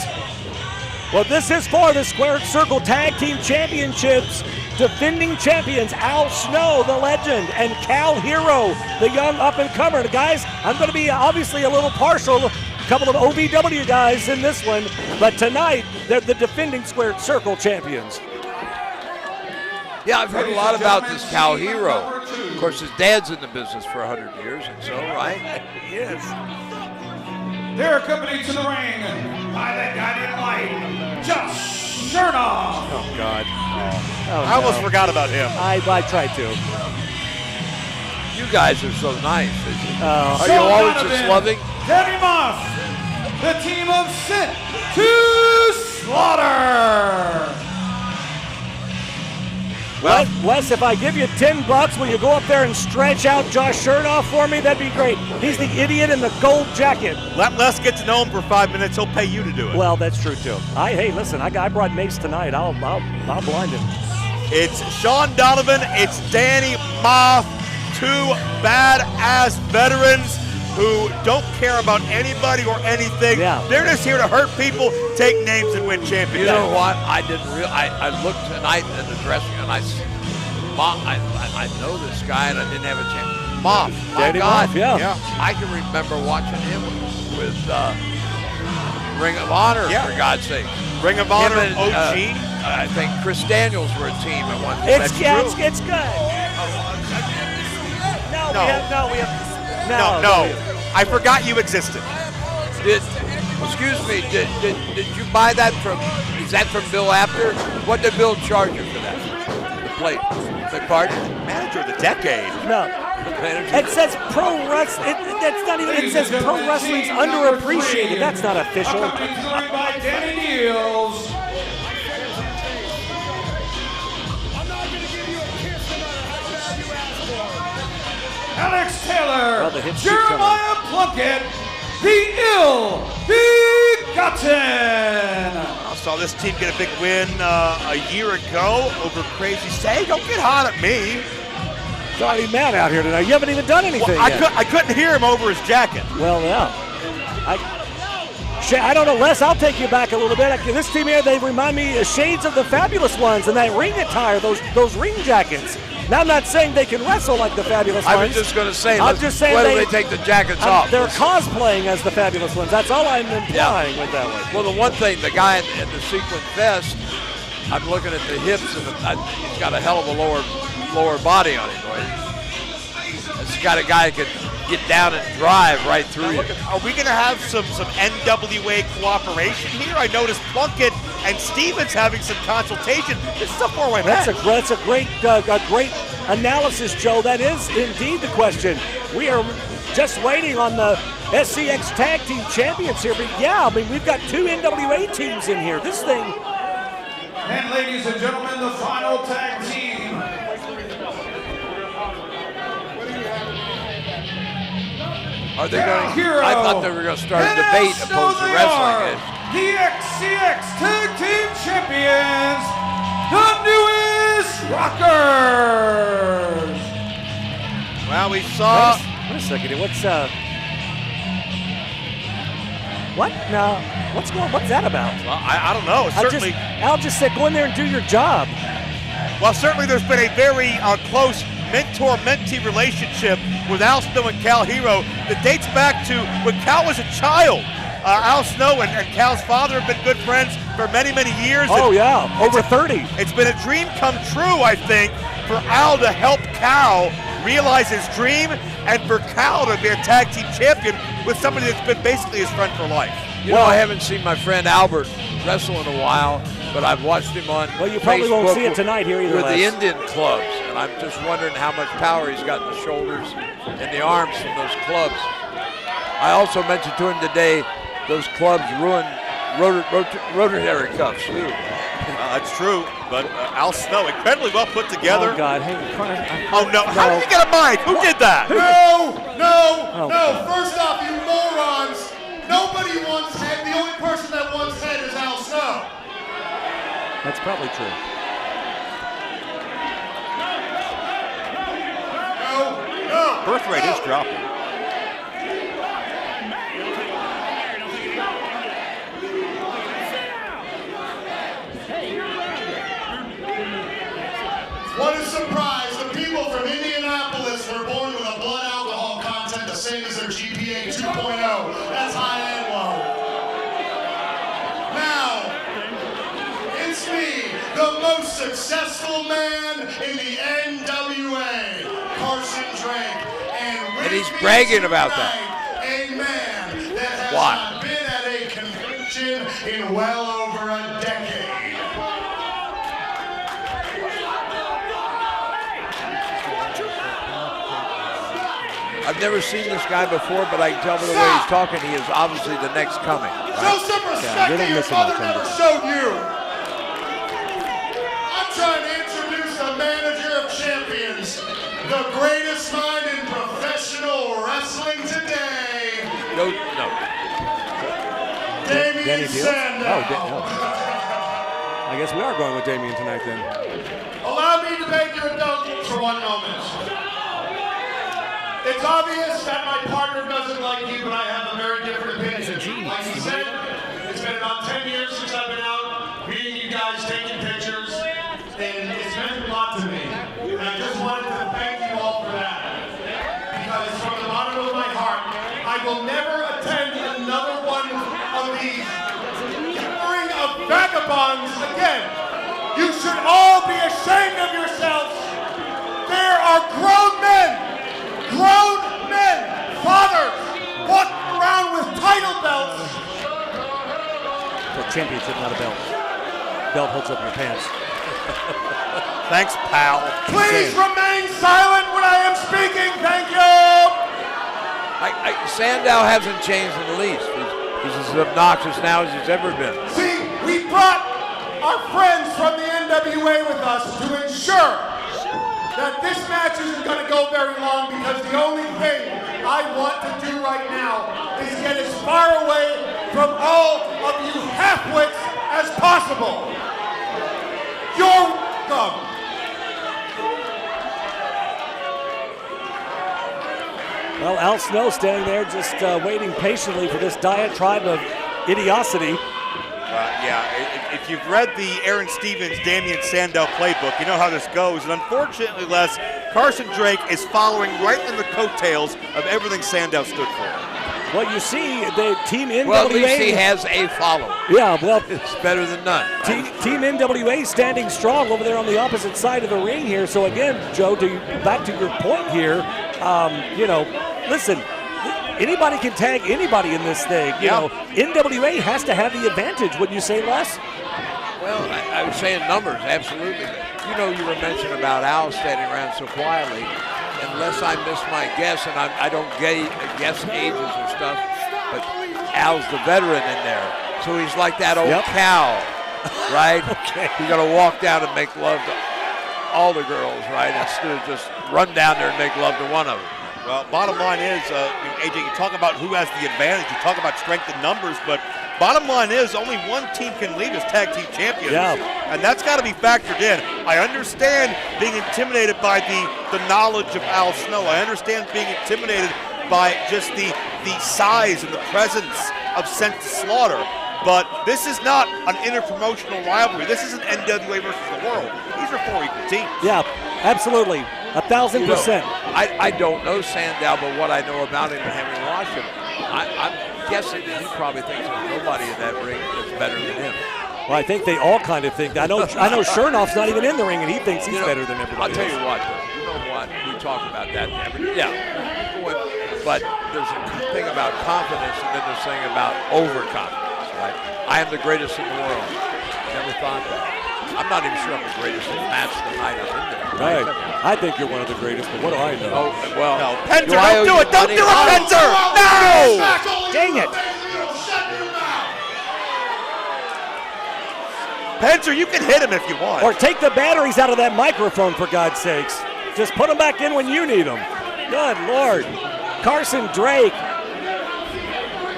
[SPEAKER 3] Well, this is for the Squared Circle Tag Team Championships. Defending champions Al Snow, the legend, and Cal Hero, the young up-and-comer. Guys, I'm going to be obviously a little partial. A couple of OVW guys in this one. But tonight, they're the defending Squared Circle champions.
[SPEAKER 12] Yeah, I've heard a lot about this Cal Hero. Of course, his dad's in the business for 100 years and so, right?
[SPEAKER 3] Yes.
[SPEAKER 2] They're accompanied to the ring by the guiding light, Josh Chernoff.
[SPEAKER 3] Oh, God.
[SPEAKER 4] I almost forgot about him.
[SPEAKER 3] I tried to.
[SPEAKER 12] You guys are so nice. Are you
[SPEAKER 2] Sean
[SPEAKER 12] always
[SPEAKER 2] Donovan,
[SPEAKER 12] just loving?
[SPEAKER 2] Danny Moss, the team of Sit to Slaughter.
[SPEAKER 3] Well, Wes, if I give you $10, will you go up there and stretch out Josh Chernoff for me? That'd be great. He's the idiot in the gold jacket.
[SPEAKER 4] Let Les get to know him for 5 minutes. He'll pay you to do it.
[SPEAKER 3] Well, that's true too. Hey, listen, I brought Mace tonight. I'll blind him.
[SPEAKER 4] It's Sean Donovan. It's Danny Moth. Two badass veterans who don't care about anybody or anything.
[SPEAKER 3] Yeah.
[SPEAKER 4] They're just here to hurt people, take names, and win championships.
[SPEAKER 12] You know what? I didn't real. I looked tonight in the dressing room and I know this guy and I didn't have a chance. Moth. My
[SPEAKER 3] Danny
[SPEAKER 12] God.
[SPEAKER 3] Moth, yeah.
[SPEAKER 12] I can remember watching him with Ring of Honor, for God's sake.
[SPEAKER 4] Ring of Honor,
[SPEAKER 12] Him and,
[SPEAKER 4] OG.
[SPEAKER 12] I think Chris Daniels were a team at one time.
[SPEAKER 3] It's good.
[SPEAKER 4] No. I forgot you existed.
[SPEAKER 12] Excuse me, did you buy that from, is that from Bill Apter? What did Bill charge you for that? Plate. The card?
[SPEAKER 4] Manager of the decade.
[SPEAKER 3] No. It says pro wrestling. That's not even. It says pro wrestling's underappreciated. That's not official.
[SPEAKER 2] Accompanied to the ring by Danny Niels. Alex Taylor,
[SPEAKER 3] Well, the hits keep
[SPEAKER 2] Jeremiah Plunkett, the ill-begotten.
[SPEAKER 4] I saw this team get a big win a year ago over Crazy Say. Don't get hot at me.
[SPEAKER 3] Johnny Man out here tonight. You haven't even done anything
[SPEAKER 4] Well,
[SPEAKER 3] yet.
[SPEAKER 4] I couldn't hear him over his jacket.
[SPEAKER 3] Well, yeah. I don't know, Les, I'll take you back a little bit. This team here, they remind me of shades of the Fabulous Ones and that ring attire, those ring jackets. Now, I'm not saying they can wrestle like the Fabulous Ones.
[SPEAKER 12] I was just going to say,
[SPEAKER 3] I'm just saying
[SPEAKER 12] whether they take the jackets off.
[SPEAKER 3] They're cosplaying as the Fabulous Ones. That's all I'm implying with that one.
[SPEAKER 12] Well, the one thing, the guy in the sequin vest, I'm looking at the hips, and he's got a hell of a lower body on him. It's got a guy who can get down and drive right through you.
[SPEAKER 4] Are we going to have some NWA cooperation here? I noticed Plunkett and Stevens having some consultation. This is a four-way match.
[SPEAKER 3] That's a great analysis, Joe. That is indeed the question. We are just waiting on the SCX Tag Team Champions here. But yeah, I mean, we've got 2 NWA teams in here. This thing.
[SPEAKER 2] And ladies and gentlemen, the final tag team.
[SPEAKER 12] Are they going to? I thought they were going to start a debate opposed to wrestling.
[SPEAKER 2] The SCX Tag Team Champions, the newest Rockers.
[SPEAKER 4] Well, we saw.
[SPEAKER 3] Wait a second. What's what? No. What's that about?
[SPEAKER 4] Well, I don't know. Certainly.
[SPEAKER 3] Al just said, go in there and do your job.
[SPEAKER 4] Well, certainly there's been a very close mentor-mentee relationship with Al Snow and Cal Hero that dates back to when Cal was a child. Al Snow and Cal's father have been good friends for many, many years.
[SPEAKER 3] Oh, yeah, over 30.
[SPEAKER 4] It's been a dream come true, I think, for Al to help Cal realize his dream and for Cal to be a tag team champion with somebody that's been basically his friend for life.
[SPEAKER 12] You know, I haven't seen my friend Albert wrestle in a while, but I've watched him on
[SPEAKER 3] Well, you probably
[SPEAKER 12] Facebook
[SPEAKER 3] won't see it tonight here either,
[SPEAKER 12] with
[SPEAKER 3] Les.
[SPEAKER 12] the Indian clubs, and I'm just wondering how much power he's got in the shoulders and the arms from those clubs. I also mentioned to him today those clubs ruin rotary cuffs, too.
[SPEAKER 4] That's true, but Al Snow, incredibly well put together.
[SPEAKER 3] Oh, God. Hey,
[SPEAKER 4] oh, no. How did you get a mic? Who did that?
[SPEAKER 11] No. First off, you morons, nobody wants head. The only person that wants head is Al Snow.
[SPEAKER 3] That's probably true.
[SPEAKER 11] No.
[SPEAKER 4] Birth rate is dropping.
[SPEAKER 11] What a surprise. The people from Indianapolis were born with a blood alcohol content the same as their GPA 2.0. That's high and low. Now, it's me, the most successful man in the NWA, Carson Drake.
[SPEAKER 12] And he's bragging about that.
[SPEAKER 11] A man that has not been at a convention in well over a decade.
[SPEAKER 12] I've never seen this guy before, but I can tell by the way he's talking, he is obviously the next coming.
[SPEAKER 11] Show some respect that your mother never showed you. I'm trying to introduce the manager of champions, the greatest mind in professional wrestling today.
[SPEAKER 12] No.
[SPEAKER 11] Damien Sandow.
[SPEAKER 3] I guess we are going with Damien tonight then.
[SPEAKER 11] Allow me to beg your indulgence for one moment. It's obvious that my partner doesn't like you, but I have a very different opinion. Like he said, it's been about 10 years since I've been out meeting you guys, taking pictures, and it's meant a lot to me. And I just wanted to thank you all for that. Because from the bottom of my heart, I will never attend another one of these ring of vagabonds again. You should all be ashamed of yourselves. There are grown men, fathers, walking around with title belts.
[SPEAKER 3] It's a championship, not a belt. Belt holds up your pants.
[SPEAKER 4] Thanks, pal.
[SPEAKER 11] Please remain silent when I am speaking. Thank you.
[SPEAKER 12] Sandow hasn't changed in the least. He's as obnoxious now as he's ever been.
[SPEAKER 11] See, we brought our friends from the NWA with us to ensure that this match isn't going to go very long, because the only thing I want to do right now is get as far away from all of you halfwits as possible. You're welcome.
[SPEAKER 3] Well, Al Snow standing there just waiting patiently for this diatribe of idiocy.
[SPEAKER 4] If you've read the Aaron Stevens, Damian Sandow playbook, you know how this goes. And unfortunately, Les, Carson Drake is following right in the coattails of everything Sandow stood for.
[SPEAKER 3] Well, you see, the Team NWA.
[SPEAKER 12] Well, at least he has a follower.
[SPEAKER 3] Yeah, well,
[SPEAKER 12] it's better than none.
[SPEAKER 3] Team NWA standing strong over there on the opposite side of the ring here. So again, Joe, back to your point here, listen, anybody can tag anybody in this thing. You know, NWA has to have the advantage. Wouldn't you say, Les?
[SPEAKER 12] Well, I was saying numbers, absolutely. You were mentioning about Al standing around so quietly. Unless I miss my guess, and I don't guess ages or stuff, but Al's the veteran in there. So he's like that old cow, right?
[SPEAKER 3] Okay.
[SPEAKER 12] He's going to walk down and make love to all the girls, right? Instead of just run down there and make love to one of them.
[SPEAKER 4] Well, bottom line is, AJ, you talk about who has the advantage, you talk about strength in numbers, but bottom line is only one team can leave as tag team champions.
[SPEAKER 3] Yeah.
[SPEAKER 4] And that's got to be factored in. I understand being intimidated by the knowledge of Al Snow. I understand being intimidated by just the size and the presence of Sent to Slaughter. But this is not an interpromotional rivalry. This isn't NWA versus the world. These are 4 equal teams.
[SPEAKER 3] Yeah, absolutely. 1,000%.
[SPEAKER 12] I don't know Sandow, but what I know about him and having watched him, I'm guessing he probably thinks there's nobody in that ring that's better than him.
[SPEAKER 3] Well, I think they all kind of think that. I know Chernoff's not even in the ring, and he thinks he's better than everybody
[SPEAKER 12] I'll tell
[SPEAKER 3] else.
[SPEAKER 12] you what, you know what, we talk about that. But there's a thing about confidence, and then there's a thing about overconfidence, right? I am the greatest in the world. Never thought that. I'm not even sure I'm the greatest in match the night I'm in there.
[SPEAKER 3] Right. I think you're one of the greatest, but what do I know?
[SPEAKER 12] Oh, well.
[SPEAKER 4] No, Penzer, don't do it! Don't do it, Penzer! No!
[SPEAKER 3] Dang it!
[SPEAKER 4] Penzer, you can hit him if you want.
[SPEAKER 3] Or take the batteries out of that microphone, for God's sakes. Just put them back in when you need them. Good Lord. Carson Drake.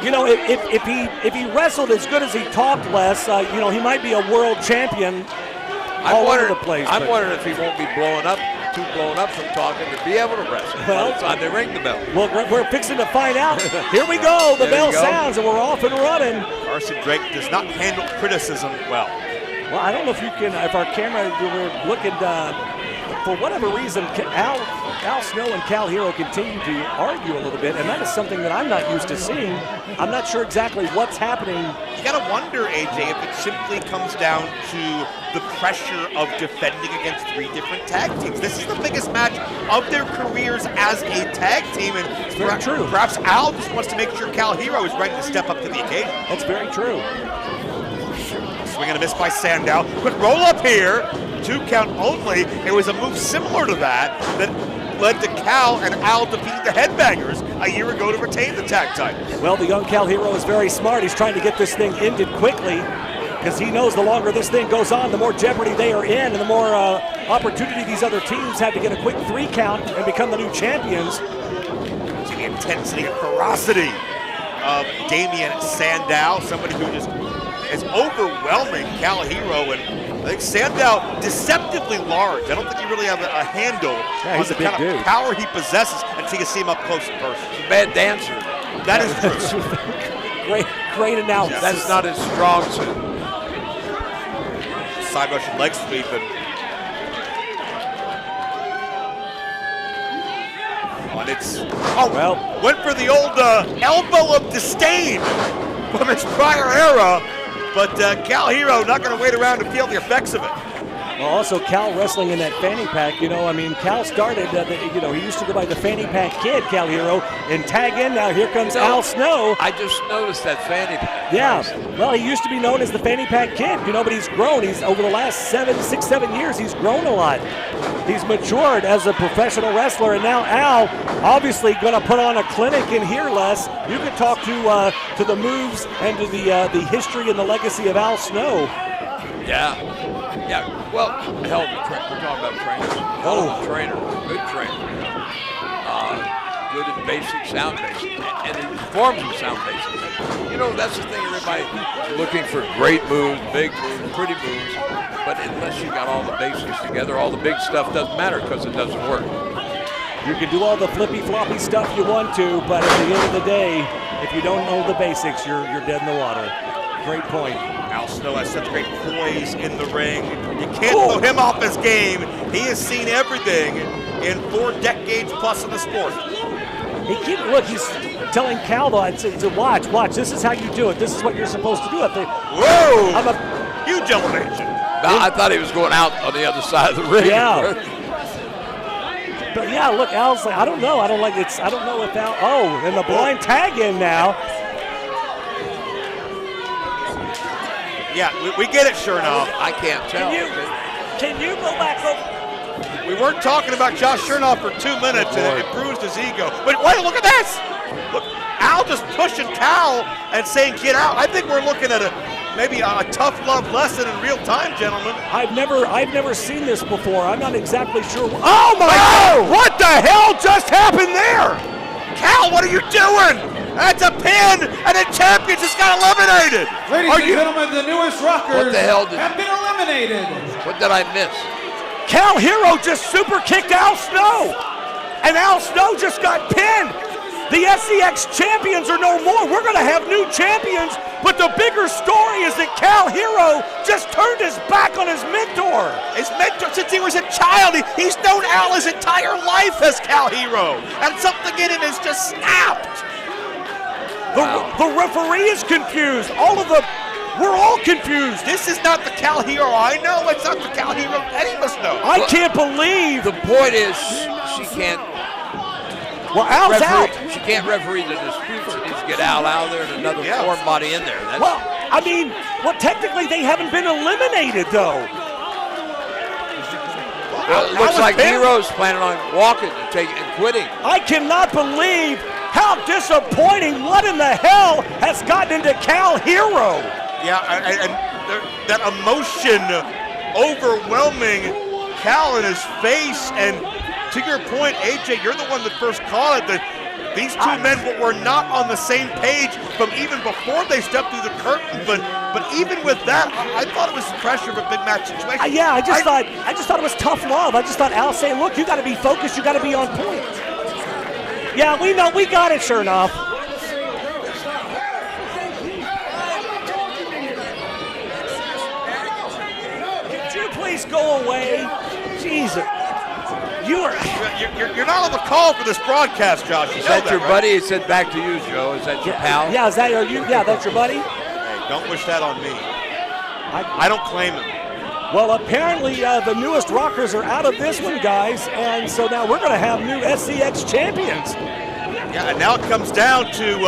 [SPEAKER 3] If he wrestled as good as he talked, Les, he might be a world champion all over the place.
[SPEAKER 12] I'm wondering if he won't be too blown up from talking to be able to wrestle. Well, it's time they ring the bell.
[SPEAKER 3] Well, we're fixing to find out. Here we go. The bell sounds, and we're off and running.
[SPEAKER 4] Carson Drake does not handle criticism well.
[SPEAKER 3] Well, I don't know if our camera, we're looking, for whatever reason, Al Snow and Cal Hero continue to argue a little bit, and that is something that I'm not used to seeing. I'm not sure exactly what's happening.
[SPEAKER 4] You got to wonder, AJ, if it simply comes down to the pressure of defending against 3 different tag teams. This is the biggest match of their careers as a tag team, and
[SPEAKER 3] it's very true.
[SPEAKER 4] Perhaps Al just wants to make sure Cal Hero is ready to step up to the occasion.
[SPEAKER 3] That's very true.
[SPEAKER 4] Swing and a miss by Sandow. Quick roll up here. 2 count only. It was a move similar to that led to Cal and Al defeating the Headbangers a year ago to retain the tag titles.
[SPEAKER 3] Well, the young Cal Hero is very smart. He's trying to get this thing ended quickly because he knows the longer this thing goes on, the more jeopardy they are in and the more opportunity these other teams have to get a quick 3 count and become the new champions.
[SPEAKER 4] See the intensity and ferocity of Damian Sandow, somebody who just is overwhelming Cal Hero, and I think Sandow deceptively large. I don't think he really has a handle on the kind of power he possesses until you see him up close in person.
[SPEAKER 12] He's a bad dancer.
[SPEAKER 4] That is true.
[SPEAKER 3] Great analysis.
[SPEAKER 12] That's not his strong suit.
[SPEAKER 4] Side Russian leg sweep, and went for the old elbow of disdain from his prior era. But Cal Hero not going to wait around to feel the effects of it.
[SPEAKER 3] Well, also Cal wrestling in that fanny pack, Cal started, he used to go by the fanny pack kid, Cal Hero, and tag in. Now here comes Al Snow.
[SPEAKER 12] I just noticed that fanny pack.
[SPEAKER 3] Yeah, well, he used to be known as the fanny pack kid, but he's grown. He's over the last 7 years, he's grown a lot. He's matured as a professional wrestler, and now Al obviously going to put on a clinic in here, Les. You could talk to the moves and to the history and the legacy of Al Snow.
[SPEAKER 12] Yeah, well, hell of a trainer. We're talking about trainers. Hell of a trainer, good trainer. Good at basic, sound basic, and his forms of sound basic. That's the thing, everybody looking for great moves, big moves, pretty moves, but unless you got all the basics together, all the big stuff doesn't matter because it doesn't work.
[SPEAKER 3] You can do all the flippy floppy stuff you want to, but at the end of the day, If you don't know the basics, you're dead in the water. Great point.
[SPEAKER 4] Al Snow has such great poise in the ring. You can't throw him off his game. He has seen everything in 4 decades plus in the sport.
[SPEAKER 3] He's telling Cal, though, I'd say, watch, this is how you do it. This is what you're supposed to do.
[SPEAKER 4] Whoa! Huge elevation.
[SPEAKER 12] I thought he was going out on the other side of the ring.
[SPEAKER 3] Yeah. But yeah, look, Al's like, I don't know. I don't know if Al, and the blind tag in now.
[SPEAKER 4] Yeah, we get it, sure enough.
[SPEAKER 12] I can't tell.
[SPEAKER 3] Can you go back over?
[SPEAKER 4] We weren't talking about Josh Chernoff for 2 minutes, and it bruised his ego. But wait, look at this! Look, Al just pushing Cal and saying, get out. I think we're looking at maybe a tough love lesson in real time, gentlemen.
[SPEAKER 3] I've never seen this before. I'm not exactly sure. Oh my God!
[SPEAKER 4] What the hell just happened there? Cal, what are you doing? That's a pin, and the champion just got eliminated.
[SPEAKER 2] Ladies and gentlemen, the newest rockers
[SPEAKER 12] What the hell
[SPEAKER 2] have been eliminated.
[SPEAKER 12] What did I miss?
[SPEAKER 3] Cal Hero just super kicked Al Snow, and Al Snow just got pinned. The SCX champions are no more. We're going to have new champions, but the bigger story is that Cal Hero just turned his back on his mentor.
[SPEAKER 4] His mentor, since he was a child, he's known Al his entire life as Cal Hero, and something in him has just snapped.
[SPEAKER 3] The referee is confused. We're all confused.
[SPEAKER 4] This is not the Cal Hero I know. It's not the Cal Hero any of us know.
[SPEAKER 3] I can't believe.
[SPEAKER 12] The point is, she can't.
[SPEAKER 3] Well, Al's out.
[SPEAKER 12] She can't referee the dispute. She needs to get Al out there and another foreign body in there.
[SPEAKER 3] Technically they haven't been eliminated though.
[SPEAKER 12] Well, it looks like Hero's planning on walking and quitting.
[SPEAKER 3] I cannot believe how disappointing. What in the hell has gotten into Cal Hero?
[SPEAKER 4] Yeah, and that emotion overwhelming Cal in his face. And to your point, AJ, you're the one that first called it. These two men were not on the same page from even before they stepped through the curtain. But even with that, I thought it was the pressure of a big match situation.
[SPEAKER 3] I just thought it was tough love. I just thought Al saying, look, you got to be focused. You got to be on point. Yeah, we know. We got it, sure enough. Could you please go away? Jesus.
[SPEAKER 4] You're not on the call for this broadcast, Josh.
[SPEAKER 12] Is that your buddy? He said back to you, Joe. Is that your pal?
[SPEAKER 3] Yeah, that's your buddy?
[SPEAKER 4] Hey, don't wish that on me. I don't claim him.
[SPEAKER 3] Well, apparently the newest rockers are out of this one, guys, and so now we're going to have new SCX champions.
[SPEAKER 4] Yeah, and now it comes down to,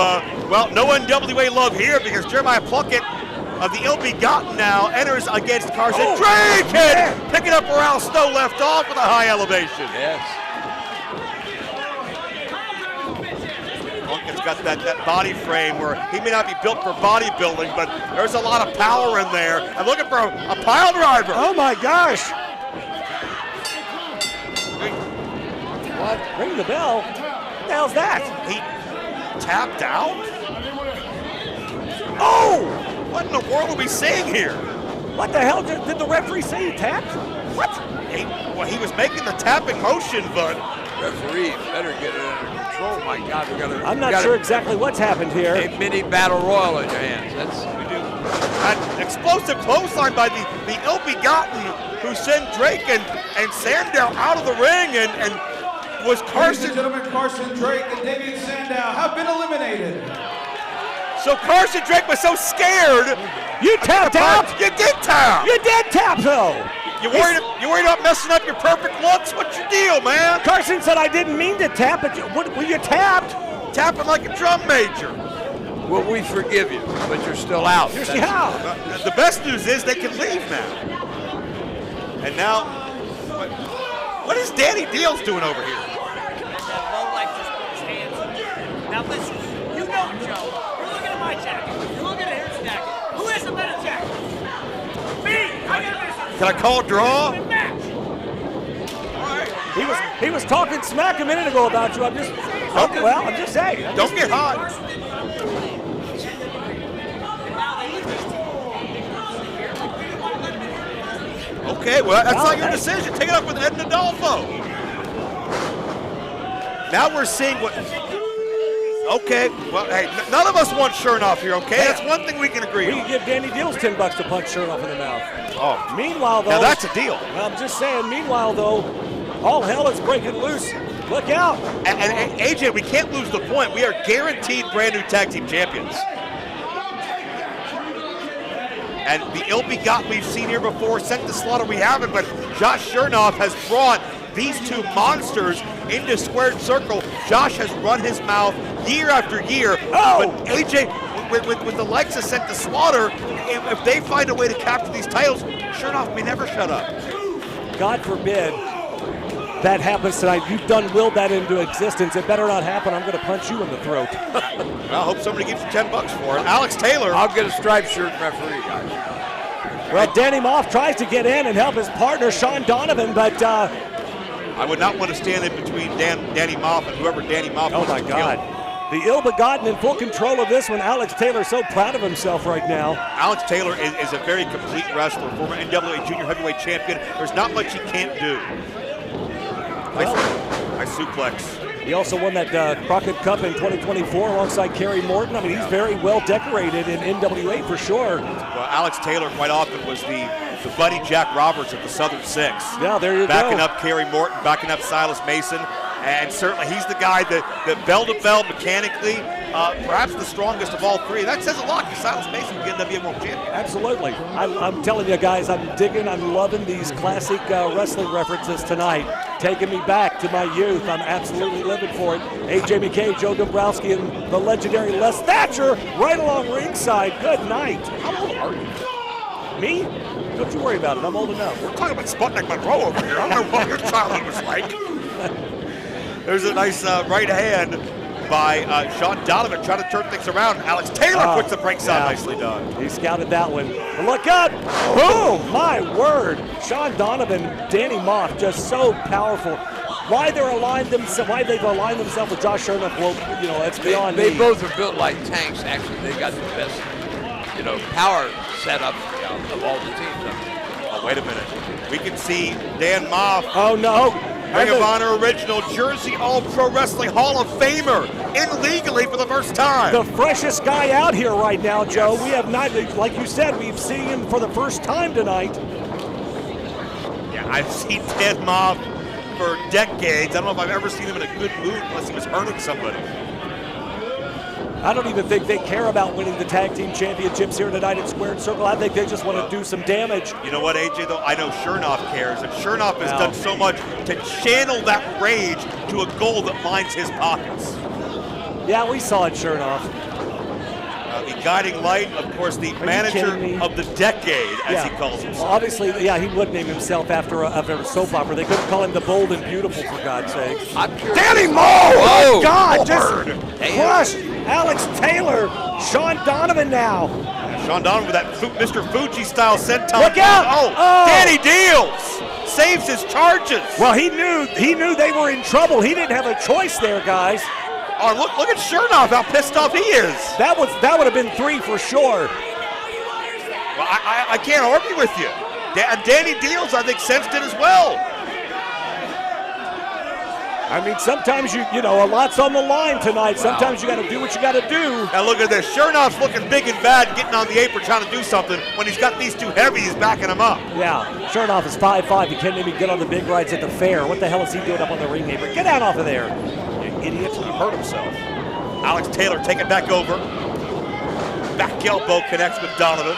[SPEAKER 4] no NWA love here because Jeremiah Plunkett of the Ill-Begotten now enters against Carson Drake, and picking up where Al Snow left off with a high elevation.
[SPEAKER 12] Yes.
[SPEAKER 4] Plunkett's got that body frame where he may not be built for bodybuilding, but there's a lot of power in there. I'm looking for a pile driver.
[SPEAKER 3] Oh my gosh. What? Ring the bell? What the hell's that?
[SPEAKER 4] He tapped out?
[SPEAKER 3] Oh!
[SPEAKER 4] What in the world are we seeing here?
[SPEAKER 3] What the hell did the referee say he tapped? What?
[SPEAKER 4] He was making the tapping motion, but
[SPEAKER 12] referee better get it under control. My God,
[SPEAKER 3] I'm not sure exactly what's happened here.
[SPEAKER 12] A mini battle royal in your hands.
[SPEAKER 4] We do. An explosive clothesline by the Ill-Begotten who sent Drake and Sandow out of the ring, and was Carson.
[SPEAKER 2] Ladies and gentlemen, Carson Drake and Damian Sandow have been eliminated.
[SPEAKER 4] So Carson Drake was so scared.
[SPEAKER 3] You tapped out?
[SPEAKER 4] You did tap.
[SPEAKER 3] You did tap, though.
[SPEAKER 4] You worried about messing up your perfect looks? What's your deal, man?
[SPEAKER 3] Carson said I didn't mean to tap, but you tapped.
[SPEAKER 4] Tapping like a drum major.
[SPEAKER 12] Well, we forgive you, but you're still out.
[SPEAKER 4] The best news is they can leave now. And now, what is Danny Deals doing over here?
[SPEAKER 14] Now listen, you know it, Joe. You're looking at my jacket. You're looking at his jacket. Who has a better jacket? Me! I got a better.
[SPEAKER 4] Can I call a draw?
[SPEAKER 3] He was talking smack a minute ago about you. I'm just saying.
[SPEAKER 4] Don't get hot. Okay, well, that's not your decision. Take it up with Ed Adolfo. Now we're seeing what... Okay, well, hey, none of us want Chernoff here, okay? That's one thing we can agree on.
[SPEAKER 3] We can give Danny Deals $10 to punch Chernoff in the mouth.
[SPEAKER 4] Oh.
[SPEAKER 3] Meanwhile, though.
[SPEAKER 4] Now that's a deal.
[SPEAKER 3] I'm just saying, meanwhile, though, all hell is breaking loose. Look out.
[SPEAKER 4] And AJ, we can't lose the point. We are guaranteed brand new tag team champions. And the ill-begotten we've seen here before, sent to slaughter we haven't, but Josh Chernoff has brought these two monsters into Squared Circle. Josh has run his mouth year after year.
[SPEAKER 3] Oh!
[SPEAKER 4] But AJ, with the likes of Sent to Slaughter, if they find a way to capture these titles, Chernoff may never shut up.
[SPEAKER 3] God forbid that happens tonight. You've done willed that into existence. It better not happen. I'm going to punch you in the throat.
[SPEAKER 4] Well, I hope somebody gives you $10 for it. Alex Taylor.
[SPEAKER 12] I'll get a striped shirt referee, guys.
[SPEAKER 3] Well, Danny Moff tries to get in and help his partner, Sean Donovan, but
[SPEAKER 4] I would not want to stand in between Danny Moff and whoever Danny Moff
[SPEAKER 3] oh, my God. The ill-begotten in full control of this one. Alex Taylor so proud of himself right now.
[SPEAKER 4] Alex Taylor is a very complete wrestler, former NWA Junior Heavyweight Champion. There's not much he can't do. Nice suplex.
[SPEAKER 3] He also won that Crockett Cup in 2024 alongside Kerry Morton. I mean, he's very well decorated in NWA for sure.
[SPEAKER 4] Well, Alex Taylor quite often was the buddy Jack Roberts of the Southern Six.
[SPEAKER 3] Yeah, there you
[SPEAKER 4] backing
[SPEAKER 3] go.
[SPEAKER 4] Up Kerry Morton, backing up Silas Mason. And certainly he's the guy that bell to bell mechanically, perhaps the strongest of all three. That says a lot because Silas Mason will get NWA World Champion.
[SPEAKER 3] Absolutely. I'm telling you guys, I'm loving these classic wrestling references tonight. Taking me back to my youth. I'm absolutely living for it. AJ McKay, Joe Dombrowski, and the legendary Les Thatcher right along ringside. Good night.
[SPEAKER 4] How old are you?
[SPEAKER 3] Me? Don't you worry about it. I'm old enough.
[SPEAKER 4] We're talking about Sputnik Monroe over here. I don't know what your childhood was like. There's a nice right hand by Sean Donovan trying to turn things around. Alex Taylor puts the brakes on. Nicely done.
[SPEAKER 3] He scouted that one. But look out! Boom! My word! Sean Donovan, Danny Moff, just so powerful. Why they've aligned themselves with Josh Chernoff, well, it's beyond me.
[SPEAKER 12] They both are built like tanks. Actually, they got the best, power setup of all the teams.
[SPEAKER 4] Oh, wait a minute. We can see Dan Moff.
[SPEAKER 3] Oh no!
[SPEAKER 4] Ring of Honor original Jersey All-Pro Wrestling Hall of Famer in legally for the first time.
[SPEAKER 3] The freshest guy out here right now, Joe. We have not, like you said, we've seen him for the first time tonight.
[SPEAKER 4] Yeah, I've seen Dan Moff for decades. I don't know if I've ever seen him in a good mood unless he was hurting somebody.
[SPEAKER 3] I don't even think they care about winning the tag team championships here tonight at Squared Circle. I think they just want to do some damage.
[SPEAKER 4] You know what, AJ, though? I know Chernoff cares, and Chernoff has done so much to channel that rage to a goal that lines his pockets.
[SPEAKER 3] Yeah, we saw it, Chernoff.
[SPEAKER 4] The guiding light, of course, the manager of the decade, as he calls himself.
[SPEAKER 3] Well, obviously, yeah, he would name himself after a soap opera. They couldn't call him the Bold and Beautiful, for God's sake.
[SPEAKER 4] Danny Moe!
[SPEAKER 3] Oh, my God! Just crushed Alex Taylor. Sean Donovan now.
[SPEAKER 4] Sean Donovan with that Mr. Fuji-style senton.
[SPEAKER 3] Look out!
[SPEAKER 4] Oh, Danny Deals saves his charges.
[SPEAKER 3] Well, he knew they were in trouble. He didn't have a choice there, guys.
[SPEAKER 4] Oh, look at Chernoff, how pissed off he is.
[SPEAKER 3] That would have been 3 for sure.
[SPEAKER 4] Well, I can't argue with you. Danny Deals, I think, sensed it as well.
[SPEAKER 3] I mean, sometimes a lot's on the line tonight. Sometimes you got to do what you got to do.
[SPEAKER 4] Now look at this. Chernoff's looking big and bad, getting on the apron, trying to do something. When he's got these two heavies backing him up.
[SPEAKER 3] Yeah, Chernoff is 5'5". He can't even get on the big rides at the fair. What the hell is he doing up on the ring apron? Get out off of there.
[SPEAKER 4] Idiot, he hurt himself. Alex Taylor taking back over. Back elbow connects with Donovan.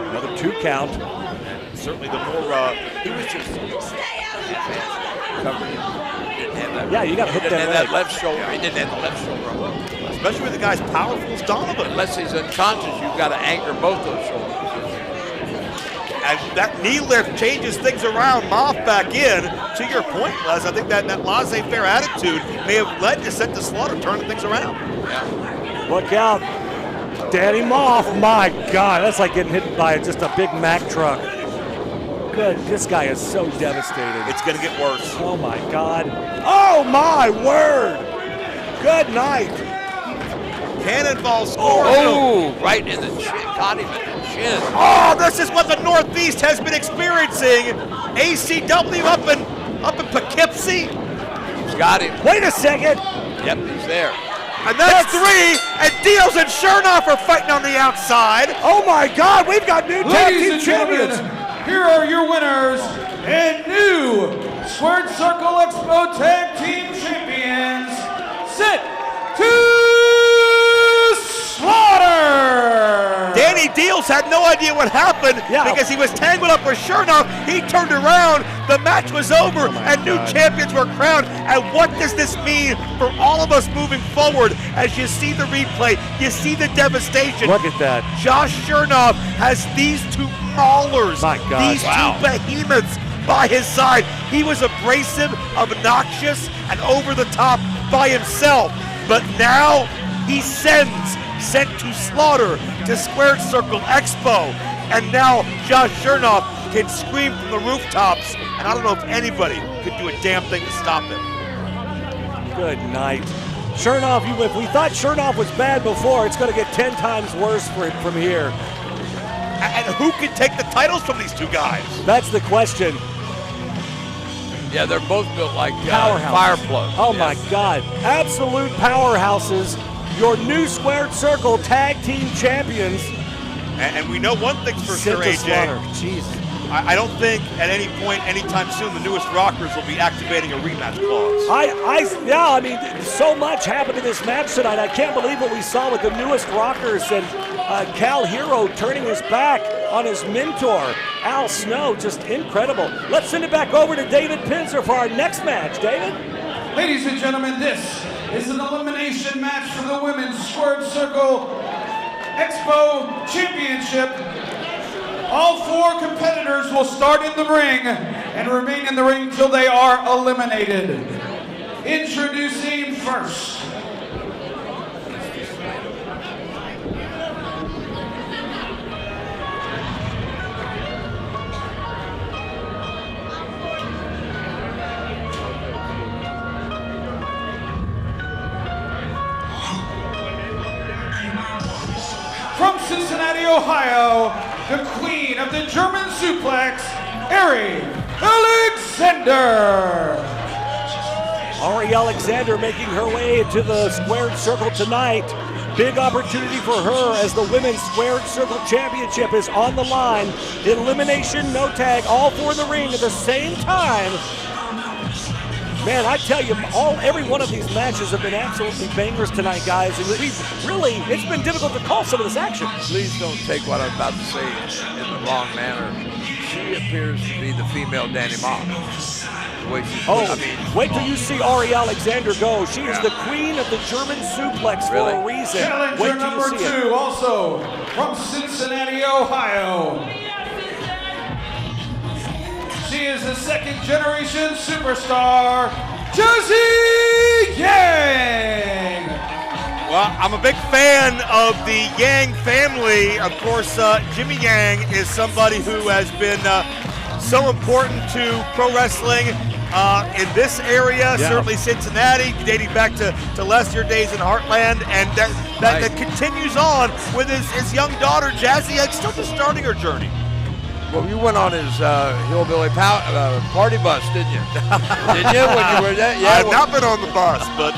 [SPEAKER 3] Another 2 count.
[SPEAKER 4] And certainly the more
[SPEAKER 12] he was just covering.
[SPEAKER 3] Yeah, you got to hook
[SPEAKER 12] that left shoulder. He didn't have the left shoulder up.
[SPEAKER 4] Especially with the guy's powerful as Donovan.
[SPEAKER 12] Unless he's unconscious, you've got to anchor both those shoulders.
[SPEAKER 4] And that knee lift changes things around. Moff back in. To your point, Les, I think that laissez-faire attitude may have led to Sent to Slaughter turning things around.
[SPEAKER 12] Yeah.
[SPEAKER 3] Look out. Danny Moff. My God, that's like getting hit by just a Big Mack truck. Good. This guy is so devastated.
[SPEAKER 4] It's going to get worse.
[SPEAKER 3] Oh, my God. Oh, my word. Good night.
[SPEAKER 4] Cannonball score.
[SPEAKER 12] Oh, right in the chin. Caught him in the chin.
[SPEAKER 4] Oh, this is what the Northeast has been experiencing. ACW up in Poughkeepsie.
[SPEAKER 12] He's got him.
[SPEAKER 3] Wait a second.
[SPEAKER 12] Yep, he's there.
[SPEAKER 4] And that's 3, and Diaz and Chernoff are fighting on the outside.
[SPEAKER 3] Oh my God, we've got new tag
[SPEAKER 2] Ladies
[SPEAKER 3] team
[SPEAKER 2] and gentlemen,
[SPEAKER 3] champions.
[SPEAKER 2] here are your winners and new Squared Circle Expo Tag Team Champions, Set to Slaughter!
[SPEAKER 4] Danny Diaz had no idea what happened because he was tangled up with Chernoff. He turned around, the match was over, and new champions were crowned. And what does this mean for all of us moving forward? As you see the replay, you see the devastation.
[SPEAKER 3] Look at that.
[SPEAKER 4] Josh Chernoff has these 2 maulers,
[SPEAKER 3] My God.
[SPEAKER 4] these 2 behemoths by his side. He was abrasive, obnoxious, and over the top by himself. But now he sent to slaughter to Squared Circle Expo. And now Josh Chernoff can scream from the rooftops, and I don't know if anybody could do a damn thing to stop him.
[SPEAKER 3] Good night. Chernoff, if we thought Chernoff was bad before, it's going to get 10 times worse for him from here.
[SPEAKER 4] And who can take the titles from these 2 guys?
[SPEAKER 3] That's the question.
[SPEAKER 12] Yeah, they're both built like
[SPEAKER 3] Powerhouse.
[SPEAKER 12] fire plugs.
[SPEAKER 3] Oh my God. Absolute powerhouses. Your new Squared Circle Tag Team Champions.
[SPEAKER 4] And we know one thing's for sure, AJ.
[SPEAKER 3] Jeez.
[SPEAKER 4] I don't think at any point, anytime soon, the newest Rockers will be activating a rematch clause.
[SPEAKER 3] I mean, so much happened in this match tonight. I can't believe what we saw with the newest Rockers and Cal Hero turning his back on his mentor, Al Snow. Just incredible. Let's send it back over to David Pinzer for our next match. David?
[SPEAKER 2] Ladies and gentlemen, this is an elimination match for the Women's Squared Circle Expo Championship. All 4 competitors will start in the ring and remain in the ring until they are eliminated. Introducing first. From Cincinnati, Ohio, the queen of the German suplex, Ari Alexander.
[SPEAKER 3] Ari Alexander making her way into the Squared Circle tonight. Big opportunity for her as the Women's Squared Circle Championship is on the line. Elimination, no tag, all 4 in the ring at the same time. Man, I tell you, every one of these matches have been absolutely bangers tonight, guys. And it's been difficult to call some of this action.
[SPEAKER 12] Please don't take what I'm about to say in the wrong manner. She appears to be the female Danny Mock.
[SPEAKER 3] Wait till you see Ari Alexander go. She is the queen of the German suplex for a reason.
[SPEAKER 2] Challenger number 2, also from Cincinnati, Ohio. She is a 2nd-generation superstar, Josie Yang.
[SPEAKER 4] Well, I'm a big fan of the Yang family. Of course, Jimmy Yang is somebody who has been so important to pro wrestling in this area, certainly Cincinnati, dating back to Lester days in Heartland, and that continues on with his young daughter, Jazzy Yang, still just starting her journey.
[SPEAKER 12] Well, you went on his hillbilly party bus, didn't you? Didn't you when you were there?
[SPEAKER 4] Yeah, I've not been on the bus, but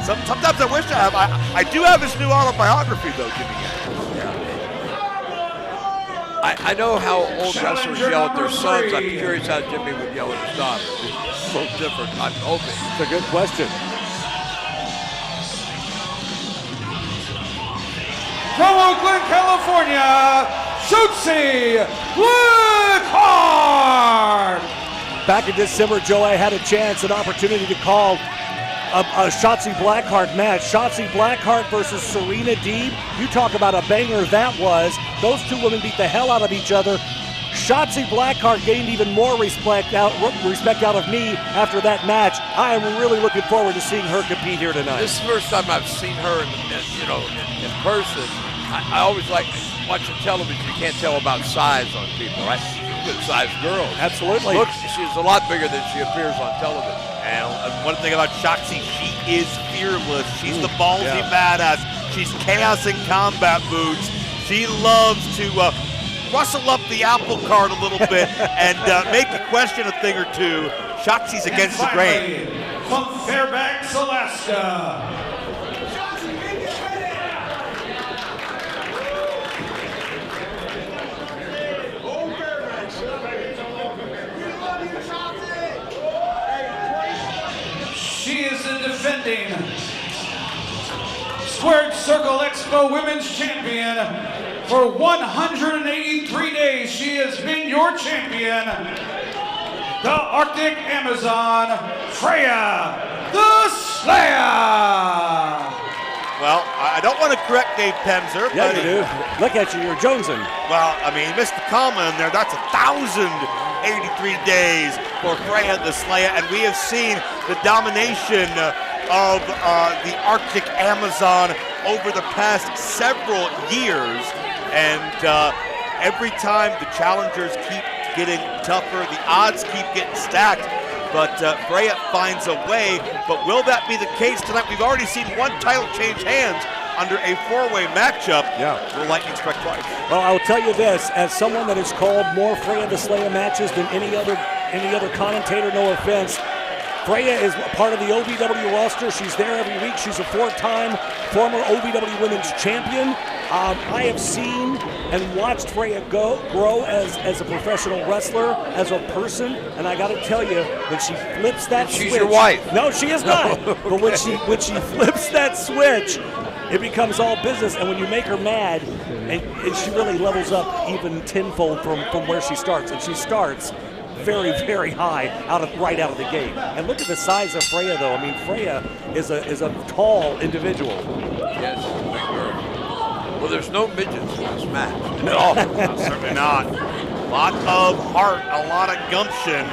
[SPEAKER 4] sometimes I wish I have. I do have his new autobiography, though, Jimmy Yang.
[SPEAKER 12] I know how old wrestlers yell at their sons. I'm curious how Jimmy would yell at his daughter. It's so different, I'm hoping.
[SPEAKER 3] It's a good question.
[SPEAKER 2] From Oakland, California, Shotzi Blackheart.
[SPEAKER 3] Back in December, Joe, I had an opportunity to call a Shotzi Blackheart match. Shotzi Blackheart versus Serena Deeb. You talk about a banger that was. Those 2 women beat the hell out of each other. Shotzi Blackheart gained even more respect out of me after that match. I am really looking forward to seeing her compete here tonight.
[SPEAKER 12] This is the first time I've seen her in person. I always like watching television. You can't tell about size on people, right? She's a good-sized girl.
[SPEAKER 3] Absolutely.
[SPEAKER 12] Look, she's a lot bigger than she appears on television.
[SPEAKER 4] And one thing about Shotzi, she is fearless. She's the ballsy badass. She's chaos in combat boots. She loves to rustle up the apple cart a little bit and make you question a thing or two. Shotzi's against the grain.
[SPEAKER 2] from Fairbanks, Alaska. She is the defending Squared Circle Expo Women's Champion. For 183 days, she has been your champion. The Arctic Amazon, Freya the Slayer.
[SPEAKER 4] Well, I don't want to correct Dave Pemser.
[SPEAKER 3] Yeah,
[SPEAKER 4] but
[SPEAKER 3] you do. Look at you, you're jonesing.
[SPEAKER 4] Well, I mean, he missed the comma in there. That's 1,083 days for Freya the Slayer, and we have seen the domination of the Arctic Amazon over the past several years, and every time the challengers keep getting tougher, the odds keep getting stacked, but Freya finds a way. But will that be the case tonight? We've already seen one title change hands under a four-way matchup.
[SPEAKER 3] Yeah.
[SPEAKER 4] Will lightning strike twice?
[SPEAKER 3] Well, I'll tell you this, as someone that has called more Freya the Slayer matches than any other commentator, no offense, Freya is part of the OVW roster. She's there every week. She's a four-time former OVW Women's Champion. I have seen and watched Freya grow as a professional wrestler, as a person, and I got to tell you, when she flips that switch.
[SPEAKER 12] She's your wife.
[SPEAKER 3] No, she is not.
[SPEAKER 12] No, okay.
[SPEAKER 3] But when she flips that switch, it becomes all business. And when you make her mad, and she really levels up even tenfold from where she starts. And she starts very, very high right out of the gate. And look at the size of Freya, though. I mean, Freya is a tall individual.
[SPEAKER 12] Yes, big girl. Well, there's no midgets in this match.
[SPEAKER 4] No, certainly not. A lot of heart, a lot of gumption,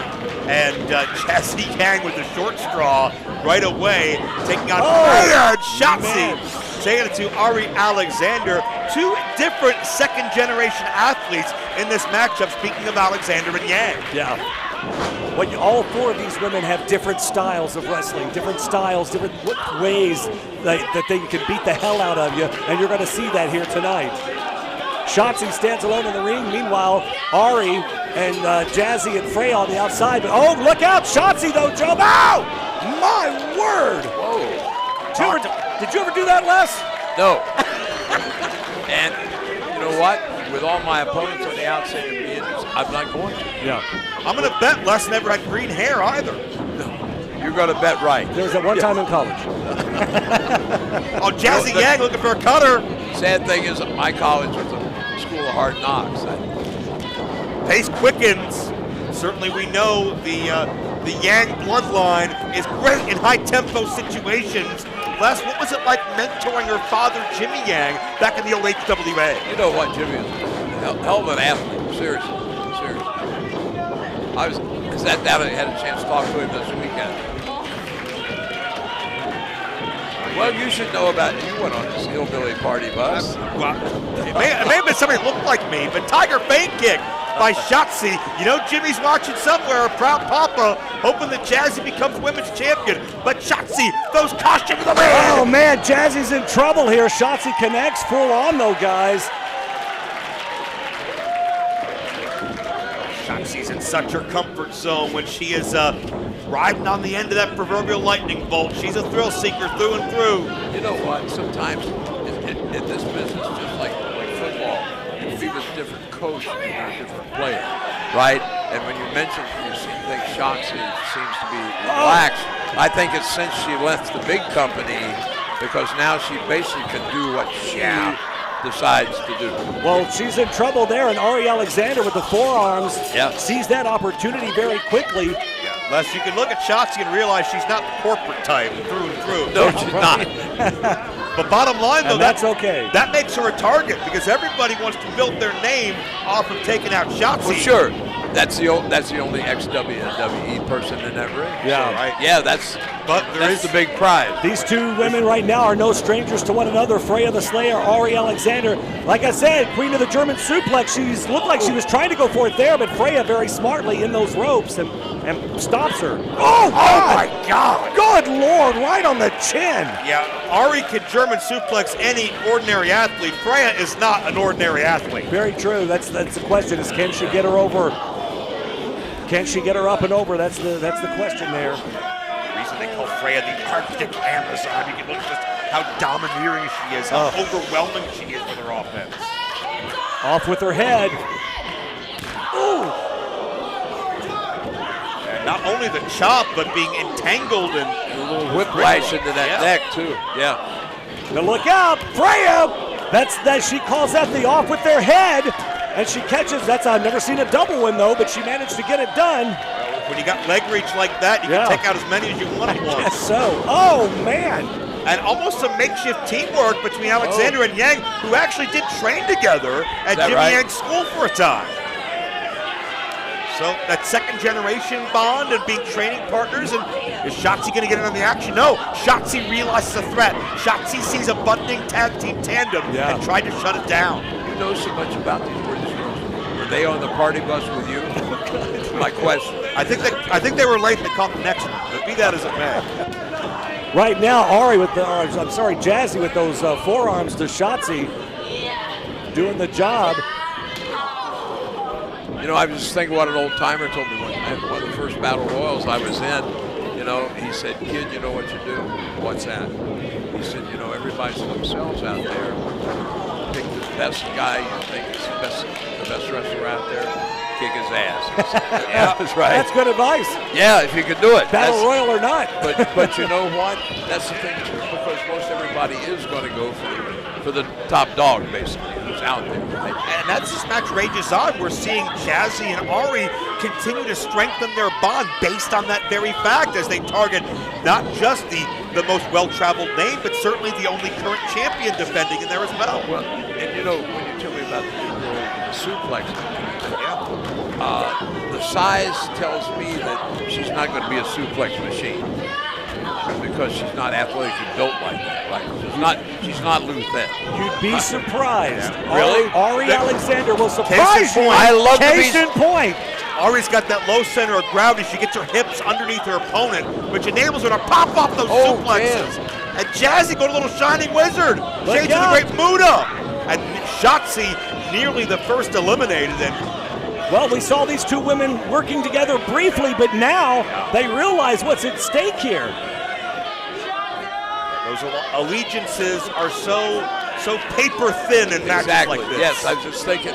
[SPEAKER 4] and Jesse Yang with the short straw right away, taking on Freya and Shotzi. Taking it to Ari Alexander. Two different second-generation athletes in this matchup, speaking of Alexander and Yang.
[SPEAKER 3] Yeah. All four of these women have different styles of wrestling, different styles, different ways that they can beat the hell out of you, and you're going to see that here tonight. Shotzi stands alone in the ring. Meanwhile, Ari and Jazzy and Freya on the outside. But oh, look out! Shotzi, though, jump out! My word!
[SPEAKER 12] Whoa.
[SPEAKER 3] Did you ever do that, Les?
[SPEAKER 12] No. And you know what? With all my opponents on the outside of me, I'm not going to.
[SPEAKER 3] Yeah.
[SPEAKER 4] I'm going to bet Les never had green hair either.
[SPEAKER 12] No. You're going to bet right.
[SPEAKER 3] There was that one time in college.
[SPEAKER 4] Oh, Jazzy Yang looking for a cutter.
[SPEAKER 12] Sad thing is, my college was a school of hard knocks.
[SPEAKER 4] Pace quickens. Certainly we know the Yang bloodline is great in high-tempo situations. Les, what was it like mentoring her father, Jimmy Yang, back in the old HWA?
[SPEAKER 12] You know what, Jimmy is a hell of an athlete. Seriously. I sat down and had a chance to talk to him this weekend. Well, you should know about, you went on this hillbilly party bus.
[SPEAKER 4] Well, it may have been somebody who looked like me, but Tiger feint kick by Shotzi. You know Jimmy's watching somewhere, a proud papa, hoping that Jazzy becomes women's champion. But Shotzi throws caution to the man.
[SPEAKER 3] Oh, man, Jazzy's in trouble here. Shotzi connects full on, though, guys.
[SPEAKER 4] Shotzi's in such her comfort zone when she is riding on the end of that proverbial lightning bolt. She's a thrill seeker through and through.
[SPEAKER 12] You know what? Sometimes in this business, just like football, you be with different coach and a different player, right? And when you mention you think Shotzi seems to be relaxed, I think it's since she left the big company, because now she basically can do what she decides to do.
[SPEAKER 3] Well, she's in trouble there, and Ari Alexander with the forearms sees that opportunity very quickly.
[SPEAKER 4] Les, you can look at Shotzi and realize she's not the corporate type through and through.
[SPEAKER 12] No, she's not.
[SPEAKER 4] But bottom line, though,
[SPEAKER 3] that's okay.
[SPEAKER 4] That makes her a target because everybody wants to build their name off of taking out Shotzi.
[SPEAKER 12] Well, sure. That's the only ex-WWE person in that ring.
[SPEAKER 3] Yeah,
[SPEAKER 12] so, right. Yeah, that's the big prize.
[SPEAKER 3] These two women right now are no strangers to one another. Freya the Slayer, Ari Alexander. Like I said, queen of the German suplex. She looked like she was trying to go for it there, but Freya very smartly in those ropes and stops her. Oh
[SPEAKER 4] my God!
[SPEAKER 3] Good Lord, right on the chin.
[SPEAKER 4] Yeah, Ari can German suplex any ordinary athlete. Freya is not an ordinary athlete.
[SPEAKER 3] Very true. That's the question: is can she get her over? Can she get her up and over? That's the question there.
[SPEAKER 4] The reason they call call Freya the Arctic Amazon. You can look at just how domineering she is, how overwhelming she is with her offense.
[SPEAKER 3] Off with her head. Ooh.
[SPEAKER 4] And not only the chop, but being entangled and
[SPEAKER 12] a little whiplash into that neck too. Yeah.
[SPEAKER 3] Now look out, Freya! That she calls that the off with their head, and she catches. I've never seen a double one though, but she managed to get it done.
[SPEAKER 4] When you got leg reach like that, you can take out as many as you want at once.
[SPEAKER 3] Yes, so. Oh man!
[SPEAKER 4] And almost some makeshift teamwork between Alexander and Yang, who actually did train together at Jimmy Yang's school for a time. So that second generation bond and being training partners, and is Shotzi going to get in on the action? No, Shotzi realizes a threat. Shotzi sees a budding tag team tandem and tried to shut it down.
[SPEAKER 12] You know so much about these British girls. Were they on the party bus with you? That's my question.
[SPEAKER 4] I think they were late. They caught the next one. But be that as it may.
[SPEAKER 3] Right now, Jazzy with those forearms to Shotzi, doing the job.
[SPEAKER 12] You know, I was just thinking what an old timer told me one of the first battle royals I was in. You know, he said, "Kid, you know what you do." What's that? He said, "You know, everybody's themselves out there. Pick the best guy you think is the best wrestler out there. Kick his ass." Yeah, that's right.
[SPEAKER 3] That's good advice.
[SPEAKER 12] Yeah, if you could do it.
[SPEAKER 3] Battle royal or not.
[SPEAKER 12] But you know what? That's the thing too, because most everybody is going to go for the top dog, basically, who's out there.
[SPEAKER 4] And that's this match rages on. We're seeing Jazzy and Ari continue to strengthen their bond based on that very fact, as they target not just the most well-traveled name, but certainly the only current champion defending in there as well.
[SPEAKER 12] Well, and you know, when you tell me about the suplex, the size tells me that she's not going to be a suplex machine because she's not athletically built like that. Right? She's not Lou Thesz.
[SPEAKER 3] You'd be surprised.
[SPEAKER 12] Really?
[SPEAKER 3] Ari Alexander will surprise you.
[SPEAKER 12] I love
[SPEAKER 3] Case in point.
[SPEAKER 4] Ari's got that low center of gravity. She gets her hips underneath her opponent, which enables her to pop off those suplexes.
[SPEAKER 12] Man.
[SPEAKER 4] And Jazzy go to little shining wizard. Shades of the Great Muda. And Shotzi nearly the first eliminated. And
[SPEAKER 3] well, we saw these two women working together briefly, but now they realize what's at stake here.
[SPEAKER 4] Those allegiances are so paper thin in matches like this.
[SPEAKER 12] Yes, I was just thinking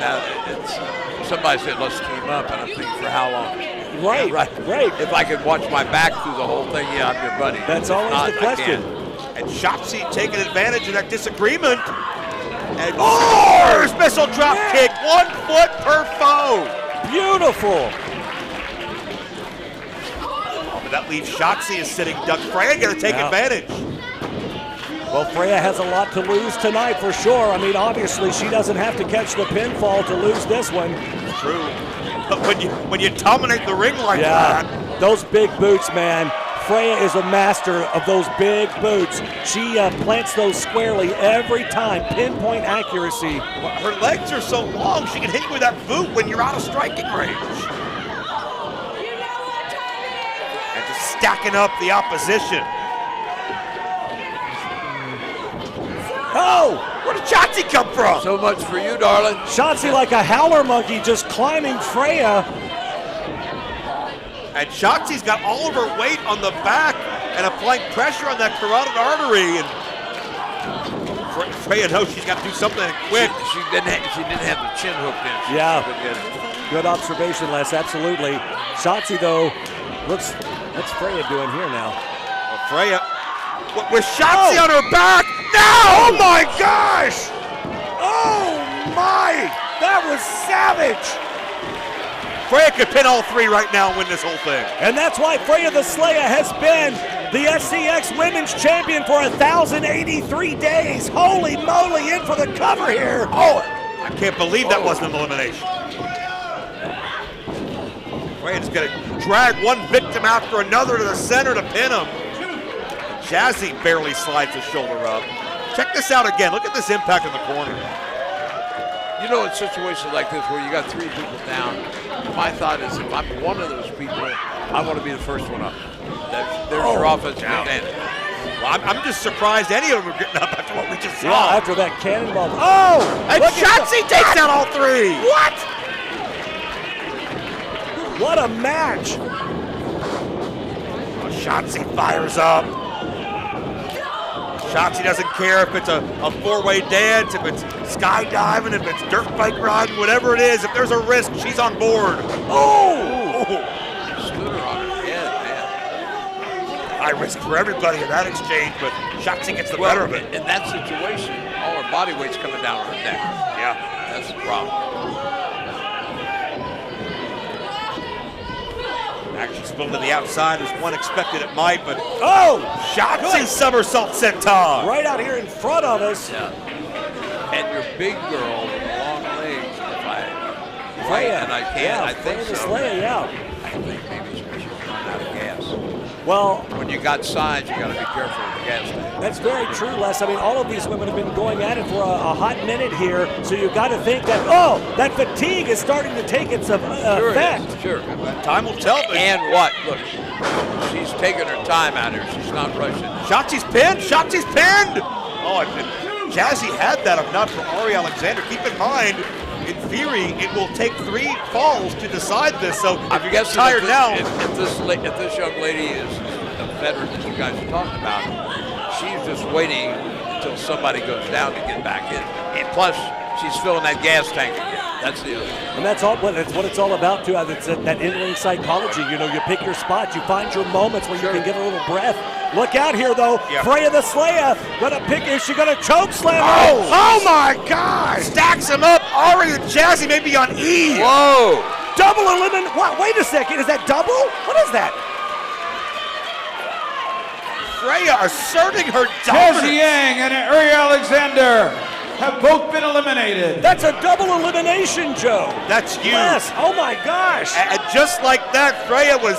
[SPEAKER 12] somebody said, let's team up, and I'm thinking, for how long?
[SPEAKER 3] Right.
[SPEAKER 12] If I could watch my back through the whole thing, yeah, I'm your buddy.
[SPEAKER 3] That's always the question.
[SPEAKER 4] And Shotzi taking advantage of that disagreement. And reverse missile drop kick, 1 foot per foe.
[SPEAKER 3] Beautiful.
[SPEAKER 4] But that leaves Shotzi is sitting duck. Freya going to take advantage.
[SPEAKER 3] Well, Freya has a lot to lose tonight for sure. I mean, obviously she doesn't have to catch the pinfall to lose this one.
[SPEAKER 4] It's true. But when you dominate the ring like that.
[SPEAKER 3] Those big boots, man. Freya is a master of those big boots. She plants those squarely every time. Pinpoint accuracy.
[SPEAKER 4] Her legs are so long, she can hit you with that boot when you're out of striking range. And just stacking up the opposition.
[SPEAKER 3] Oh!
[SPEAKER 4] Where did Shotzi come from?
[SPEAKER 12] So much for you, darling.
[SPEAKER 3] Shotzi like a howler monkey just climbing Freya.
[SPEAKER 4] And Shotzi's got all of her weight on the back and applying pressure on that carotid artery. And Freya knows she's got to do something quick.
[SPEAKER 12] She didn't have the chin hooked in.
[SPEAKER 3] Good observation, Les. Absolutely. Shotzi, though, what's Freya doing here now?
[SPEAKER 4] Well, Freya, with Shotzi on her back. No!
[SPEAKER 3] Oh my gosh! Oh my! That was savage!
[SPEAKER 4] Freya could pin all three right now and win this whole thing.
[SPEAKER 3] And that's why Freya the Slayer has been the SCX Women's Champion for 1,083 days. Holy moly, in for the cover here.
[SPEAKER 4] Oh, I can't believe that wasn't an elimination. Freya's going to drag one victim after another to the center to pin him. Jazzy barely slides his shoulder up. Check this out again. Look at this impact in the corner.
[SPEAKER 12] You know, in situations like this where you got three people down, my thought is if I'm one of those people, I want to be the first one up. There's your offensive advantage.
[SPEAKER 4] Well, I'm just surprised any of them are getting up after what we just saw.
[SPEAKER 3] Yeah, after that cannonball. Oh!
[SPEAKER 4] And Shotzi takes down all three.
[SPEAKER 3] What a match.
[SPEAKER 4] Shotzi fires up. Shotzi doesn't care if it's a four-way dance, if it's skydiving, if it's dirt bike riding, whatever it is. If there's a risk, she's on board.
[SPEAKER 12] Oh! Stood her on her head, man.
[SPEAKER 4] High risk for everybody in that exchange, but Shotzi gets the better of it.
[SPEAKER 12] In that situation, all her body weight's coming down her neck.
[SPEAKER 4] Yeah.
[SPEAKER 12] That's the problem.
[SPEAKER 4] Actually spilled to the outside as one expected it might, but Shotzi
[SPEAKER 3] Good.
[SPEAKER 4] somersault senton.
[SPEAKER 3] Right out here in front of us.
[SPEAKER 12] Yeah. And your big girl with long legs,
[SPEAKER 3] Freya.
[SPEAKER 12] and I can't,
[SPEAKER 3] Yeah,
[SPEAKER 12] I think
[SPEAKER 3] Freya the
[SPEAKER 12] so.
[SPEAKER 3] Slayer, yeah.
[SPEAKER 12] I think maybe she's run out of gas.
[SPEAKER 3] Well,
[SPEAKER 12] when you got sides, you got to be careful with the gas tank.
[SPEAKER 3] that's very true, Les. I mean, all of these women have been going at it for a hot minute here, so you got to think that, that fatigue is starting to take its
[SPEAKER 12] Sure
[SPEAKER 3] effect.
[SPEAKER 12] it is, sure.
[SPEAKER 4] Time will tell.
[SPEAKER 12] And what? Look, she's taking her time out here. She's not rushing.
[SPEAKER 4] Shotzi's pinned. Shotzi's pinned. Oh, and Jazzy had that if not for Ari Alexander. Keep in mind, in theory, it will take 3 falls to decide this. So if you get tired now,
[SPEAKER 12] if this young lady is the veteran that you guys are talking about, she's just waiting until somebody goes down to get back in. And plus, she's filling that gas tank again. That's the other.
[SPEAKER 3] And that's what it's all about, too. It's that in-ring psychology. You know, you pick your spots. You find your moments where you can get a little breath. Look out here, though.
[SPEAKER 4] Yeah.
[SPEAKER 3] Freya the Slayer gonna pick. Is she gonna choke slam?
[SPEAKER 4] Oh my God! Stacks him up. Ari and Jazzy may be on E.
[SPEAKER 12] Whoa!
[SPEAKER 3] Double elimination. What? Wait a second. Is that double? What is that?
[SPEAKER 4] Freya asserting her
[SPEAKER 2] Jazzy
[SPEAKER 4] dominance.
[SPEAKER 2] Yang and Ari Alexander have both been eliminated.
[SPEAKER 3] That's a double elimination, Joe.
[SPEAKER 4] That's huge.
[SPEAKER 3] Yes. Oh my gosh.
[SPEAKER 4] And just like that, Freya was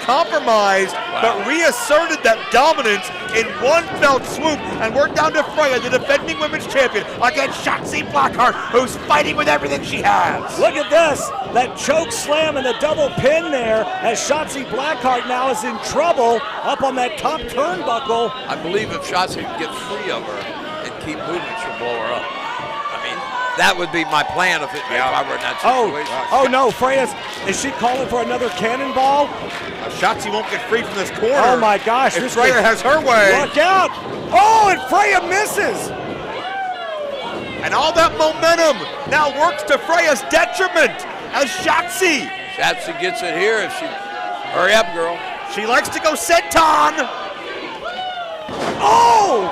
[SPEAKER 4] compromised, but reasserted that dominance in one fell swoop. And we're down to Freya, the defending women's champion, against Shotzi Blackheart, who's fighting with everything she has.
[SPEAKER 3] Look at this. That choke slam and the double pin there as Shotzi Blackheart now is in trouble up on that top turnbuckle.
[SPEAKER 12] I believe if Shotzi can get free of her and keep moving, she'll blow her up. I mean, that would be my plan if I were in that situation.
[SPEAKER 3] Oh no, Freya's, is she calling for another cannonball?
[SPEAKER 4] Shotzi won't get free from this corner.
[SPEAKER 3] Oh my gosh.
[SPEAKER 4] If Freya has her way.
[SPEAKER 3] Look out. Oh, and Freya misses.
[SPEAKER 4] And all that momentum now works to Freya's detriment as Shotzi
[SPEAKER 12] gets it here if she, hurry up, girl.
[SPEAKER 4] She likes to go senton.
[SPEAKER 3] Oh,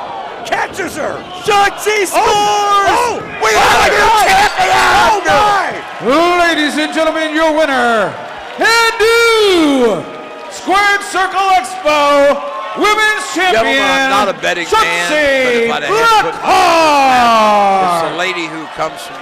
[SPEAKER 3] catches her.
[SPEAKER 4] Shotzi scores. We have a new champion.
[SPEAKER 3] Oh my.
[SPEAKER 2] Ladies and gentlemen, your winner, and new Squared Circle Expo Women's Champion,
[SPEAKER 12] I'm not a betting man, but if I'd have
[SPEAKER 2] Blackheart.
[SPEAKER 12] it's a lady who comes from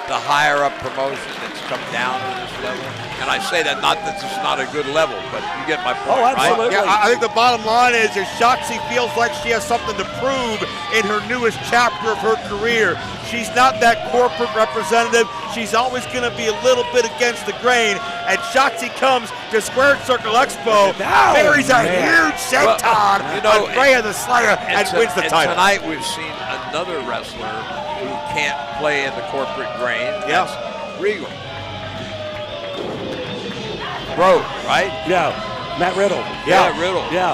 [SPEAKER 12] the higher up promotion that's come down to this level. And I say that not that it's not a good level, but you get my point,
[SPEAKER 3] absolutely.
[SPEAKER 12] right?
[SPEAKER 4] Yeah, I think the bottom line is Shotzi feels like she has something to prove in her newest chapter of her career. She's not that corporate representative. She's always going to be a little bit against the grain. And Shotzi comes to Squared Circle Expo, buries a huge senton on Freya the Slayer, and wins the title.
[SPEAKER 12] Tonight we've seen another wrestler who can't play in the corporate grain.
[SPEAKER 4] Yes.
[SPEAKER 12] Regal. Bro, right?
[SPEAKER 3] Yeah, Matt Riddle.
[SPEAKER 12] Yeah, Riddle.
[SPEAKER 3] Yeah.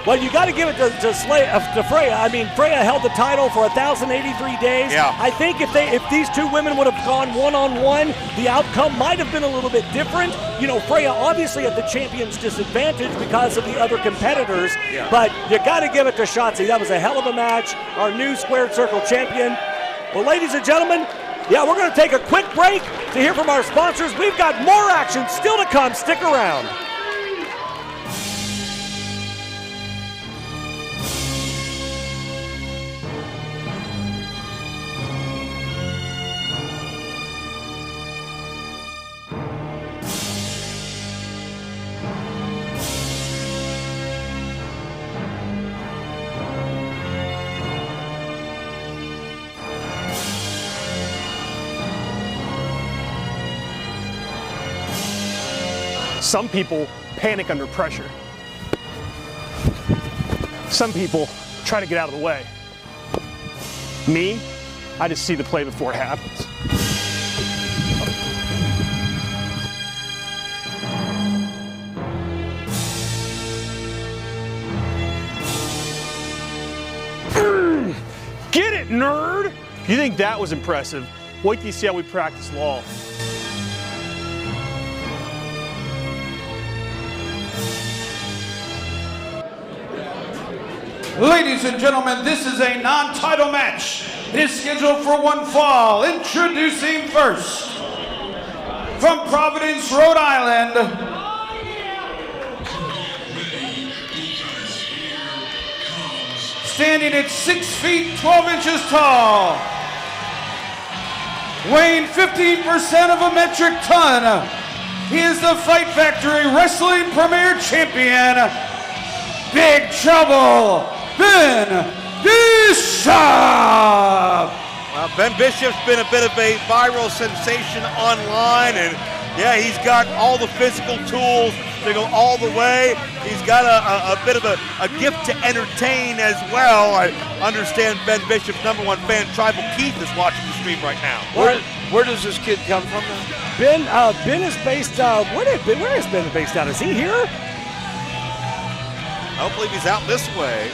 [SPEAKER 3] Well, you got to give it to Freya. I mean, Freya held the title for 1,083 days.
[SPEAKER 4] Yeah.
[SPEAKER 3] I think if these two women would have gone one-on-one, the outcome might have been a little bit different. You know, Freya obviously at the champion's disadvantage because of the other competitors.
[SPEAKER 4] Yeah.
[SPEAKER 3] But you got to give it to Shotzi. That was a hell of a match. Our new Squared Circle champion. Well, ladies and gentlemen, we're going to take a quick break to hear from our sponsors. We've got more action still to come. Stick around.
[SPEAKER 13] Some people panic under pressure. Some people try to get out of the way. Me, I just see the play before it happens. it, nerd! If you think that was impressive, wait till you see how we practice law.
[SPEAKER 2] Ladies and gentlemen, this is a non-title match. It is scheduled for one fall. Introducing first, from Providence, Rhode Island, standing at 6 feet 12 inches tall, weighing 15% of a metric ton. He is the Fight Factory Wrestling Premier Champion, Big Trouble Ben Bishop!
[SPEAKER 4] Well, Ben Bishop's been a bit of a viral sensation online, and yeah, he's got all the physical tools to go all the way. He's got a bit of a gift to entertain as well. I understand Ben Bishop's #1 fan, Tribal Keith, is watching the stream right now.
[SPEAKER 12] Where does this kid come from?
[SPEAKER 3] Ben is based. Where is Ben based out? Is he here?
[SPEAKER 4] I don't believe he's out this way.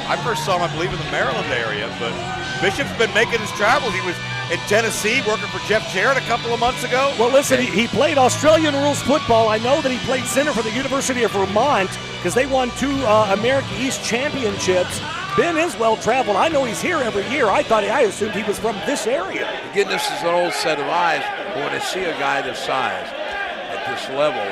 [SPEAKER 4] I first saw him, I believe, in the Maryland area, but Bishop's been making his travels. He was in Tennessee working for Jeff Jarrett a couple of months ago.
[SPEAKER 3] Well, listen, he played Australian rules football. I know that he played center for the University of Vermont because they won 2 America East championships. Ben is well-traveled. I know he's here every year. I assumed he was from this area.
[SPEAKER 12] Again, this is an old set of eyes, but when I see a guy this size at this level,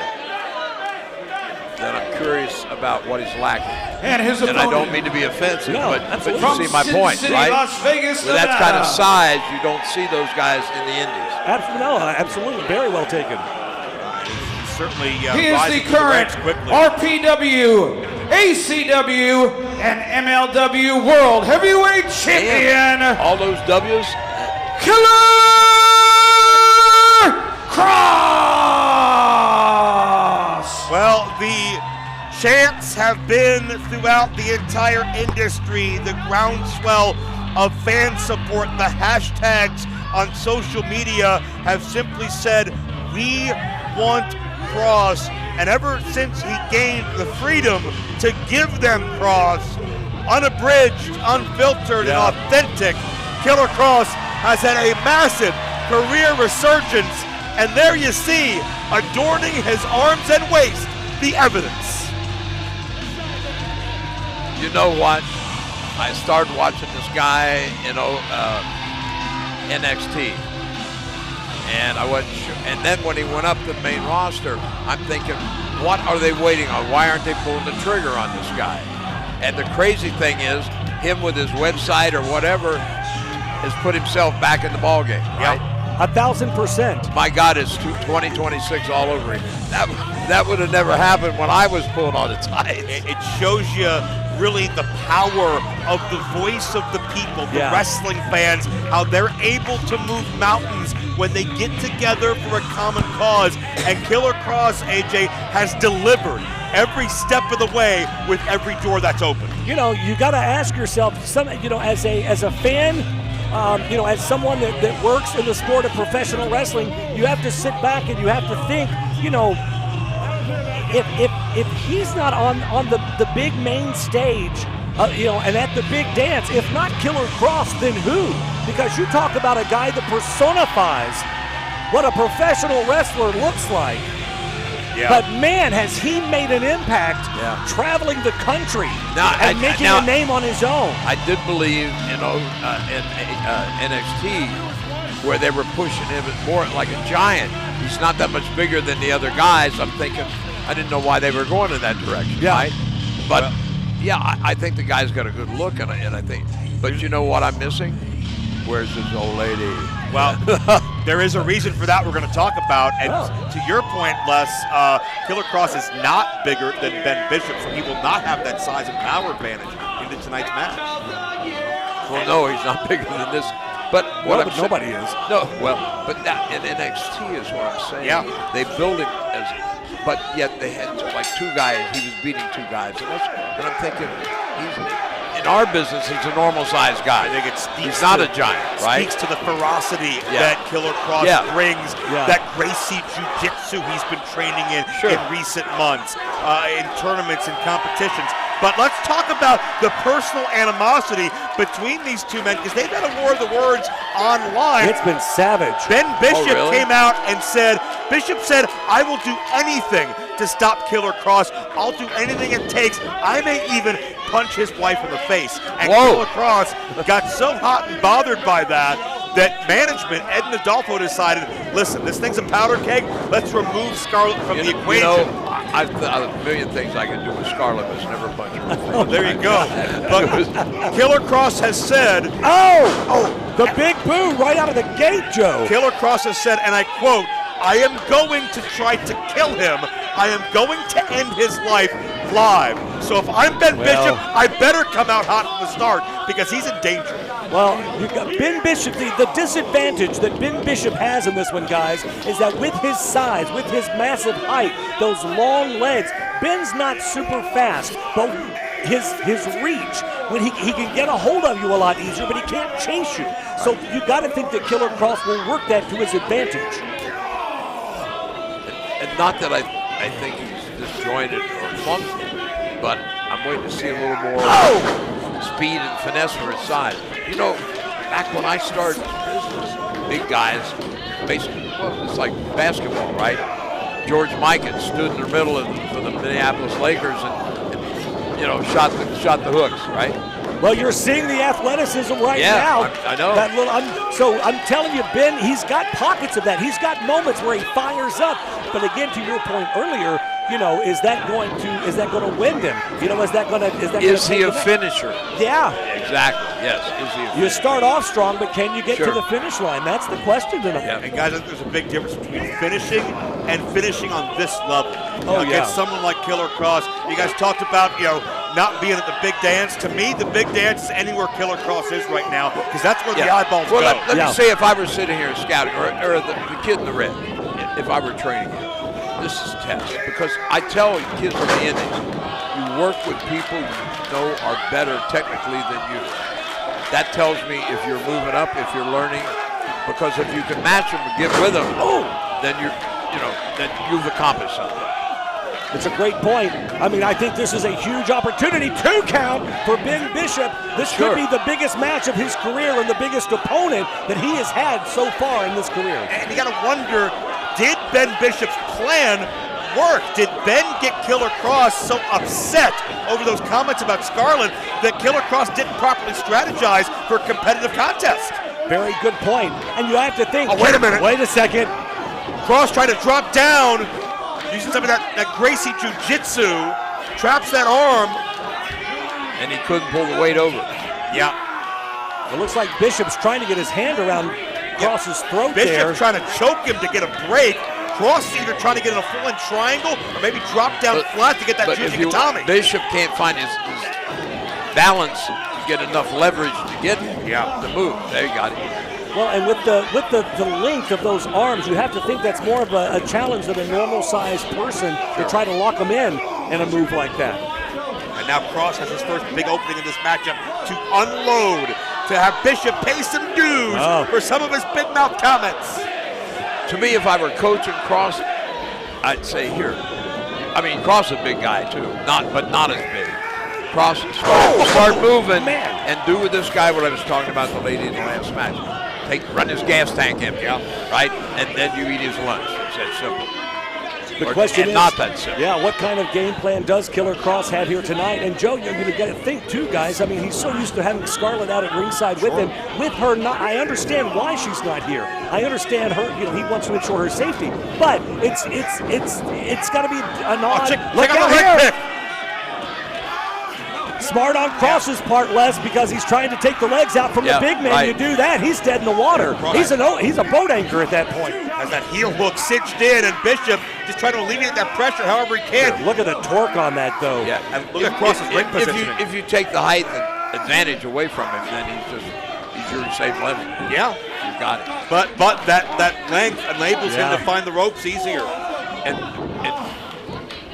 [SPEAKER 12] then I'm curious about what he's lacking.
[SPEAKER 2] And his
[SPEAKER 12] I
[SPEAKER 2] opponent.
[SPEAKER 12] don't mean to be offensive, but you
[SPEAKER 2] From
[SPEAKER 12] see my
[SPEAKER 2] Sin
[SPEAKER 12] point,
[SPEAKER 2] City,
[SPEAKER 12] right?
[SPEAKER 2] Las Vegas,
[SPEAKER 12] With that kind of
[SPEAKER 2] Nevada.
[SPEAKER 12] size, you don't see those guys in the Indies.
[SPEAKER 3] Absolutely. Very well taken.
[SPEAKER 4] Certainly
[SPEAKER 2] He is the
[SPEAKER 4] rising to
[SPEAKER 2] current
[SPEAKER 4] ranks quickly.
[SPEAKER 2] RPW, ACW, and MLW World Heavyweight Champion.
[SPEAKER 12] All those W's.
[SPEAKER 2] Killer Cross!
[SPEAKER 4] Well, the chants have been throughout the entire industry, the groundswell of fan support, the hashtags on social media have simply said, "We want Cross." And ever since he gained the freedom to give them Cross, unabridged, unfiltered, and authentic, Killer Cross has had a massive career resurgence. And there you see, adorning his arms and waist, the evidence.
[SPEAKER 12] You know what? I started watching this guy in NXT, and I wasn't sure. And then when he went up to the main roster, I'm thinking, what are they waiting on? Why aren't they pulling the trigger on this guy? And the crazy thing is, him with his website or whatever has put himself back in the ballgame, right?
[SPEAKER 3] 1,000%.
[SPEAKER 12] My God, it's 2026 all over again. That would have never happened when I was pulling on the tights.
[SPEAKER 4] It shows you really the power of the voice of the people, the wrestling fans, how they're able to move mountains when they get together for a common cause. And Killer Cross, AJ, has delivered every step of the way with every door that's open.
[SPEAKER 3] You know, you got to ask yourself, as a fan, as someone that works in the sport of professional wrestling, you have to sit back and you have to think, if he's not on the big main stage, and at the big dance, if not Killer Cross, then who? Because you talk about a guy that personifies what a professional wrestler looks like. Yeah. But man, has he made an impact traveling the country and making a name on his own.
[SPEAKER 12] I did believe, in NXT, where they were pushing him more like a giant. He's not that much bigger than the other guys. I'm thinking, I didn't know why they were going in that direction, right? But I think the guy's got a good look, and I think. But you know what I'm missing? Where's his old lady?
[SPEAKER 4] Well, there is a reason for that we're going to talk about. And to your point, Les, Killer Cross is not bigger than Ben Bishop, so he will not have that size and power advantage into tonight's match.
[SPEAKER 12] Well, no, he's not bigger than this. But
[SPEAKER 3] nobody is.
[SPEAKER 12] No, but that in NXT is what I'm saying.
[SPEAKER 4] Yeah.
[SPEAKER 12] They build him as, but yet they had like 2 guys. He was beating 2 guys, and I'm thinking, in our business, he's a normal-sized guy.
[SPEAKER 4] I think
[SPEAKER 12] he's not a giant, right?
[SPEAKER 4] Speaks to the ferocity that Killer Cross brings, that Gracie Jiu-Jitsu he's been training in recent months, in tournaments and competitions. But let's talk about the personal animosity between these two men, because they've had a war of the words online.
[SPEAKER 3] It's been savage.
[SPEAKER 4] Ben Bishop
[SPEAKER 12] really?
[SPEAKER 4] came out and said, Bishop said, I will do anything to stop Killer Cross. I'll do anything it takes. I may even punch his wife in the face. And Killer Cross got so hot and bothered by that management, Ed and Adolfo, decided, listen, this thing's a powder keg. Let's remove Scarlett from the equation.
[SPEAKER 12] You know, I've a million things I can do with Scarlett, but never punch her in the face.
[SPEAKER 4] Oh, there you go. But Killer Cross has said,
[SPEAKER 3] the big boo right out of the gate, Joe.
[SPEAKER 4] Killer Cross has said, and I quote, I am going to try to kill him. I am going to end his life live. So if I'm Ben Bishop, I better come out hot from the start because he's in danger.
[SPEAKER 3] Well, you've got Ben Bishop. The disadvantage that Ben Bishop has in this one, guys, is that with his size, with his massive height, those long legs, Ben's not super fast, but his reach, when he can get a hold of you a lot easier, but he can't chase you. So you got to think that Killer Cross will work that to his advantage.
[SPEAKER 12] And not that I think he's disjointed or clumsy, but I'm waiting to see a little more speed and finesse for his size. You know, back when I started business, big guys, basically, it's like basketball, right? George Mikan stood in the middle for the Minneapolis Lakers and you know, shot the hooks, right?
[SPEAKER 3] Well, you're seeing the athleticism right now.
[SPEAKER 12] I know.
[SPEAKER 3] I'm telling you, Ben, he's got pockets of that. He's got moments where he fires up. But again, to your point earlier, you know, is that going to wind him? You know, is he
[SPEAKER 12] a finisher?
[SPEAKER 3] Yeah.
[SPEAKER 12] Exactly. Yes. Is he a finisher?
[SPEAKER 3] You start off strong, but can you get to the finish line? That's the question tonight.
[SPEAKER 4] Yeah. And guys, I think there's a big difference between finishing and finishing on this level. Against someone like Killer Cross. You guys talked about, you know, not being at the big dance. To me, the big dance is anywhere Killer Cross is right now, because that's where the eyeballs go.
[SPEAKER 12] Let me say, if I were sitting here scouting, or the kid in the red, if I were training him, this is a test. Because I tell kids from the Indies, you work with people you know are better technically than you. That tells me if you're moving up, if you're learning, because if you can match them and get with them, then then you've accomplished something.
[SPEAKER 3] It's a great point. I mean, I think this is a huge opportunity to count for Ben Bishop. This could be the biggest match of his career and the biggest opponent that he has had so far in this career.
[SPEAKER 4] And you got to wonder, did Ben Bishop's plan work? Did Ben get Killer Cross so upset over those comments about Scarlett that Killer Cross didn't properly strategize for a competitive contest?
[SPEAKER 3] Very good point. And you have to think.
[SPEAKER 4] Oh, wait a minute.
[SPEAKER 3] Wait a second.
[SPEAKER 4] Cross tried to drop down, using some of that Gracie Jiu-Jitsu, traps that arm.
[SPEAKER 12] And he couldn't pull the weight over.
[SPEAKER 4] Yeah.
[SPEAKER 3] It looks like Bishop's trying to get his hand around Cross's throat there.
[SPEAKER 4] Bishop trying to choke him to get a break. Cross either trying to get in a full-in triangle or maybe drop down flat to get that Jujigatami.
[SPEAKER 12] Bishop can't find his balance to get enough leverage to get the move. There you got it.
[SPEAKER 3] Well, and with the length of those arms, you have to think that's more of a challenge than a normal-sized person to try to lock them in a move like that.
[SPEAKER 4] And now Cross has his first big opening in this matchup to unload, to have Bishop pay some dues for some of his big mouth comments.
[SPEAKER 12] To me, if I were coaching Cross, I'd say here. I mean, Cross is a big guy too, but not as big. Cross, start moving and do with this guy what I was talking about the lady in the last match. Run his gas tank empty, right? And then you eat his lunch. It's that simple.
[SPEAKER 3] The question is,
[SPEAKER 12] not that simple.
[SPEAKER 3] Yeah, what kind of game plan does Killer Cross have here tonight? And Joe, you're going to think too, guys. I mean, he's so used to having Scarlett out at ringside with him. With her not, I understand why she's not here. I understand her. You know, he wants to ensure her safety. But it's got to be an odd. Look out here. Smart on Cross's part, Les, because he's trying to take the legs out from the big man. You do that, he's dead in the water. He's a boat anchor at that point.
[SPEAKER 4] Has that heel hook cinched in, and Bishop just trying to alleviate that pressure however he can.
[SPEAKER 3] Yeah, look at the torque on that, though.
[SPEAKER 12] Yeah,
[SPEAKER 4] and look at Cross's ring positioning.
[SPEAKER 12] If you take the height advantage away from him, then he's your safe level.
[SPEAKER 4] Yeah,
[SPEAKER 12] you got it.
[SPEAKER 4] But that length enables him to find the ropes easier.
[SPEAKER 12] And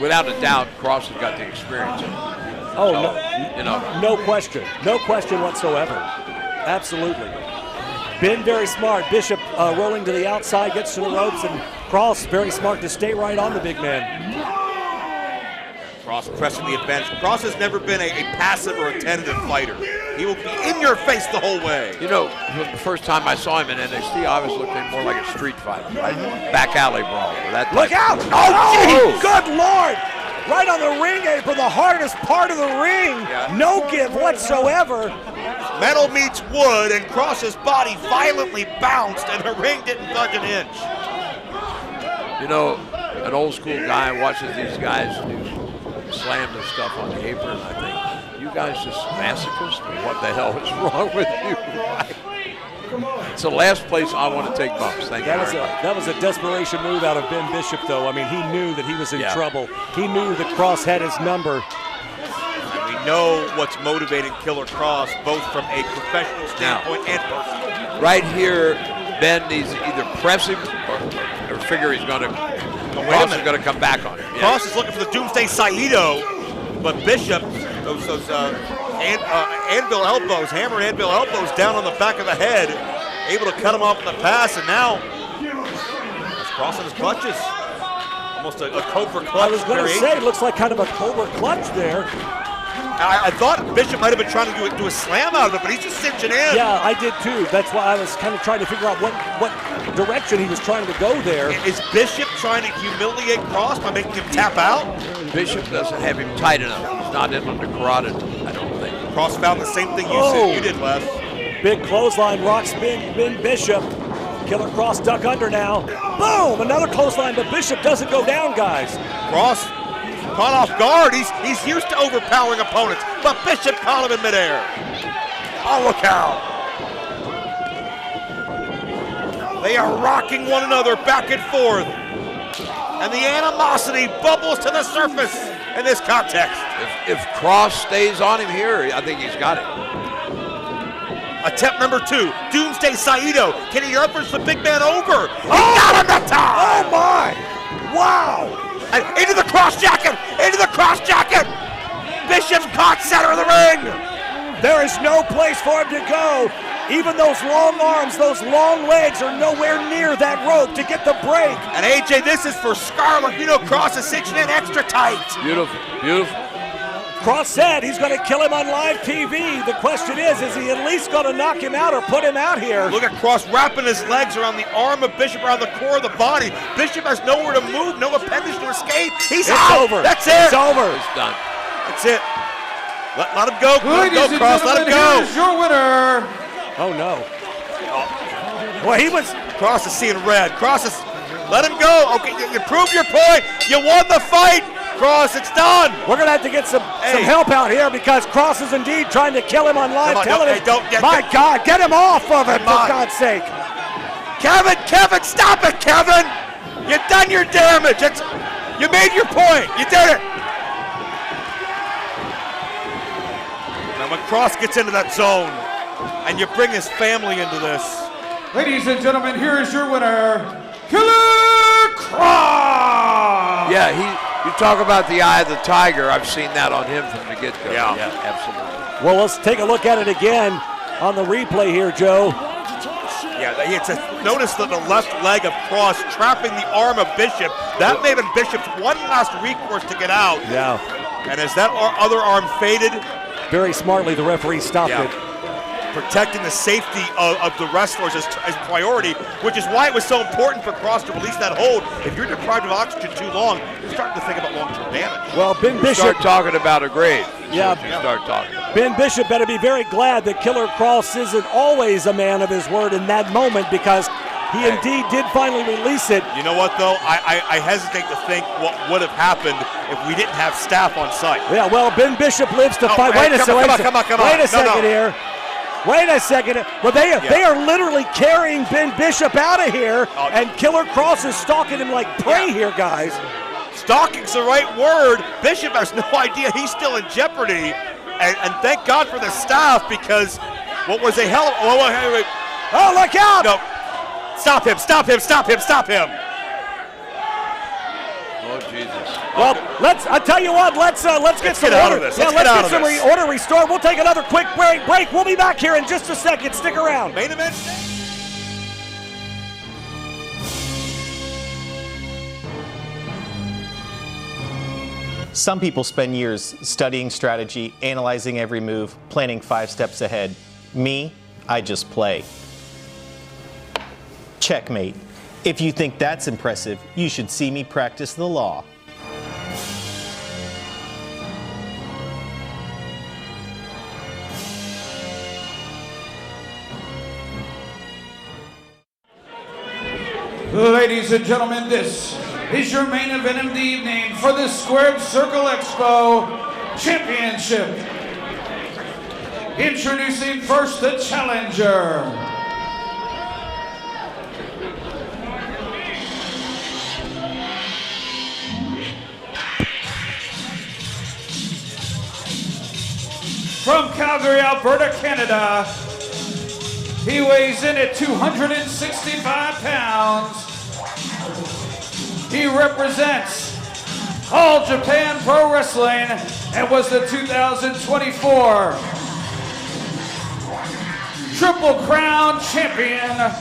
[SPEAKER 12] without a doubt, Cross has got the experience.
[SPEAKER 3] No question whatsoever. Absolutely. Ben very smart. Bishop rolling to the outside, gets to the ropes, and Cross very smart to stay right on the big man.
[SPEAKER 4] Cross pressing the advantage. Cross has never been a passive or a tentative fighter. He will be in your face the whole way.
[SPEAKER 12] You know, the first time I saw him in NXT, I was looking more like a street fighter, right? Back alley brawl.
[SPEAKER 3] Look out! Oh, geez! Good Lord! Right on the ring apron, the hardest part of the ring.
[SPEAKER 4] Yeah.
[SPEAKER 3] No give whatsoever.
[SPEAKER 4] Metal meets wood, and Cross's body violently bounced, and the ring didn't budge an inch.
[SPEAKER 12] You know, an old school guy watches these guys do slams and stuff on the apron. I think, you guys just masochists? What the hell is wrong with you? It's the last place I want to take bumps. Thank you very much.
[SPEAKER 3] That was a desperation move out of Ben Bishop, though. I mean, he knew that he was in trouble. He knew that Cross had his number.
[SPEAKER 4] And we know what's motivating Killer Cross, both from a professional standpoint and personal.
[SPEAKER 12] Right here, Ben needs to either press him or figure he's going to. Cross is going to come back on him. Yeah.
[SPEAKER 4] Cross is looking for the Doomsday Saito, but Bishop, those anvil elbows, hammer and anvil elbows down on the back of the head, able to cut him off in the pass, and now he's crossing his clutches. Almost a Cobra clutch.
[SPEAKER 3] I was going to say, it looks like kind of a Cobra clutch there.
[SPEAKER 4] I thought Bishop might have been trying to do a slam out of it, but he's just cinching in.
[SPEAKER 3] Yeah, I did too. That's why I was kind of trying to figure out what direction he was trying to go there.
[SPEAKER 4] Is Bishop trying to humiliate Cross by making him tap out?
[SPEAKER 12] Bishop doesn't have him tight enough. He's not in on the carotid, I don't think.
[SPEAKER 4] Cross found the same thing you did, Les.
[SPEAKER 3] Big clothesline, rocks Ben Bishop. Killer Cross duck under now. Boom! Another clothesline, but Bishop doesn't go down, guys.
[SPEAKER 4] Cross caught off guard. He's used to overpowering opponents, but Bishop caught him in midair. Oh, look out. They are rocking one another back and forth. And the animosity bubbles to the surface in this context.
[SPEAKER 12] If Cross stays on him here, I think he's got it.
[SPEAKER 4] Attempt number 2, Doomsday Saito. Can he leverage the big man over? He got him that time!
[SPEAKER 3] Oh my! Wow!
[SPEAKER 4] And into the cross jacket! Into the cross jacket! Bishop's caught center of the ring!
[SPEAKER 3] There is no place for him to go. Even those long arms, those long legs are nowhere near that rope to get the break.
[SPEAKER 4] And AJ, this is for Scarlet. You know Cross is cinching in extra tight.
[SPEAKER 12] Beautiful, beautiful.
[SPEAKER 3] Cross said he's going to kill him on live TV. The question is he at least going to knock him out or put him out here?
[SPEAKER 4] Look at Cross wrapping his legs around the arm of Bishop, around the core of the body. Bishop has nowhere to move, no appendage to escape. It's out.
[SPEAKER 3] Over.
[SPEAKER 4] That's it.
[SPEAKER 3] It's over.
[SPEAKER 12] It's done.
[SPEAKER 4] That's it. Let him go. Let him go, Cross. Let him go.
[SPEAKER 2] Here's your winner.
[SPEAKER 3] Oh, no. Well, he was...
[SPEAKER 4] Cross is seeing red. Cross is... Let him go. Okay, you proved your point. You won the fight. Cross, it's done.
[SPEAKER 3] We're going to have to get some help out here because Cross is indeed trying to kill him on live television. My God, get him off of it, for God's sake.
[SPEAKER 4] Kevin, stop it, Kevin. You've done your damage. You made your point. You did it. Now, when Cross gets into that zone and you bring his family into this.
[SPEAKER 2] Ladies and gentlemen, here is your winner, Killer Cross.
[SPEAKER 12] Yeah, you talk about the eye of the tiger. I've seen that on him from the get-go.
[SPEAKER 4] Yeah,
[SPEAKER 12] absolutely.
[SPEAKER 3] Well, let's take a look at it again on the replay here, Joe.
[SPEAKER 4] Yeah, notice that the left leg of Cross trapping the arm of Bishop. That may have been Bishop's one last recourse to get out.
[SPEAKER 3] Yeah.
[SPEAKER 4] And as that other arm faded.
[SPEAKER 3] Very smartly, the referee stopped it.
[SPEAKER 4] Protecting the safety of the wrestlers as priority, which is why it was so important for Cross to release that hold. If you're deprived of oxygen too long, you're starting to think about long-term damage.
[SPEAKER 3] Well, Ben Bishop...
[SPEAKER 12] Start talking about a grave.
[SPEAKER 3] Yeah.
[SPEAKER 12] You start talking.
[SPEAKER 3] Ben Bishop better be very glad that Killer Cross isn't always a man of his word in that moment because he indeed did finally release it.
[SPEAKER 4] You know what, though? I hesitate to think what would have happened if we didn't have staff on site.
[SPEAKER 3] Yeah, well, Ben Bishop lives to fight. Wait a second. Wait a second here. Wait a second. Well, they are literally carrying Ben Bishop out of here, and Killer Cross is stalking him like prey here, guys.
[SPEAKER 4] Stalking's the right word. Bishop has no idea he's still in jeopardy, and thank God for the staff because what was a hell of...
[SPEAKER 3] Oh, look out!
[SPEAKER 4] No. Stop him, stop him, stop him, stop him.
[SPEAKER 12] Oh, Jesus.
[SPEAKER 3] Well, I tell you what, let's get some
[SPEAKER 4] out
[SPEAKER 3] order.
[SPEAKER 4] of this.
[SPEAKER 3] Yeah,
[SPEAKER 4] let's
[SPEAKER 3] get some order restored. We'll take another quick break. We'll be back here in just a second. Stick around.
[SPEAKER 4] Main event.
[SPEAKER 10] Some people spend years studying strategy, analyzing every move, planning 5 steps ahead. Me, I just play. Checkmate. If you think that's impressive, you should see me practice the law.
[SPEAKER 2] Ladies and gentlemen, this is your main event of the evening for the Squared Circle Expo Championship. Introducing first the challenger. From Calgary, Alberta, Canada, he weighs in at 265 pounds. He represents All Japan Pro Wrestling and was the 2024 Triple Crown Champion.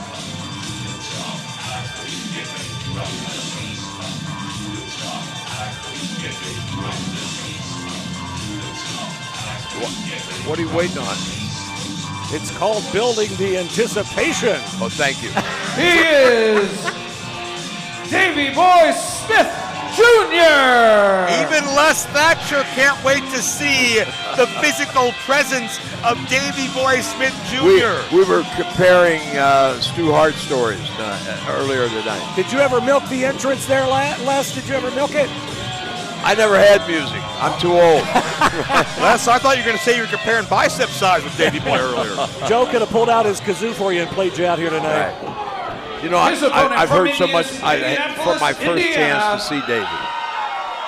[SPEAKER 12] What are you waiting on?
[SPEAKER 3] It's called building the anticipation.
[SPEAKER 12] Oh, thank you.
[SPEAKER 2] He is Davey Boy Smith Jr.
[SPEAKER 4] Even Les Thatcher can't wait to see the physical presence of Davey Boy Smith Jr.
[SPEAKER 12] We were comparing Stu Hart stories earlier tonight.
[SPEAKER 3] Did you ever milk the entrance there, Les? Did you ever milk it?
[SPEAKER 12] I never had music. I'm too old.
[SPEAKER 4] Les, I thought you were going to say you were comparing bicep size with Davey Boy earlier.
[SPEAKER 3] Joe could have pulled out his kazoo for you and played you out here tonight.
[SPEAKER 12] Right. You know, I've heard so much for my first chance to see Davey.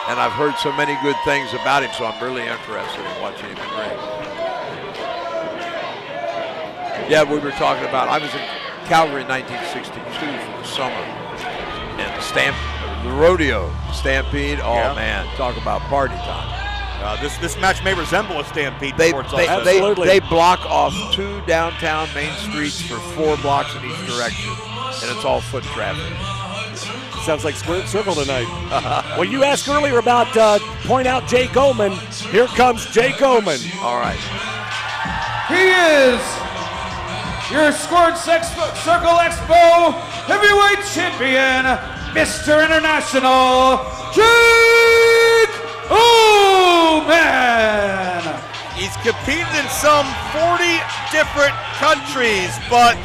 [SPEAKER 12] And I've heard so many good things about him, so I'm really interested in watching him in ring. Yeah, we were talking about, I was in Calgary in 1962 for the summer. And the rodeo, Stampede, man, talk about party time.
[SPEAKER 4] This match may resemble a Stampede.
[SPEAKER 12] They block off 2 downtown main streets for 4 blocks in each direction, and it's all foot traffic.
[SPEAKER 3] Sounds like Squared Circle tonight. Well, you asked earlier about point out Jake Oman. Here comes Jake Oman.
[SPEAKER 12] All right.
[SPEAKER 2] He is your Squared Circle Expo Heavyweight Champion, Mr. International, Jake Oman.
[SPEAKER 4] He's competed in some 40 different countries, but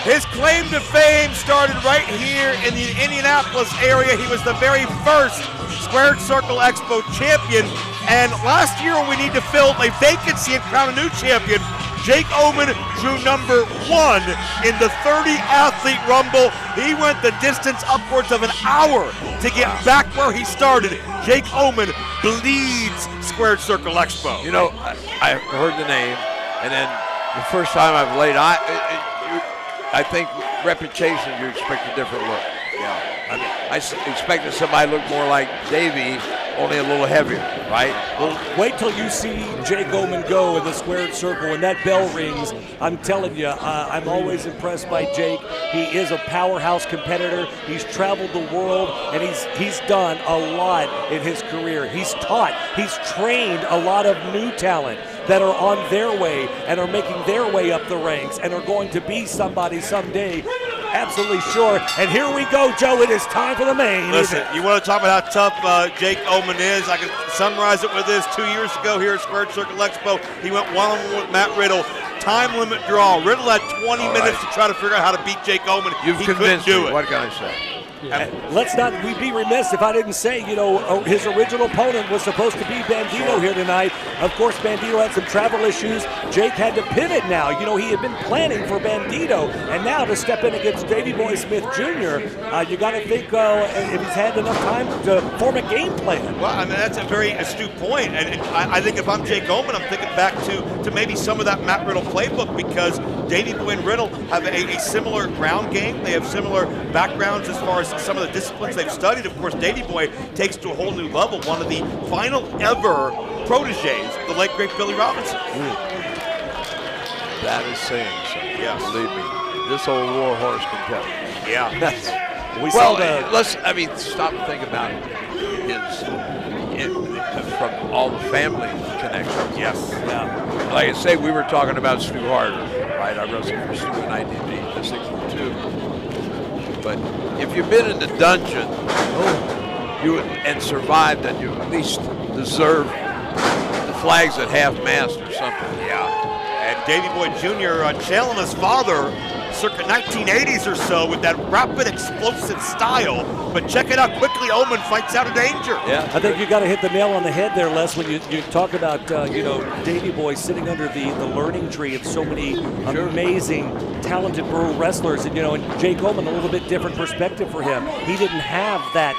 [SPEAKER 4] his claim to fame started right here in the Indianapolis area. He was the very first Squared Circle Expo champion, and last year when we need to fill a vacancy and crown a new champion, Jake Oman drew number 1 in the 30-athlete rumble. He went the distance upwards of an hour to get back where he started. Jake Oman bleeds Squared Circle Expo.
[SPEAKER 12] You know, I heard the name, and then the first time I've laid I think reputation, you expect a different look. Yeah. I mean, I expected somebody to look more like Davey, only a little heavier, right?
[SPEAKER 3] Well, wait till you see Jake Oman go in the Squared Circle. When that bell rings, I'm telling you, I'm always impressed by Jake. He is a powerhouse competitor. He's traveled the world, and he's done a lot in his career. He's taught, he's trained a lot of new talent that are on their way and are making their way up the ranks and are going to be somebody someday. Absolutely sure. And here we go, Joe. It is time for the main.
[SPEAKER 4] Listen, you want to talk about how tough Jake Oman is? I can summarize it with this. 2 years ago here at Squared Circle Expo, he went one-on-one with Matt Riddle. Time limit draw. Riddle had 20 minutes to try to figure out how to beat Jake Oman.
[SPEAKER 12] You've convinced me. What can I say?
[SPEAKER 3] Let's not, we'd be remiss if I didn't say, his original opponent was supposed to be Bandito here tonight. Of course, Bandito had some travel issues. Jake had to pivot now. He had been planning for Bandito, and now to step in against Davey Boy Smith Jr., you got to think if he's had enough time to form a game plan.
[SPEAKER 4] Well, I mean, that's a very astute point. And I think if I'm Jake Oman, I'm thinking back to maybe some of that Matt Riddle playbook, because Davey Boy and Riddle have a similar ground game. They have similar backgrounds as far as some of the disciplines they've studied. Of course, Davey Boy takes to a whole new level. One of the final ever proteges, the late great Billy Robinson.
[SPEAKER 12] That is saying something.
[SPEAKER 4] Yes.
[SPEAKER 12] Believe me, this old war horse can tell.
[SPEAKER 4] Yeah.
[SPEAKER 12] Stop and think about it. from all the family connections.
[SPEAKER 4] Yes.
[SPEAKER 12] Yeah. Like I say, we were talking about Stu Harder, right? I wrestled for Stu in 1962. But if you've been in the dungeon and survived, then you at least deserve the flags at half-mast or something.
[SPEAKER 4] Yeah. And Davey Boy Jr. Channeling his father circa 1980s or so with that rapid, explosive style. But check it out quickly. Omen fights out of danger.
[SPEAKER 3] Yeah, I think you got to hit the nail on the head there, Les, when you talk about, Davey Boy sitting under the learning tree of so many amazing, talented pro wrestlers. And, and Jake Omen, a little bit different perspective for him. He didn't have that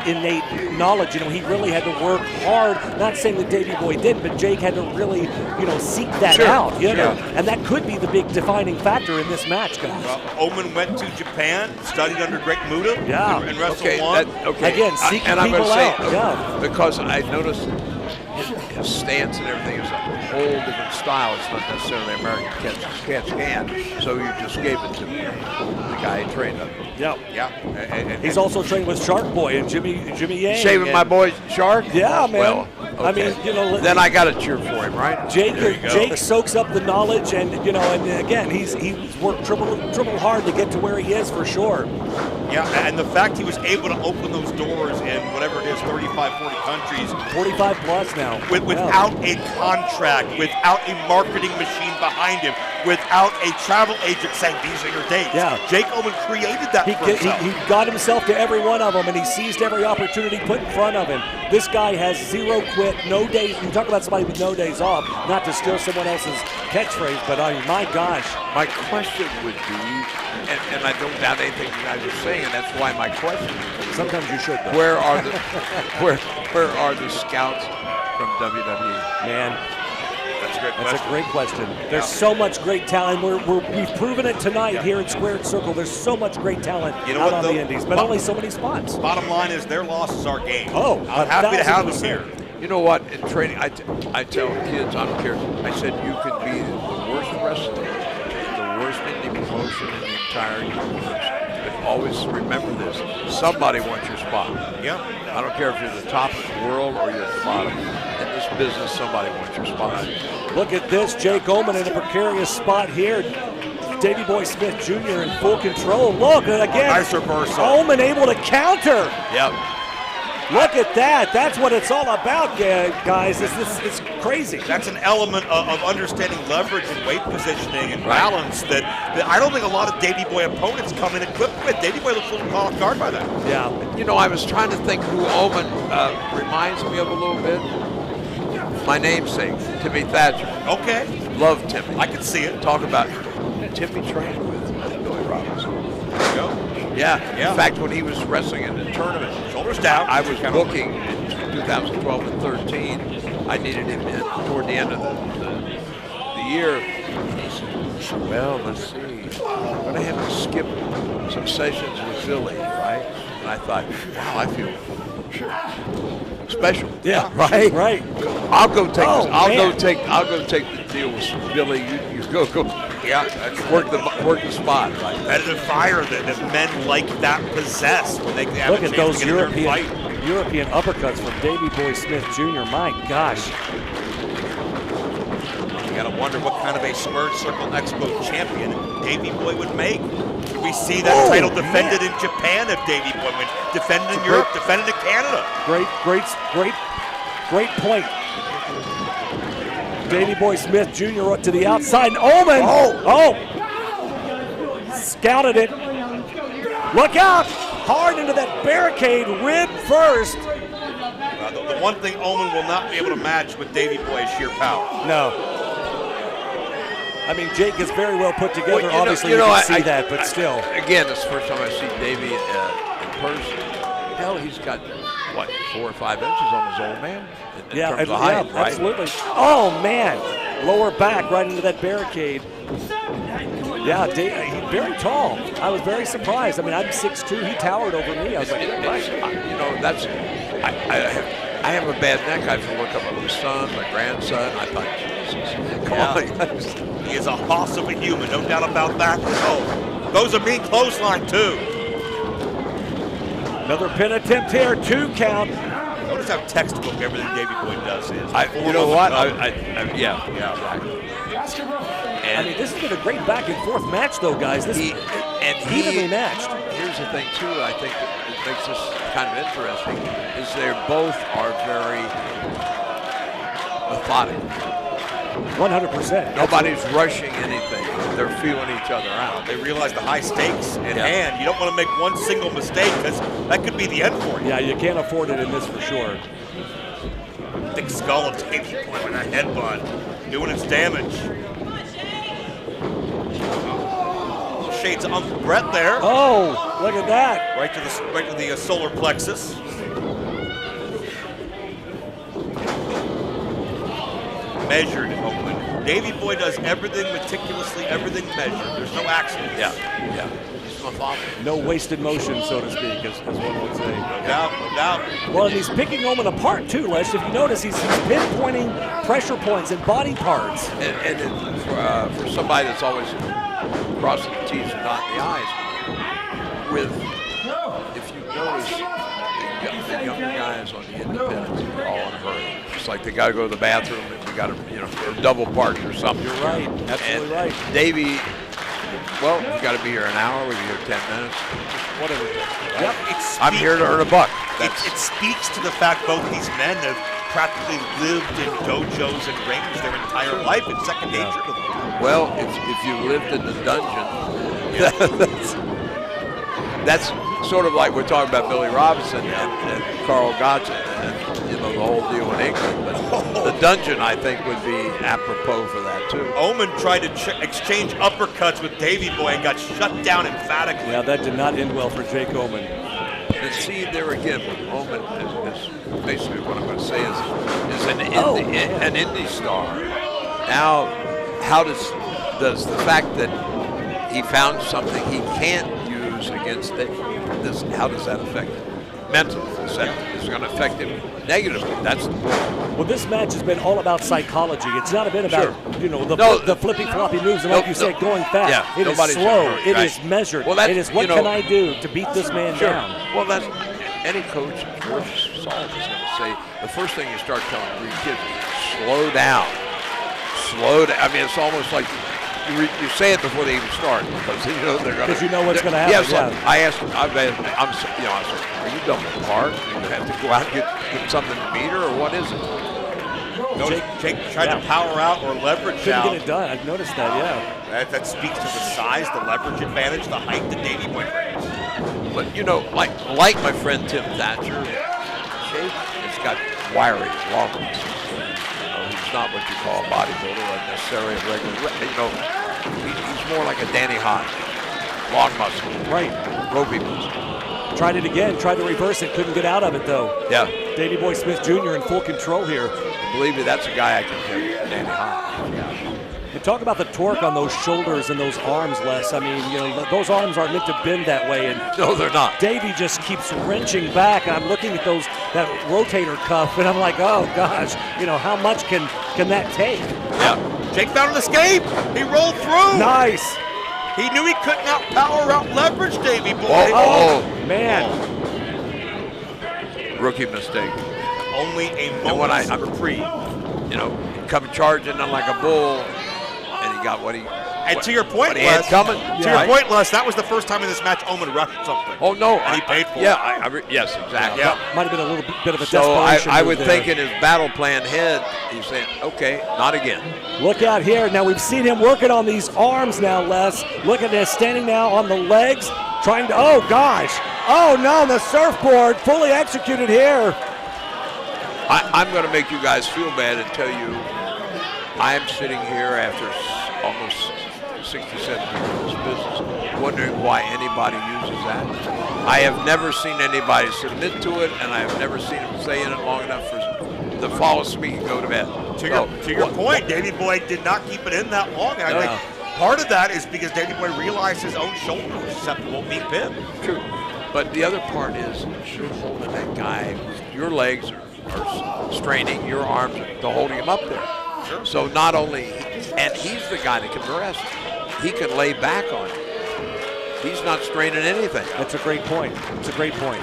[SPEAKER 3] innate knowledge. He really had to work hard. Not saying that Davey Boy did, but Jake had to really, seek that out. And that could be the big defining factor in this match, guys.
[SPEAKER 4] Well, Omen went to Japan, studied under Greg Muda, and wrestled one.
[SPEAKER 3] Again, seeking
[SPEAKER 12] and I'm
[SPEAKER 3] people
[SPEAKER 12] gonna
[SPEAKER 3] out.
[SPEAKER 12] Say, because I noticed his stance and everything is a whole different style. It's not necessarily American catch can. So you just gave it to the guy he trained under.
[SPEAKER 4] Yeah.
[SPEAKER 12] And
[SPEAKER 3] he's also trained with Shark Boy and Jimmy Yang.
[SPEAKER 12] Saving my boy Shark?
[SPEAKER 3] Yeah, man.
[SPEAKER 12] Well, okay.
[SPEAKER 3] I mean,
[SPEAKER 12] then I got to cheer for him, right?
[SPEAKER 3] Jake soaks up the knowledge, and and again, he's worked triple hard to get to where he is for sure.
[SPEAKER 4] Yeah, and the fact he was able to open those doors in whatever it is, 35, 40 countries.
[SPEAKER 3] 45 plus now.
[SPEAKER 4] Without a contract, without a marketing machine behind him, without a travel agent saying, these are your dates.
[SPEAKER 3] Yeah.
[SPEAKER 4] Jake Omen created that for himself.
[SPEAKER 3] He got himself to every one of them, and he seized every opportunity put in front of him. This guy has zero quit, no days. You talk about somebody with no days off, not to steal someone else's catchphrase, but my gosh.
[SPEAKER 12] My question would be, and I don't doubt anything you guys are saying, and that's why my question is,
[SPEAKER 3] sometimes you should, though.
[SPEAKER 12] Where are the scouts from WWE?
[SPEAKER 3] Man,
[SPEAKER 4] that's
[SPEAKER 3] a great question. There's so much great talent. We've proven it tonight here at Squared Circle. There's so much great talent out on the indies, but only so many spots.
[SPEAKER 4] Bottom line is their loss is our game.
[SPEAKER 3] Oh,
[SPEAKER 4] I'm happy to have them here.
[SPEAKER 12] You know what? In training, I tell kids, I don't care. I said you could be the worst wrestler, the worst indie promotion in the entire universe. But always remember this: somebody wants your spot.
[SPEAKER 4] Yeah.
[SPEAKER 12] I don't care if you're the top of the world or you're at the bottom. In this business, somebody wants your spot.
[SPEAKER 3] Look at this, Jake Omen in a precarious spot here. Davey Boy Smith Jr. in full control. Look, again,
[SPEAKER 4] nice reversal.
[SPEAKER 3] Omen able to counter.
[SPEAKER 12] Yep.
[SPEAKER 3] Look at that. That's what it's all about, guys. It's crazy.
[SPEAKER 4] That's an element of understanding leverage and weight positioning and balance that I don't think a lot of Davey Boy opponents come in equipped with. Davey Boy looks a little caught off guard by that.
[SPEAKER 3] Yeah.
[SPEAKER 12] I was trying to think who Omen reminds me of a little bit. My namesake, Timmy Thatcher.
[SPEAKER 4] Okay.
[SPEAKER 12] Love Timmy.
[SPEAKER 4] I can see it.
[SPEAKER 12] Talk about Timmy trained with Billy Robinson.
[SPEAKER 4] There you go.
[SPEAKER 12] Yeah. In fact, when he was wrestling in the tournament,
[SPEAKER 4] shoulders down.
[SPEAKER 12] I was booking in 2012 and 13. I needed him in toward the end of the year. And he said, well, let's see. I'm going to have to skip some sessions with Billy, right? And I thought, wow, I feel special.
[SPEAKER 3] Yeah, right.
[SPEAKER 12] I'll go take. I'll go take the deal with Billy. You go. Yeah, work the spot. Right.
[SPEAKER 4] Competitive fire that men like that possess when they have
[SPEAKER 3] Look
[SPEAKER 4] a
[SPEAKER 3] at
[SPEAKER 4] chance
[SPEAKER 3] those
[SPEAKER 4] to get in there and fight.
[SPEAKER 3] European uppercuts from Davey Boy Smith Jr. My gosh.
[SPEAKER 4] You gotta wonder what kind of a Squared Circle Expo champion Davey Boy would make. Could we see that title defended in Japan if Davey Boy wins? Defended in Europe, defended in Canada.
[SPEAKER 3] Great point. Davey Boy Smith Jr. up to the outside. Omen! Oh! Scouted it. Look out! Hard into that barricade, rib first.
[SPEAKER 4] The one thing Omen will not be able to match with Davey Boy is sheer power.
[SPEAKER 3] No. I mean, Jake is very well put together. Well, obviously, you can see that, but still.
[SPEAKER 12] Again, it's the first time I see Davey in person. Hell, he's got, 4 or 5 inches on his old man? In terms of height, right?
[SPEAKER 3] Absolutely. Oh, man. Lower back right into that barricade. Yeah, he's very tall. I was very surprised. I mean, I'm 6'2". He towered over me. I was like,
[SPEAKER 12] that's. I have a bad neck. I have to look up at my son, my grandson. I thought, Jesus, come on.
[SPEAKER 4] He is a hoss of a human, no doubt about that. Oh, those are mean clothesline, too.
[SPEAKER 3] Another pin attempt here, 2 count.
[SPEAKER 4] Notice That's how textbook everything Davey Boy does is.
[SPEAKER 12] You know what?
[SPEAKER 4] Yeah.
[SPEAKER 3] I mean, this has been a great back and forth match, though, guys. This is evenly matched.
[SPEAKER 12] Here's the thing, too, I think that makes this kind of interesting, is they both are very methodical.
[SPEAKER 3] 100%.
[SPEAKER 12] Nobody's rushing anything. They're feeling each other out.
[SPEAKER 4] They realize the high stakes at hand. You don't want to make one single mistake because that could be the end for you.
[SPEAKER 3] Yeah, you can't afford it in this for sure.
[SPEAKER 4] Thick skull of Davey Boy with that headbutt doing its damage. Shades of Uncle Brett there.
[SPEAKER 3] Oh, look at that!
[SPEAKER 4] Right to the solar plexus. Measured Oakland. Davey Boy does everything meticulously, everything measured. There's no accidents.
[SPEAKER 12] Yeah. He's methodical.
[SPEAKER 3] No wasted motion, so to speak, as one would say.
[SPEAKER 4] No doubt.
[SPEAKER 3] Well, and he's picking Omen apart too, Les. If you notice, he's pinpointing pressure points and body parts.
[SPEAKER 12] And for somebody that's always crossing the T's and dotting the I's, if you notice, the younger guys on the independents are all in a hurry. It's like they got to go to the bathroom and we got to, double parked or something.
[SPEAKER 3] You're right. Absolutely right.
[SPEAKER 12] Davey, well, you got to be here an hour. We'll be here 10 minutes.
[SPEAKER 3] Whatever.
[SPEAKER 12] Yep. I'm here to earn a buck.
[SPEAKER 4] It speaks to the fact both these men have practically lived in dojos and rings their entire life. It's second nature to them.
[SPEAKER 12] Well, if you lived in the dungeon, that's sort of like we're talking about Billy Robinson and Carl Gotch and the whole deal in England. But the dungeon, I think, would be apropos for that too.
[SPEAKER 4] Omen tried to exchange uppercuts with Davey Boy and got shut down emphatically.
[SPEAKER 3] Yeah, that did not end well for Jake Omen.
[SPEAKER 12] And see there again, with Omen is basically what I'm going to say is an indie star. Now, how does the fact that he found something he can't use against this, how does that affect him? Mentally, is it going to affect him negatively? That's the point.
[SPEAKER 3] Well, this match has been all about psychology. It's not been about the flippy floppy moves, and like you said, going fast.
[SPEAKER 12] Yeah,
[SPEAKER 3] it is slow. It is measured.
[SPEAKER 12] Well,
[SPEAKER 3] it is what can I do to beat this man down?
[SPEAKER 12] Well, that's any coach worth salt is going to say. The first thing you start telling three kids is slow down. Slow down. I mean, it's almost like you say it before they even start because they're going to.
[SPEAKER 3] Because you know what's going to happen.
[SPEAKER 12] Yes, yeah. I asked him. I said, are you done with the park? You have to go out and get something to meet her, or what is it?
[SPEAKER 4] Jake tried to power out or leverage out.
[SPEAKER 3] Couldn't get it done. I've noticed that. Yeah.
[SPEAKER 4] That speaks to the size, the leverage advantage, the height that Davey Boy brings.
[SPEAKER 12] But like my friend Tim Thatcher, Jake has got wiry, long muscles. He's not what you call a bodybuilder, or necessarily a regular. He's more like a Danny Hodge, long muscle,
[SPEAKER 3] right?
[SPEAKER 12] Ropey muscle.
[SPEAKER 3] Tried it again, tried to reverse it, couldn't get out of it though.
[SPEAKER 12] Yeah.
[SPEAKER 3] Davey Boy Smith Jr. in full control here.
[SPEAKER 12] Believe me, that's a guy I can tell you, Danny Hodge. Yeah.
[SPEAKER 3] And talk about the torque on those shoulders and those arms, Les. I mean, those arms aren't meant to bend that way. And
[SPEAKER 12] no, they're not.
[SPEAKER 3] Davey just keeps wrenching back, and I'm looking at that rotator cuff, and I'm like, oh gosh, how much can that take?
[SPEAKER 4] Yeah. Jake found an escape. He rolled through.
[SPEAKER 3] Nice.
[SPEAKER 4] He knew he couldn't out-leverage Davey Boy.
[SPEAKER 3] Oh, man.
[SPEAKER 12] Rookie mistake.
[SPEAKER 4] Only a moment's reprieve.
[SPEAKER 12] Come charging like a bull, and he got what he.
[SPEAKER 4] And to your point,
[SPEAKER 12] Les, coming.
[SPEAKER 4] Your point, Les, that was the first time in this match Omen rushed something.
[SPEAKER 12] Oh no,
[SPEAKER 4] and he paid for it.
[SPEAKER 12] Yes, exactly.
[SPEAKER 4] Yeah.
[SPEAKER 3] Might have been a little bit of a
[SPEAKER 12] so
[SPEAKER 3] desperation.
[SPEAKER 12] I would think in his battle plan head, he's saying, "Okay, not again."
[SPEAKER 3] Look out here! Now we've seen him working on these arms now, Les. Look at this, standing now on the legs, trying to. Oh gosh! Oh no, the surfboard fully executed here.
[SPEAKER 12] I'm going to make you guys feel bad and tell you, I'm sitting here after almost 67 years in this business, wondering why anybody uses that. I have never seen anybody submit to it, and I have never seen him stay in it long enough for the fall asleep and go to bed.
[SPEAKER 4] To your point, Davey Boy did not keep it in that long, and I think part of that is because Davey Boy realized his own shoulder was susceptible to being pinned.
[SPEAKER 12] True, but the other part is you're holding that guy. Your legs are straining, your arms to holding him up there.
[SPEAKER 4] Sure.
[SPEAKER 12] So not only, and he's the guy that can rest. He can lay back on you. He's not straining anything.
[SPEAKER 3] That's a great point. It's a great point.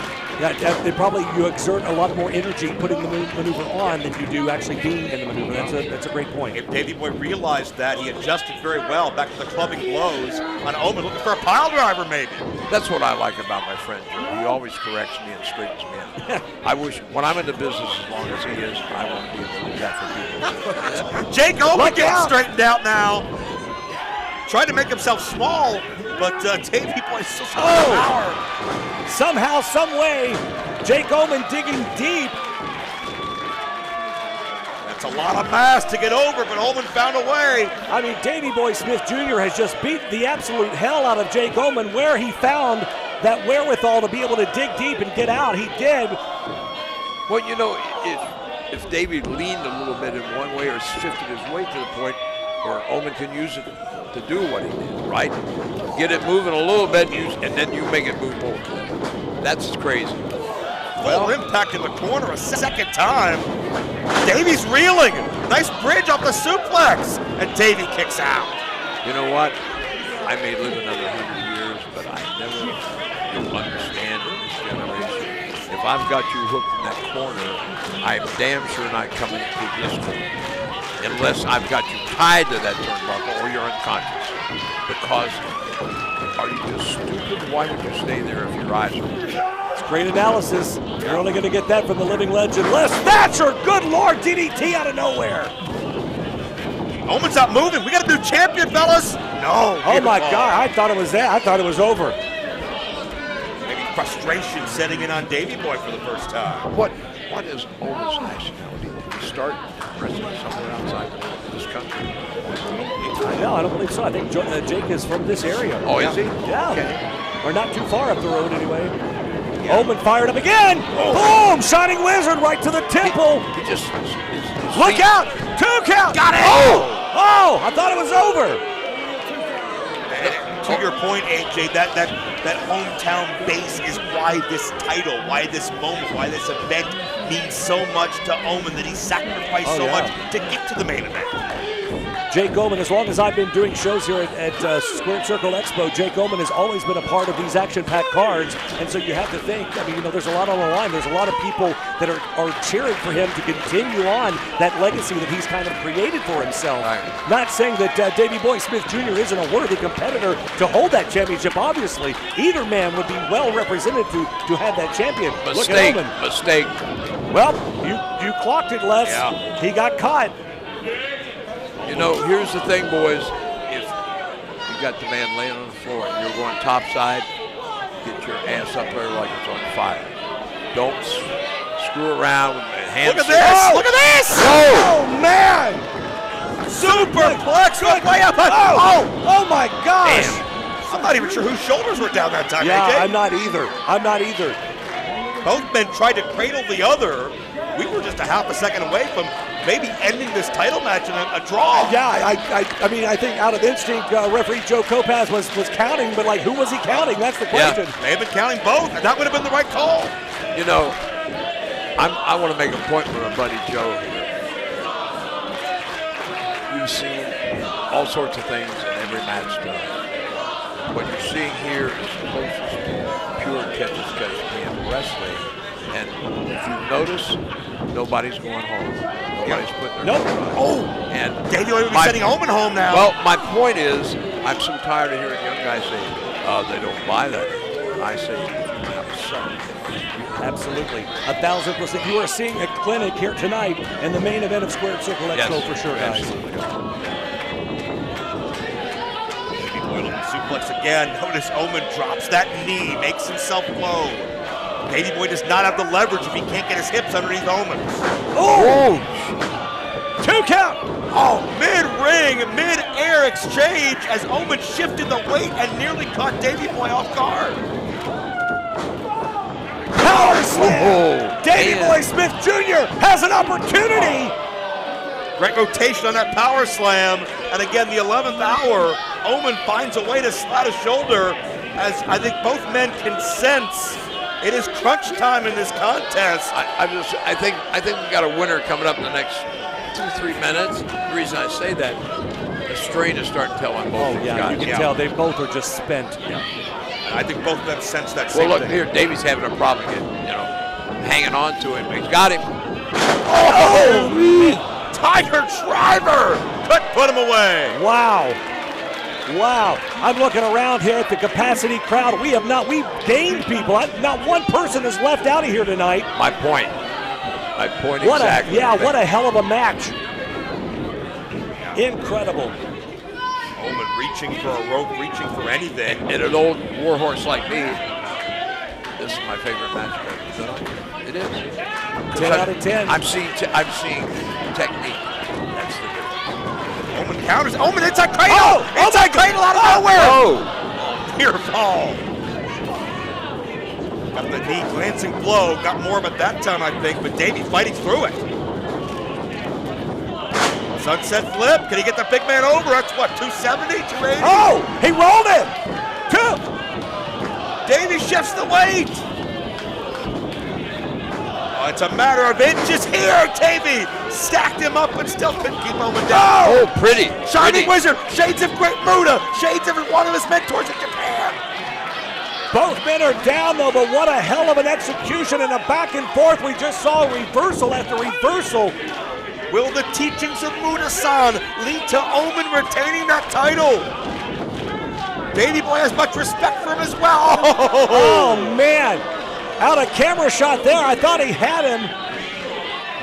[SPEAKER 3] You exert a lot more energy putting the maneuver on than you do actually being in the maneuver. That's a great point.
[SPEAKER 4] If Davey Boy realized that, he adjusted very well back to the clubbing blows on Omen, looking for a pile driver maybe.
[SPEAKER 12] That's what I like about my friend Joe. He always corrects me and straightens me out. I wish, when I'm in the business as long as he is, I want to be able to do that for people.
[SPEAKER 4] Jake Omen getting straightened out now. Tried to make himself small, but Davey Boy still power.
[SPEAKER 3] Somehow, some way, Jake Omen digging deep.
[SPEAKER 4] That's a lot of mass to get over, but Omen found a way.
[SPEAKER 3] I mean, Davey Boy Smith Jr. has just beat the absolute hell out of Jake Omen. Where he found that wherewithal to be able to dig deep and get out, he did.
[SPEAKER 12] Well, you know, if Davey leaned a little bit in one way or shifted his weight to the point where Omen can use it to do what he did, right? Get it moving a little bit, and then you make it move more. That's crazy.
[SPEAKER 4] Full impact in the corner a second time. Davey's reeling. Nice bridge off the suplex, and Davey kicks out.
[SPEAKER 12] You know what? I may live another 100 years, but I never will understand in this generation. If I've got you hooked in that corner, I'm damn sure not coming to this corner. Unless I've got you tied to that turnbuckle or you're unconscious. Because are you just stupid? Why would you stay there if your eyes are open?
[SPEAKER 3] It's great analysis. You're only going to get that from the living legend, Les Thatcher. Good Lord, DDT out of nowhere.
[SPEAKER 4] Omen's not moving. We got a new champion, fellas. No.
[SPEAKER 3] Oh my God, I thought it was that. I thought it was over.
[SPEAKER 4] Maybe frustration setting in on Davey Boy for the first time.
[SPEAKER 12] What is Omen's nationality? Did he start wrestling somewhere outside this country?
[SPEAKER 3] No, I don't believe so. I think Jake is from this area.
[SPEAKER 12] Oh, is he?
[SPEAKER 3] Yeah.
[SPEAKER 12] Okay.
[SPEAKER 3] Or not too far up the road anyway. Yeah. Omen fired up again. Oh. Boom! Shining Wizard right to the temple.
[SPEAKER 12] He just...
[SPEAKER 3] Look out! 2 count!
[SPEAKER 4] Got it!
[SPEAKER 3] Oh! I thought it was over.
[SPEAKER 4] To your point, AJ, that hometown base is why this title, why this moment, why this event means so much to Omen, that he sacrificed so much to get to the main event.
[SPEAKER 3] Jake Omen, as long as I've been doing shows here at Squared Circle Expo, Jake Omen has always been a part of these action-packed cards, and so you have to think, I mean, you know, there's a lot on the line. There's a lot of people that are cheering for him to continue on that legacy that he's kind of created for himself. Right. Not saying that Davey Boy Smith Jr. isn't a worthy competitor to hold that championship, obviously. Either man would be well represented to have that champion.
[SPEAKER 12] Mistake.
[SPEAKER 3] Look at Omen.
[SPEAKER 12] Mistake.
[SPEAKER 3] Well, you clocked it, Les. Yeah. He got caught.
[SPEAKER 12] You know, here's the thing, boys. If you got the man laying on the floor and you're going topside, get your ass up there like it's on fire. Don't screw around with hands.
[SPEAKER 4] Look at this! Oh! Look at this!
[SPEAKER 3] Oh, man!
[SPEAKER 4] Superplex way up!
[SPEAKER 3] Oh my gosh!
[SPEAKER 4] Damn. I'm not even sure whose shoulders were down that time,
[SPEAKER 3] yeah,
[SPEAKER 4] AJ.
[SPEAKER 3] I'm not either.
[SPEAKER 4] Both men tried to cradle the other. We were just a half a second away from maybe ending this title match in a draw.
[SPEAKER 3] Yeah, I mean, I think out of instinct, referee Joe Kopaz was counting, but like, who was he counting? That's the question.
[SPEAKER 4] Yeah, may have been counting both, and that would have been the right call.
[SPEAKER 12] You know, I want to make a point with my buddy Joe here. You've seen all sorts of things in every match done. What you're seeing here is closest to pure catch-as-catch game wrestling. And if you notice, nobody's going home. Nobody's putting their name on. And
[SPEAKER 4] Davey will be sending Omen home now.
[SPEAKER 12] Well, my point is, I'm so tired of hearing young guys say, they don't buy that. I say, I'm sorry.
[SPEAKER 3] Absolutely. 1,000%. You are seeing a clinic here tonight in the main event of Squared Circle Expo for sure, guys.
[SPEAKER 12] Absolutely.
[SPEAKER 4] Suplex again. Notice Omen drops that knee, makes himself low. Davey Boy does not have the leverage if he can't get his hips underneath Omen.
[SPEAKER 3] Oh! 2 count!
[SPEAKER 4] Oh, mid-ring, mid-air exchange as Omen shifted the weight and nearly caught Davey Boy off guard.
[SPEAKER 3] Power slam! Davey Boy Smith Jr. has an opportunity!
[SPEAKER 4] Great rotation on that power slam. And again, the 11th hour, Omen finds a way to slide a shoulder as I think both men can sense it is crunch time in this contest.
[SPEAKER 12] I think we got a winner coming up in the next 2-3 minutes. The reason I say that, the strain is starting to tell on both these guys.
[SPEAKER 3] You can tell they both are just spent. Yeah.
[SPEAKER 4] I think both of them sense that
[SPEAKER 12] Well,
[SPEAKER 4] same
[SPEAKER 12] look
[SPEAKER 4] thing.
[SPEAKER 12] here, Davey's having a problem getting, hanging on to him. He's got him.
[SPEAKER 4] Oh, Tiger Driver couldn't put him away.
[SPEAKER 3] Wow. Wow. I'm looking around here at the capacity crowd. We've gained people. Not one person is left out of here tonight.
[SPEAKER 12] My point exactly.
[SPEAKER 3] What a hell of a match. Incredible.
[SPEAKER 4] Omen reaching for a rope, reaching for anything.
[SPEAKER 12] And an old warhorse like me, this is my favorite match. It is.
[SPEAKER 3] 10 out of 10.
[SPEAKER 12] I'm seeing technique. That's the difference.
[SPEAKER 4] Omen counters. Omen inside cradle. Inside cradle out of nowhere.
[SPEAKER 12] Oh.
[SPEAKER 4] Pure fall. Got the knee glancing blow. Got more of it that time, I think, but Davey fighting through it. Sunset flip. Can he get the big man over? That's what, 270, 280?
[SPEAKER 3] Oh, he rolled it.
[SPEAKER 4] Davey shifts the weight. Oh, it's a matter of inches here. Davey stacked him up and still couldn't keep Omen down.
[SPEAKER 12] Oh, pretty.
[SPEAKER 4] Shining Wizard. Shades of Great Muta. Shades of one of his mentors in Japan.
[SPEAKER 3] Both men are down, though, but what a hell of an execution and a back and forth. We just saw reversal after reversal.
[SPEAKER 4] Will the teachings of Muta-san lead to Omen retaining that title? Davey Boy has much respect for him as well.
[SPEAKER 3] Oh, man. Out of camera shot there. I thought he had him.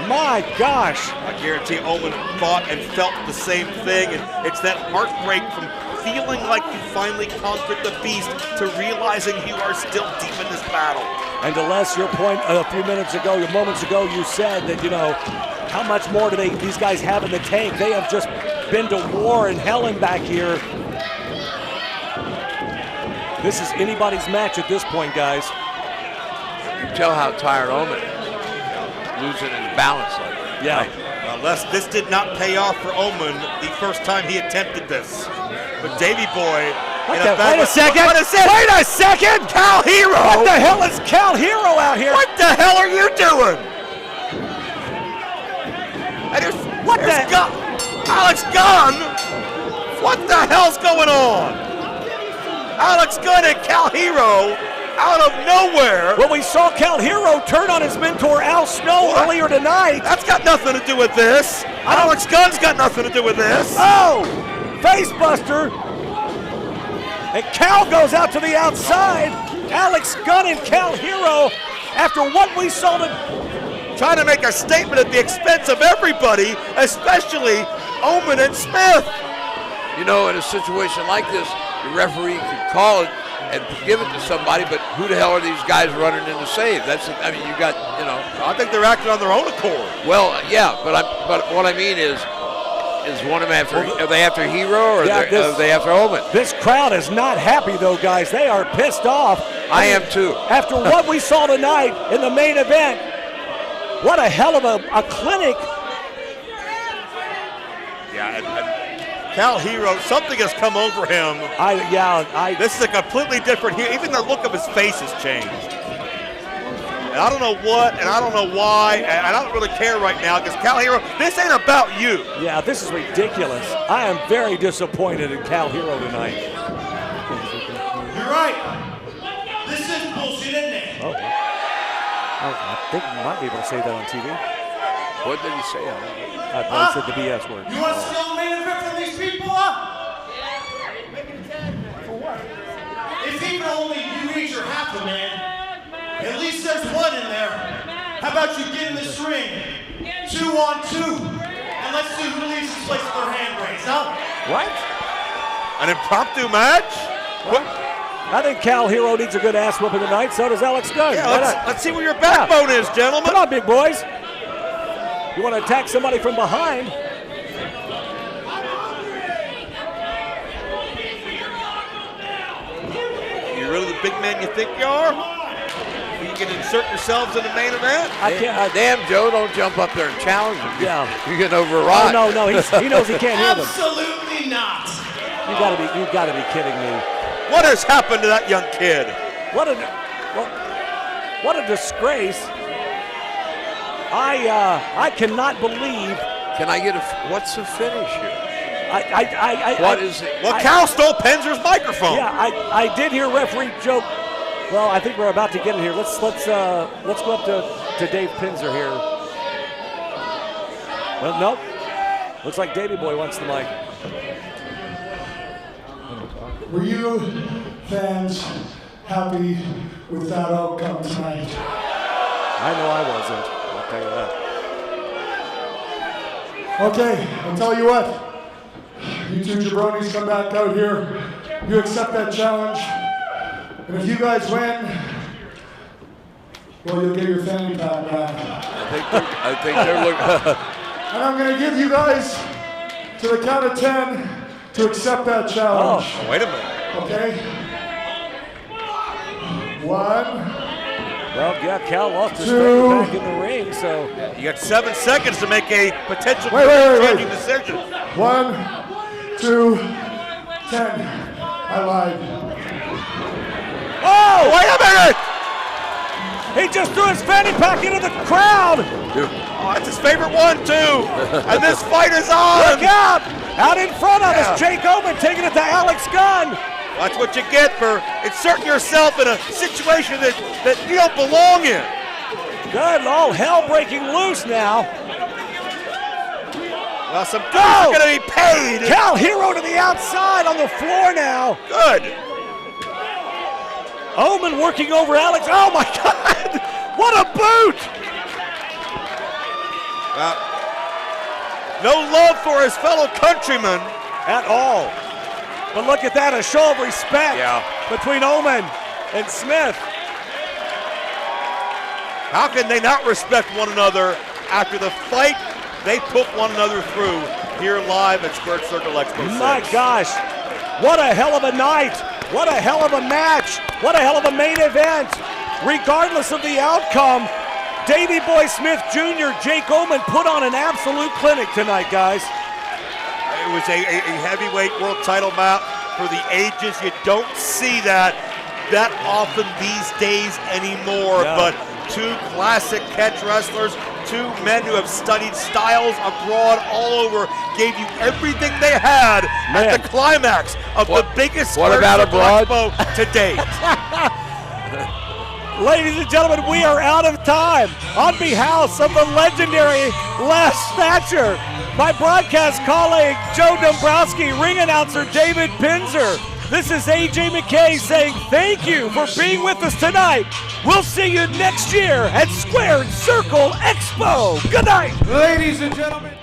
[SPEAKER 3] My gosh.
[SPEAKER 4] I guarantee Omen thought and felt the same thing. And it's that heartbreak from feeling like you finally conquered the beast to realizing you are still deep in this battle.
[SPEAKER 3] And to Les, your point a few moments ago, you said that, how much more do these guys have in the tank? They have just been to war and hell and back here. This is anybody's match at this point, guys.
[SPEAKER 12] You can tell how tired Omen is, losing his balance like that.
[SPEAKER 3] Yeah.
[SPEAKER 4] Well, Les, this did not pay off for Omen the first time he attempted this. But Davey Boy...
[SPEAKER 3] Wait a second!
[SPEAKER 4] Cal Hero!
[SPEAKER 3] What the hell is Cal Hero out here?
[SPEAKER 4] What the hell are you doing? And Alex Gunn? What the hell's going on? Alex Gunn and Cal Hero out of nowhere.
[SPEAKER 3] Well, we saw Cal Hero turn on his mentor Al Snow earlier tonight.
[SPEAKER 4] That's got nothing to do with this. Alex Gunn's got nothing to do with this.
[SPEAKER 3] Oh, facebuster. And Cal goes out to the outside. Alex Gunn and Cal Hero, after what we saw
[SPEAKER 4] trying to make a statement at the expense of everybody, especially Omen and Smith.
[SPEAKER 12] In a situation like this, the referee could call it and give it to somebody, but who the hell are these guys running in to save? You got.
[SPEAKER 4] I think they're acting on their own accord.
[SPEAKER 12] Well, yeah, but what I mean is one of them are they after Hero or are they after Omen?
[SPEAKER 3] This crowd is not happy, though, guys. They are pissed off.
[SPEAKER 12] I am too.
[SPEAKER 3] After what we saw tonight in the main event, what a hell of a clinic.
[SPEAKER 4] Yeah, and Cal Hero, something has come over him. This is a completely different Hero. Even the look of his face has changed. And I don't know what, and I don't know why, and I don't really care right now because Cal Hero, this ain't about you.
[SPEAKER 3] Yeah, this is ridiculous. I am very disappointed in Cal Hero tonight.
[SPEAKER 14] You're right. This is bullshit, isn't it?
[SPEAKER 3] Oh. I think you might be able to say that on TV.
[SPEAKER 12] What did he say?
[SPEAKER 3] I said the BS word.
[SPEAKER 14] You want to steal the main event from these people, huh? For what? If even only you reach your half a man, at least there's one in there. How about you get in this ring, 2-on-2, and let's see who leaves this place with their hand raised, huh?
[SPEAKER 3] What?
[SPEAKER 4] An impromptu match?
[SPEAKER 3] What? I think Cal Hero needs a good ass whooping tonight. So does Alex Gunn.
[SPEAKER 4] Yeah, let's see where your backbone is, gentlemen.
[SPEAKER 3] Come on, big boys. You want to attack somebody from behind?
[SPEAKER 4] You really the big man you think you are? You can insert yourselves in the main event?
[SPEAKER 12] Damn, Joe, don't jump up there and challenge him.
[SPEAKER 3] Yeah.
[SPEAKER 12] You're getting overwrought.
[SPEAKER 3] Oh, no, he knows he can't hear them.
[SPEAKER 14] Absolutely not.
[SPEAKER 3] You gotta be kidding me.
[SPEAKER 4] What has happened to that young kid?
[SPEAKER 3] What a disgrace. I cannot believe.
[SPEAKER 12] Can I get what's the finish here? What is it?
[SPEAKER 4] Well, Cal stole Penzer's microphone.
[SPEAKER 3] Yeah, I did hear referee joke. Well, I think we're about to get it here. Let's go up to Dave Pinzer here. Well, nope. Looks like Davey Boy wants the mic.
[SPEAKER 15] Were you fans happy with that outcome tonight?
[SPEAKER 3] I know I wasn't. I'll tell you that.
[SPEAKER 15] Okay, I'll tell you what. You two jabronis come back out here. You accept that challenge. And if you guys win, well, you'll get your fanny pack back.
[SPEAKER 12] I think they're looking.
[SPEAKER 15] And I'm going to give you guys to the count of 10 to accept that challenge.
[SPEAKER 4] Oh, wait a minute.
[SPEAKER 15] Okay? 1.
[SPEAKER 3] Well, yeah, Cal lost his
[SPEAKER 15] 2.
[SPEAKER 3] strength back in the ring, so.
[SPEAKER 4] You got 7 seconds to make a potential changing decision.
[SPEAKER 15] 1, 2, 10. I lied.
[SPEAKER 3] Oh, wait a minute! He just threw his fanny pack into the crowd.
[SPEAKER 4] Oh, that's his favorite one, too. And this fight is on.
[SPEAKER 3] Look out! Out in front of us, Jake Oman taking it to Alex Gunn.
[SPEAKER 4] That's what you get for inserting yourself in a situation that you don't belong in.
[SPEAKER 3] Good, all hell breaking loose now.
[SPEAKER 4] Well, some dudes are going to be paid.
[SPEAKER 3] Cal Hero to the outside on the floor now.
[SPEAKER 4] Good.
[SPEAKER 3] Oman working over Alex. Oh my God! What a boot!
[SPEAKER 4] No love for his fellow countrymen
[SPEAKER 3] at all. But look at that, a show of respect between Oman and Smith.
[SPEAKER 4] How can they not respect one another after the fight they put one another through here live at Squared Circle Expo 6?
[SPEAKER 3] My gosh, what a hell of a night. What a hell of a match. What a hell of a main event. Regardless of the outcome, Davey Boy Smith Jr., Jake Oman put on an absolute clinic tonight, guys.
[SPEAKER 4] It was a heavyweight world title bout for the ages. You don't see that often these days anymore.
[SPEAKER 3] Yeah.
[SPEAKER 4] But two classic catch wrestlers, two men who have studied styles abroad all over, gave you everything they had at the climax of the biggest
[SPEAKER 12] What about abroad?
[SPEAKER 4] Expo to date.
[SPEAKER 3] Ladies and gentlemen, we are out of time. On behalf of the legendary Les Thatcher, my broadcast colleague Joe Dombrowski, ring announcer David Pinzer, this is AJ McKay saying thank you for being with us tonight. We'll see you next year at Squared Circle Expo. Good night.
[SPEAKER 2] Ladies and gentlemen.